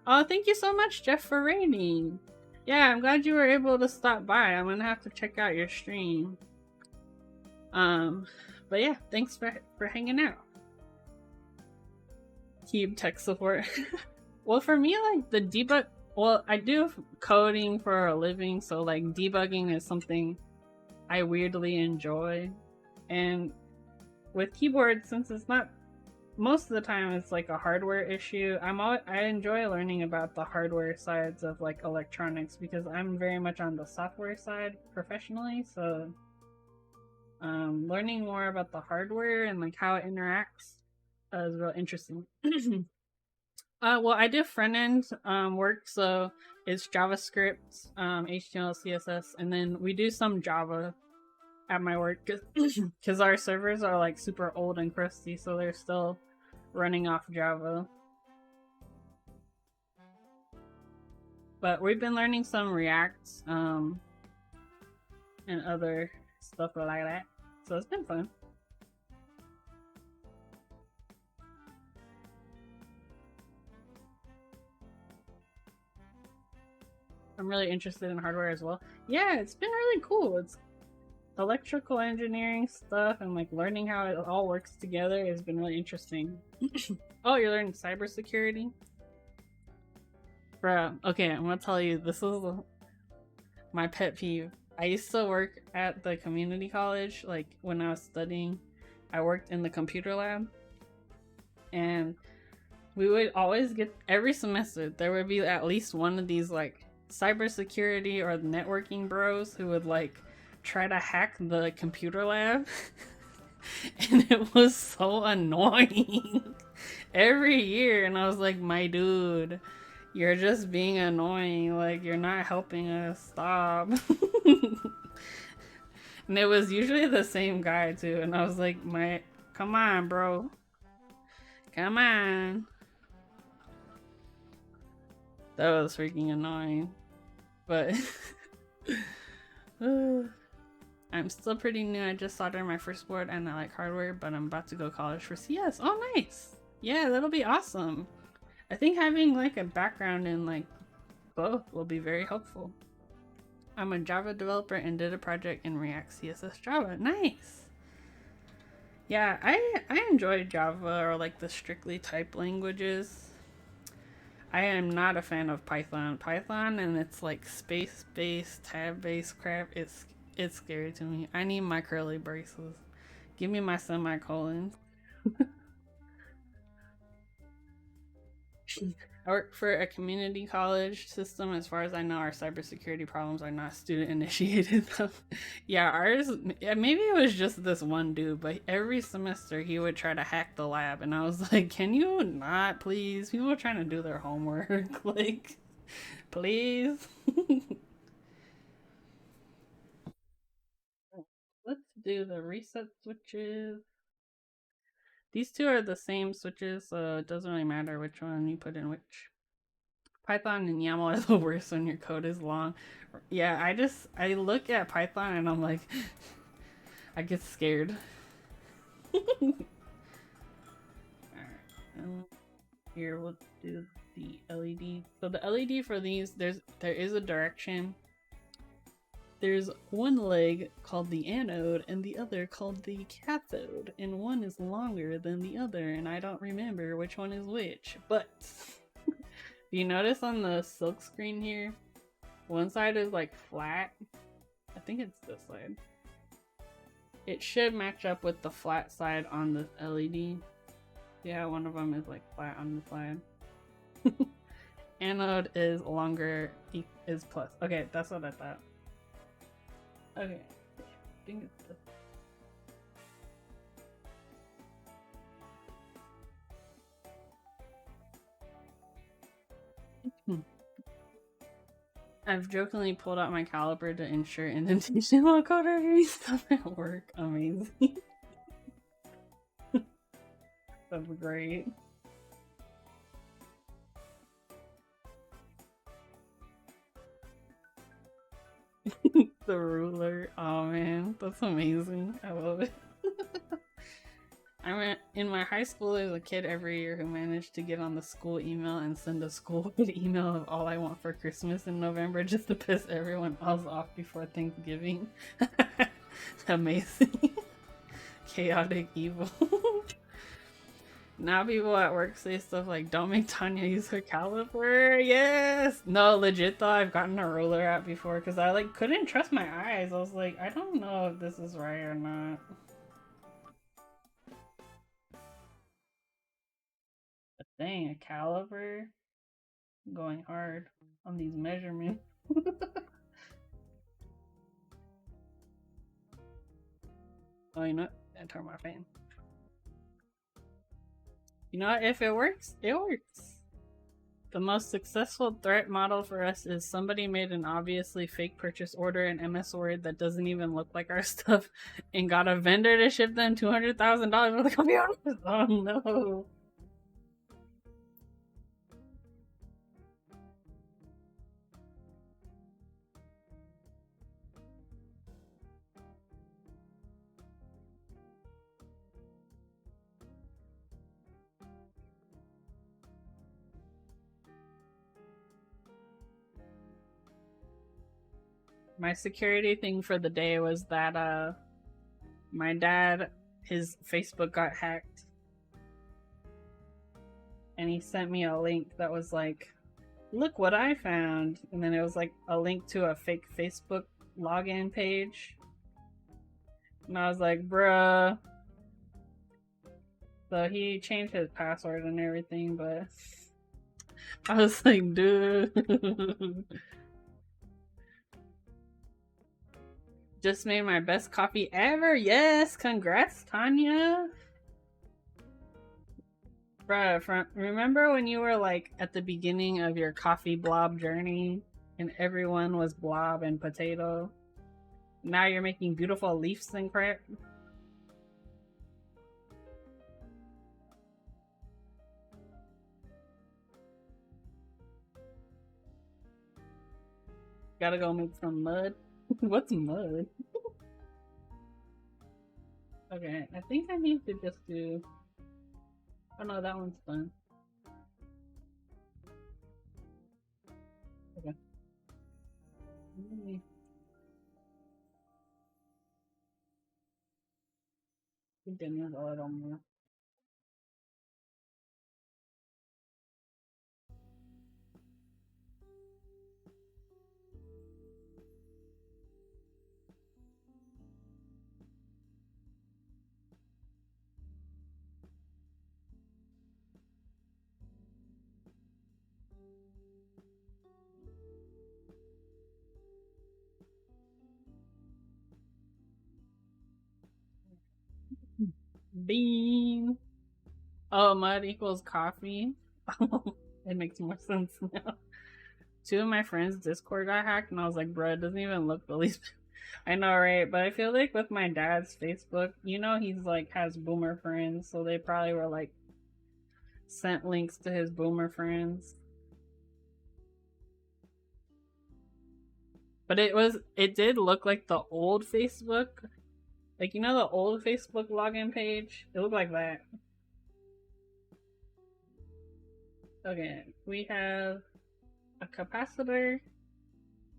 Oh, thank you so much, Jeff, for raiding. Yeah, I'm glad you were able to stop by. I'm gonna have to check out your stream. But yeah, thanks for hanging out. Keep tech support. Well, for me, like the debug, well, I do coding for a living, so like debugging is something I weirdly enjoy. And with keyboards, since it's not, most of the time it's like a hardware issue, I enjoy learning about the hardware sides of like electronics, because I'm very much on the software side professionally, so learning more about the hardware and like how it interacts is real interesting. Well, I do front end work, so it's JavaScript, HTML, CSS, and then we do some Java. at my work because our servers are like super old and crusty, so they're still running off Java. But we've been learning some React and other stuff like that, so it's been fun. I'm really interested in hardware as well. Yeah, it's been really cool. It's electrical engineering stuff and like learning how it all works together has been really interesting. Oh, you're learning cybersecurity? Bruh, okay, I'm gonna tell you, this is my pet peeve. I used to work at the community college, like when I was studying, I worked in the computer lab, and we would always get, every semester, there would be at least one of these like cybersecurity or networking bros who would like try to hack the computer lab. And it was so annoying every year, and I was like, my dude, you're just being annoying, like you're not helping us, stop. And it was usually the same guy too, and I was like, come on, bro, come on. That was freaking annoying. But I'm still pretty new. I just soldered my first board and I like hardware, but I'm about to go to college for CS. Oh, nice. Yeah, that'll be awesome. I think having like a background in like both will be very helpful. I'm a Java developer and did a project in React CSS Java. Nice. Yeah, I enjoy Java or like the strictly type languages. I am not a fan of Python. Python and it's like space-based, tab-based crap. It's scary to me. I need my curly braces. Give me my semicolons. I work for a community college system. As far as I know, our cybersecurity problems are not student initiated. Yeah, ours, yeah, maybe it was just this one dude, but every semester he would try to hack the lab, and I was like, can you not, please? People are trying to do their homework. Like, please. Let's do the reset switches. These two are the same switches, so it doesn't really matter which one you put in which. Python and YAML are the worst when your code is long. Yeah, I look at Python and I'm like, I get scared. Alright, here we'll do the LED. So the LED for these, there is a direction. There's one leg called the anode and the other called the cathode, and one is longer than the other, and I don't remember which one is which, but you notice on the silk screen here, one side is like flat. I think it's this side. It should match up with the flat side on the LED. Yeah, one of them is like flat on the side. Anode is longer, is plus. Okay, that's what I thought. Okay, I think it's this. I've jokingly pulled out my caliper to ensure indentation while coding stuff at work. Amazing. That's great. The ruler. Oh man, that's amazing. I love it. In my high school, there's a kid every year who managed to get on the school email and send a school-wide email of all I want for Christmas in November just to piss everyone else off before Thanksgiving. Amazing. Chaotic evil. Now people at work say stuff like, don't make Tanya use her caliper. Yes! No, legit though, I've gotten a ruler out before because I like couldn't trust my eyes. I was like, I don't know if this is right or not. But dang, a caliper? Going hard on these measurements. Oh, you know what? I turn my fan. You know what? If it works, it works. The most successful threat model for us is somebody made an obviously fake purchase order in MS Word that doesn't even look like our stuff and got a vendor to ship them $200,000 worth of computers. Oh no. My security thing for the day was that my dad, his Facebook got hacked. And he sent me a link that was like, look what I found. And then it was like a link to a fake Facebook login page. And I was like, bruh. So he changed his password and everything, but I was like, dude. Just made my best coffee ever. Yes, congrats, Tanya. Bruh, remember when you were like at the beginning of your coffee blob journey and everyone was blob and potato? Now you're making beautiful leaves and crap. Gotta go make some mud. What's mud? Okay, I think I need to just do... Oh no, that one's done. Okay. Continue a little more. Bean. Oh, mud equals coffee. It makes more sense now. Two of my friends' Discord got hacked, and I was like, bro, it doesn't even look the least. I know, right? But I feel like with my dad's Facebook, you know, he's like has boomer friends, so they probably were like sent links to his boomer friends. But it did look like the old Facebook. Like, you know the old Facebook login page? It looked like that. Okay, we have a capacitor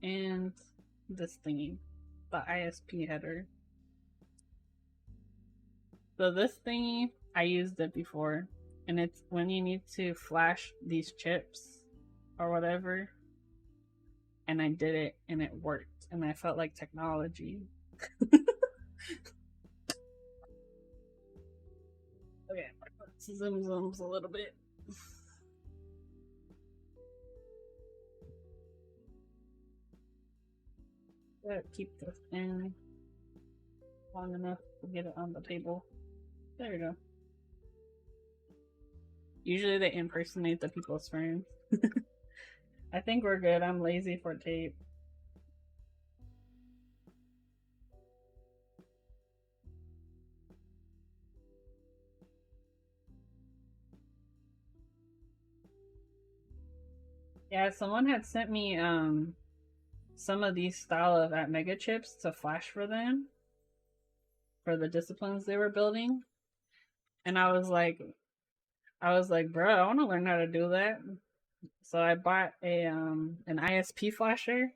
and this thingy, the ISP header. So this thingy, I used it before, and it's when you need to flash these chips or whatever, and I did it and it worked, and I felt like technology. Okay, let's zoom zooms a little bit. Gotta keep this in long enough to get it on the table. There we go. Usually they impersonate the people's friends. I think we're good. I'm lazy for tape. Yeah, someone had sent me some of these style of Mega chips to flash for them for the disciplines they were building, and I was like, bro, I want to learn how to do that. So I bought a an ISP flasher.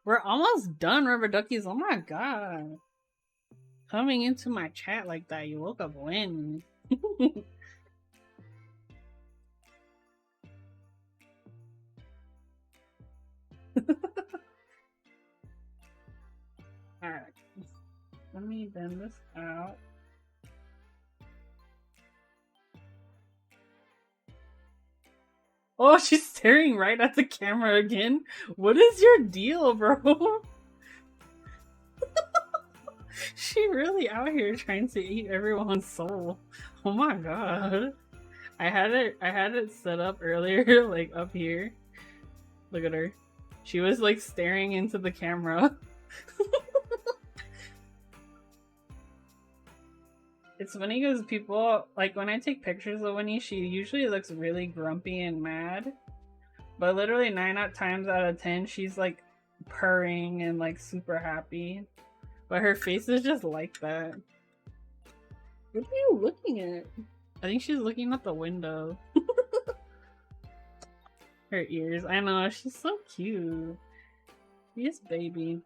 We're almost done, rubber duckies. Oh my god, coming into my chat like that, you woke up when. Alright, let me bend this out. Oh, she's staring right at the camera again. What is your deal, bro? She really out here trying to eat everyone's soul. Oh my god. I had it set up earlier, like up here. Look at her. She was like staring into the camera. It's funny because people, like when I take pictures of Winnie, she usually looks really grumpy and mad. But literally 9 times out of 10, she's like purring and like super happy. But her face is just like that. What are you looking at? I think she's looking at the window. Her ears. I know, she's so cute. She's baby.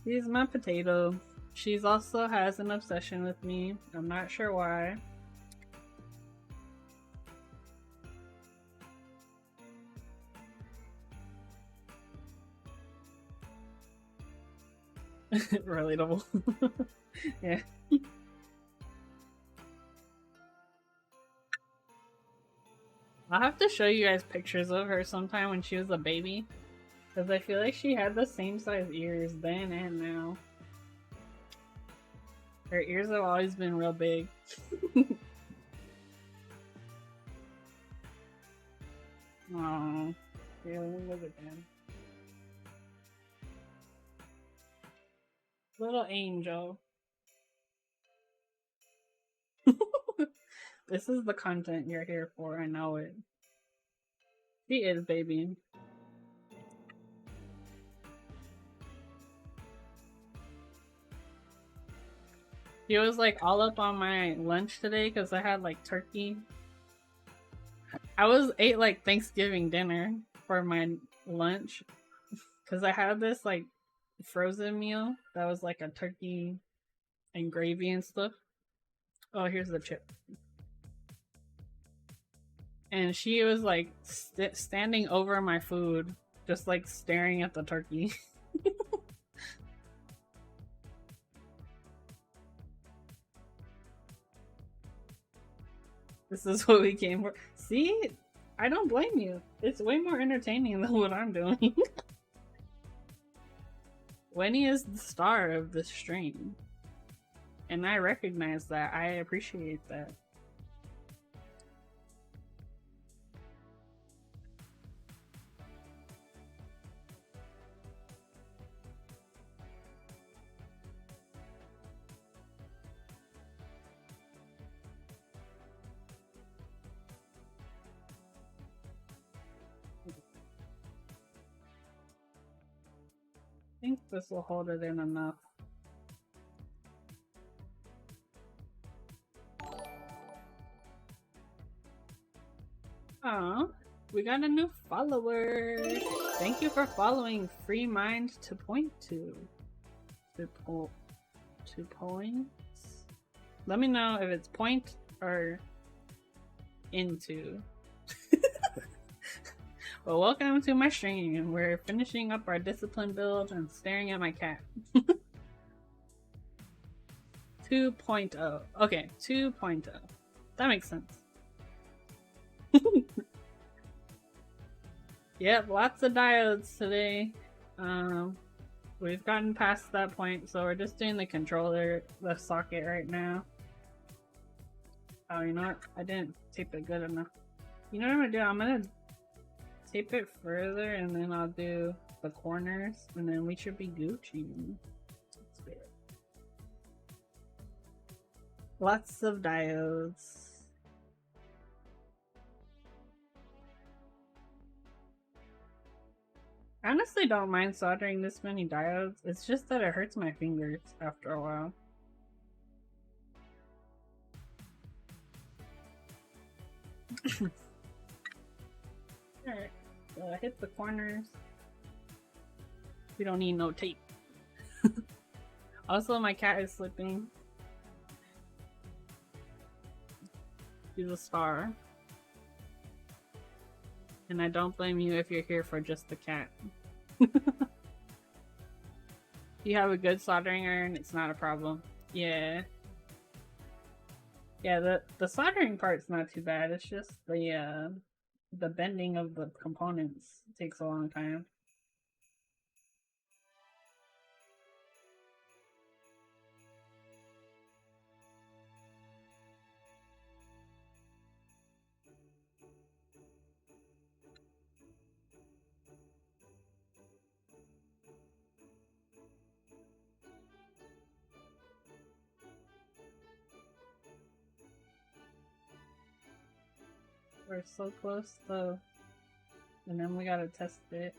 She's my potato. She's also has an obsession with me. I'm not sure why. Relatable. Yeah. I'll have to show you guys pictures of her sometime when she was a baby. Because I feel like she had the same size ears then and now. Her ears have always been real big. Aww. Here, let me look again. Little angel. This is the content you're here for, I know it. She is, baby. She was like all up on my lunch today because I had like turkey. I ate like Thanksgiving dinner for my lunch because I had this like frozen meal that was like a turkey and gravy and stuff. Oh, here's the chip. And she was like standing over my food, just like staring at the turkey. This is what we came for. See? I don't blame you. It's way more entertaining than what I'm doing. Winnie is the star of this stream. And I recognize that. I appreciate that. I think this will hold it in enough. Aw, we got a new follower. Thank you for following Free Mind to Point to. To points? Let me know if it's point or into. Well, welcome to my stream. We're finishing up our discipline build and staring at my cat. 2.0. Okay, 2.0. That makes sense. Yep, lots of diodes today. We've gotten past that point, so we're just doing the controller, the socket right now. Oh, you know what? I didn't tape it good enough. You know what I'm gonna do? I'm gonna tape it further and then I'll do the corners and then we should be Gucci. Lots of diodes. I honestly don't mind soldering this many diodes. It's just that it hurts my fingers after a while. Alright, so hit the corners. We don't need no tape. Also, my cat is slipping. She's a star. And I don't blame you if you're here for just the cat. If you have a good soldering iron, it's not a problem. Yeah. Yeah, the soldering part's not too bad. It's just the bending of the components takes a long time. We're so close though. And then we gotta test it.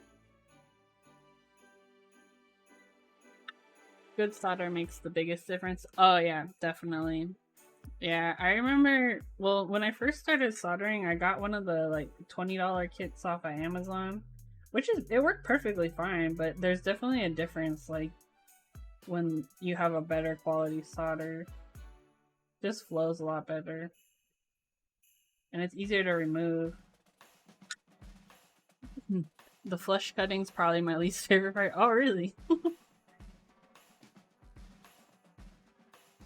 Good solder makes the biggest difference. Oh yeah, definitely. Yeah, I remember, well, when I first started soldering, I got one of the like $20 kits off of Amazon, which it worked perfectly fine, but there's definitely a difference like when you have a better quality solder. Just flows a lot better. And it's easier to remove. The flush cutting's probably my least favorite part. Oh, really?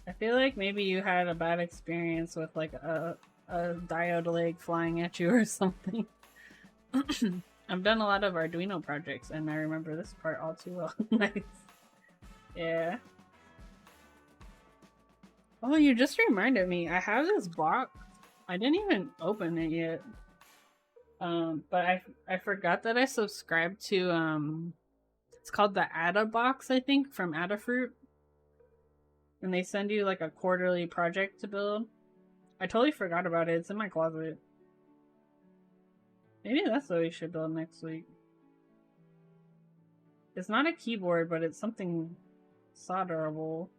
I feel like maybe you had a bad experience with like a diode leg flying at you or something. I've done a lot of Arduino projects and I remember this part all too well. Nice. Yeah. Oh, you just reminded me. I have this box. I didn't even open it yet. But I forgot that I subscribed to it's called the Ada box, I think, from Adafruit. And they send you like a quarterly project to build. I totally forgot about it. It's in my closet. Maybe that's what we should build next week. It's not a keyboard, but it's something solderable.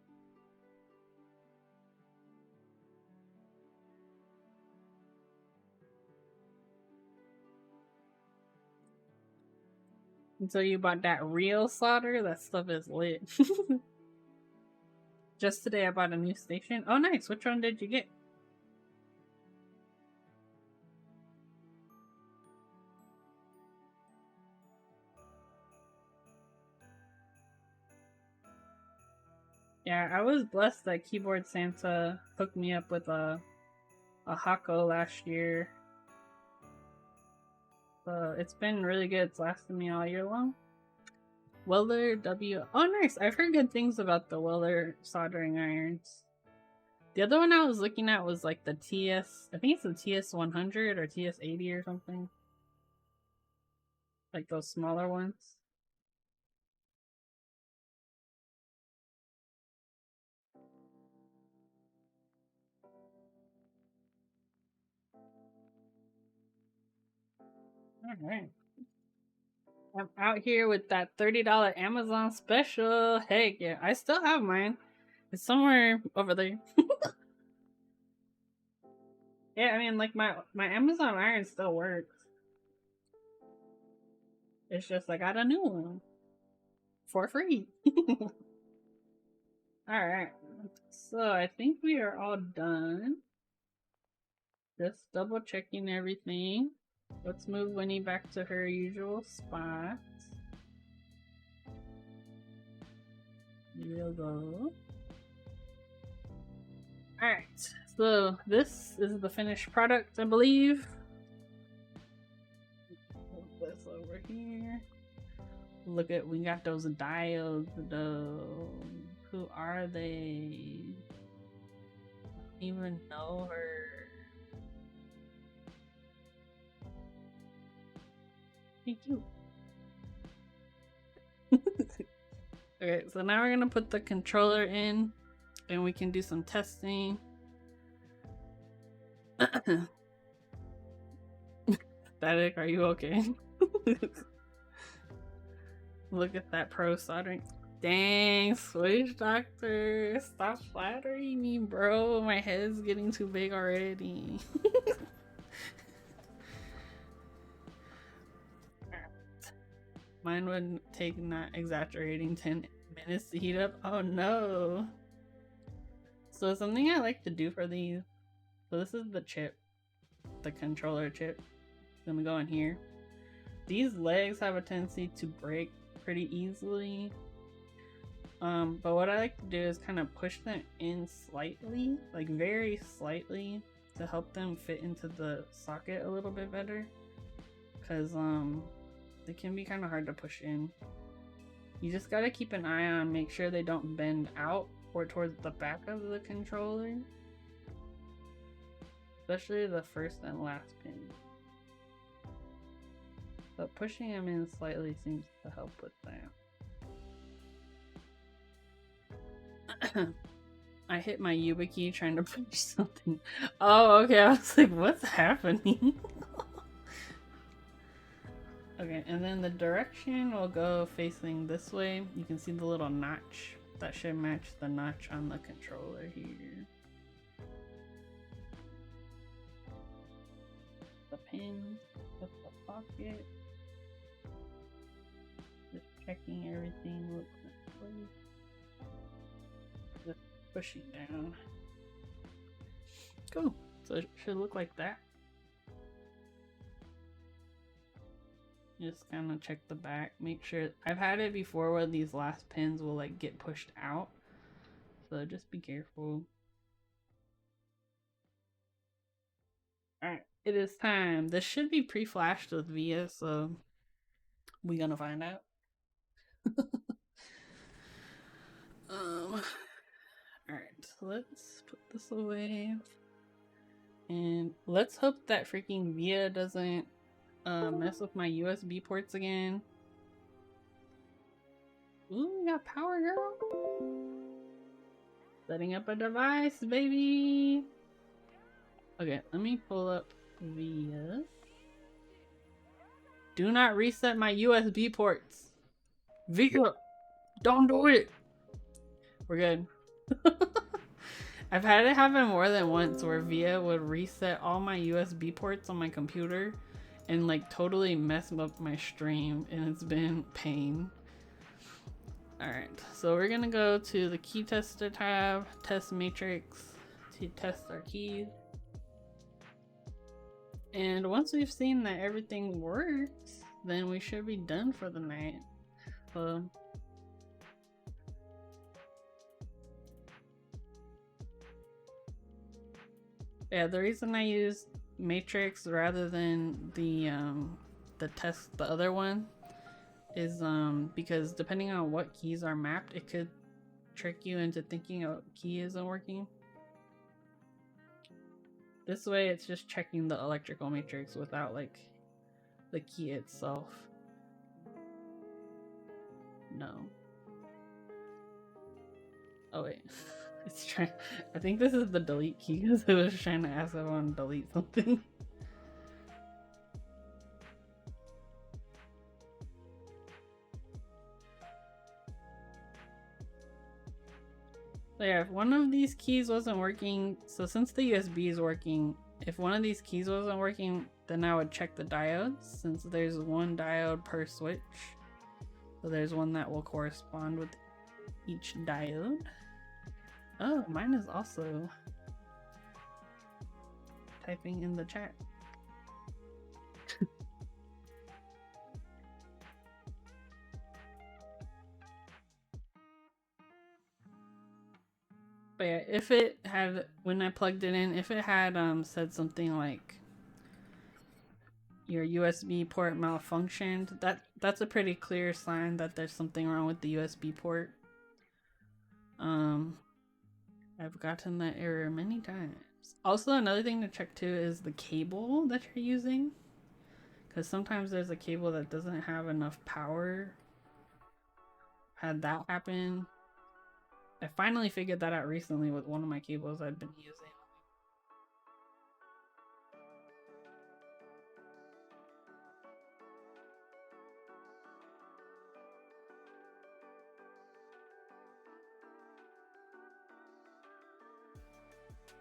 Until you bought that real solder, that stuff is lit. Just today I bought a new station. Oh nice, which one did you get? Yeah, I was blessed that Keyboard Santa hooked me up with a Hako last year. So it's been really good. It's lasted me all year long. Welder W. Oh, nice. I've heard good things about the Welder soldering irons. The other one I was looking at was like the TS. I think it's the TS100 or TS80 or something. Like those smaller ones. Alright. I'm out here with that $30 Amazon special. Heck yeah. I still have mine. It's somewhere over there. Yeah, I mean, like my Amazon iron still works. It's just I got a new one for free. Alright, so I think we are all done. Just double checking everything. Let's move Winnie back to her usual spot. Here we go. Alright, so this is the finished product, I believe. Move this over here. Look at, we got those diodes though. Who are they? I don't even know her. Thank you. Okay, so now we're gonna put the controller in and we can do some testing. Static, are you okay? Look at that pro soldering. Dang, Switch Doctor, stop flattering me, bro. My head's getting too big already. Mine would take, not exaggerating, 10 minutes to heat up. Oh no. So something I like to do for these, so this is the chip, the controller chip. It's gonna go in here. These legs have a tendency to break pretty easily. But what I like to do is kind of push them in slightly, like very slightly, to help them fit into the socket a little bit better. Cause they can be kind of hard to push in. You just gotta keep an eye on, make sure they don't bend out or towards the back of the controller. Especially the first and last pin. But pushing them in slightly seems to help with that. I hit my Yuba key trying to push something. Oh, okay. I was like, what's happening? Okay, and then the direction will go facing this way. You can see the little notch. That should match the notch on the controller here. The pin, put the pocket. Just checking everything looks in place. Just pushing down. Cool. So it should look like that. Just kind of check the back, make sure. I've had it before where these last pins will like get pushed out, so just be careful. Alright, it is time. This should be pre-flashed with VIA, so we're gonna find out. Alright, so let's put this away. And let's hope that freaking VIA doesn't mess with my USB ports again. Ooh, we got power, girl. Setting up a device, baby. Okay, let me pull up VIA. Do not reset my USB ports. VIA, don't do it. We're good. I've had it happen more than once where VIA would reset all my USB ports on my computer and like totally mess up my stream, and it's been pain. Alright, so we're gonna go to the key tester tab, test matrix to test our keys. And once we've seen that everything works, then we should be done for the night. Yeah, the reason I use matrix rather than the other one is because depending on what keys are mapped, it could trick you into thinking a key isn't working. This way it's just checking the electrical matrix without like the key itself. No. Oh wait. It's trying. I think this is the delete key because it was trying to ask if I want to delete something. So yeah, if one of these keys wasn't working, so since the USB is working, if one of these keys wasn't working, then I would check the diodes, since there's one diode per switch. So there's one that will correspond with each diode. Oh, mine is also typing in the chat. But yeah, if it had, when I plugged it in, if it had said something like your USB port malfunctioned, that's a pretty clear sign that there's something wrong with the USB port. I've gotten that error many times. Also, another thing to check too is the cable that you're using, because sometimes there's a cable that doesn't have enough power. Had that happen. I finally figured that out recently with one of my cables I've been using.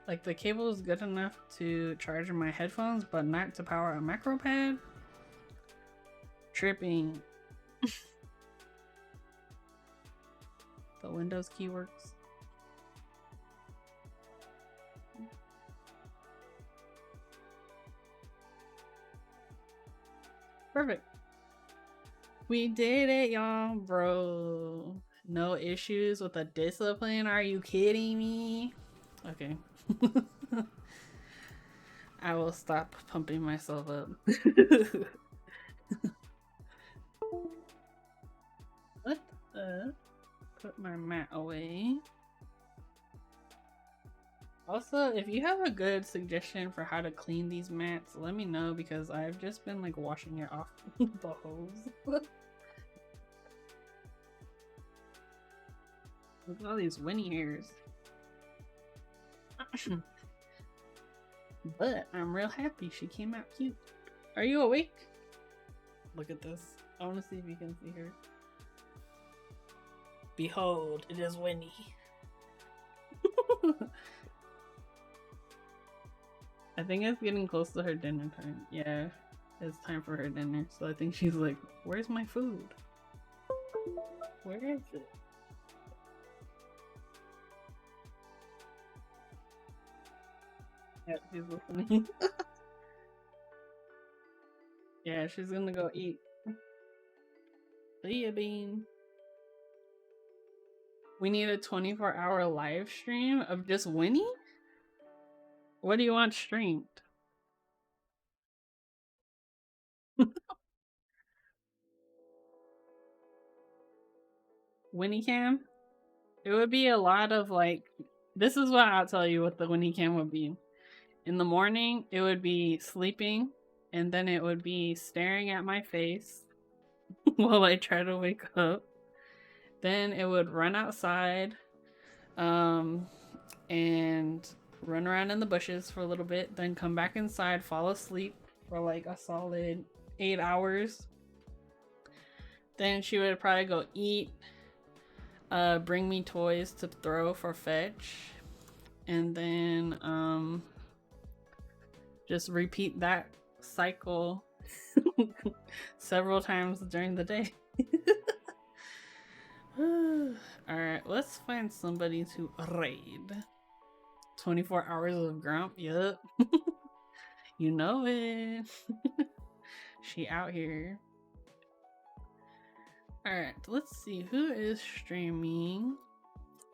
Like, the cable is good enough to charge my headphones, but not to power a macro pad. Tripping. The Windows key works. Perfect. We did it, y'all, bro. No issues with the discipline. Are you kidding me? Okay. I will stop pumping myself up. What the? Put my mat away. Also, if you have a good suggestion for how to clean these mats, let me know, because I've just been like washing it off the hose. Look at all these Winnie hairs. But I'm real happy she came out cute. Are you awake? Look at this. I want to see if you can see her. Behold, it is Winnie. I think it's getting close to her dinner time. Yeah, it's time for her dinner. So I think she's like, where's my food? Where is it? Yeah, she's listening. Yeah, she's gonna go eat. See ya, Bean. We need a 24-hour live stream of just Winnie? What do you want streamed? Winnie Cam? It would be a lot of like, this is what I'll tell you what the Winnie Cam would be. In the morning, it would be sleeping, and then it would be staring at my face while I try to wake up. Then it would run outside, and run around in the bushes for a little bit, then come back inside, fall asleep for like a solid 8 hours. Then she would probably go eat, bring me toys to throw for fetch, and then just repeat that cycle several times during the day. Alright, let's find somebody to raid. 24 hours of Grump, yup. You know it. She out here. Alright, let's see who is streaming.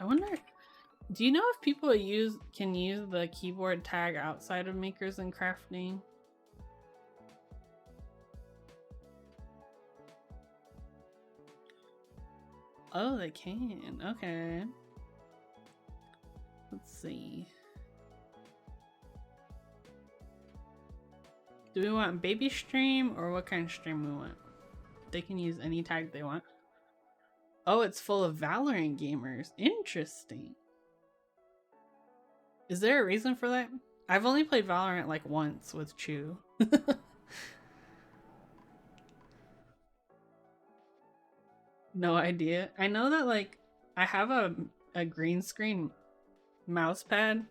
I wonder, do you know if people can use the keyboard tag outside of Makers and Crafting? Oh, they can. Okay. Let's see. Do we want baby stream or what kind of stream we want? They can use any tag they want. Oh, it's full of Valorant gamers. Interesting. Is there a reason for that? I've only played Valorant like once with Chu. No idea. I know that like I have a green screen mouse pad.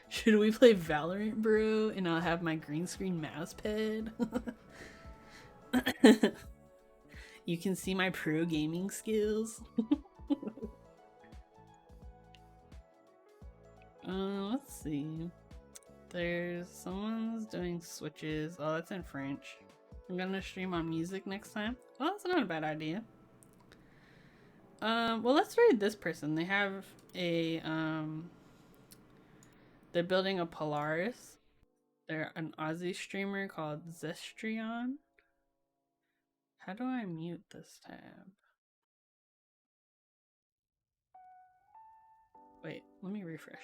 Should we play Valorant, bro? And I'll have my green screen mouse pad. You can see my pro gaming skills. Let's see. There's someone's doing switches. Oh, that's in French. I'm gonna stream on music next time. Well, that's not a bad idea. Well, let's read this person. They have a they're building a Polaris. They're an Aussie streamer called Zestrion. How do I mute this tab? Wait, let me refresh.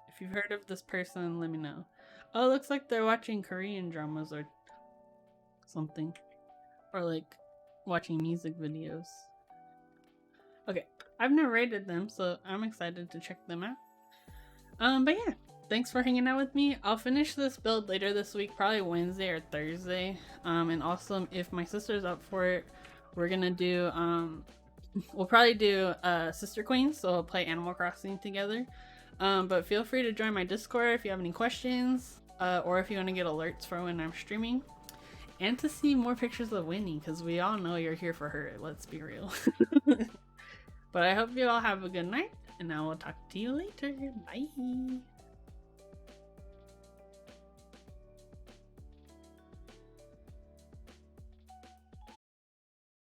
If you've heard of this person, let me know. Oh, it looks like they're watching Korean dramas or something. Or like watching music videos. Okay, I've never rated them, so I'm excited to check them out. But yeah, thanks for hanging out with me. I'll finish this build later this week, probably Wednesday or Thursday. And also, if my sister's up for it, we're gonna do, we'll probably do Sister Queens, so we'll play Animal Crossing together. But feel free to join my Discord if you have any questions, or if you want to get alerts for when I'm streaming. And to see more pictures of Winnie, because we all know you're here for her, let's be real. But I hope you all have a good night, and I will talk to you later. Bye!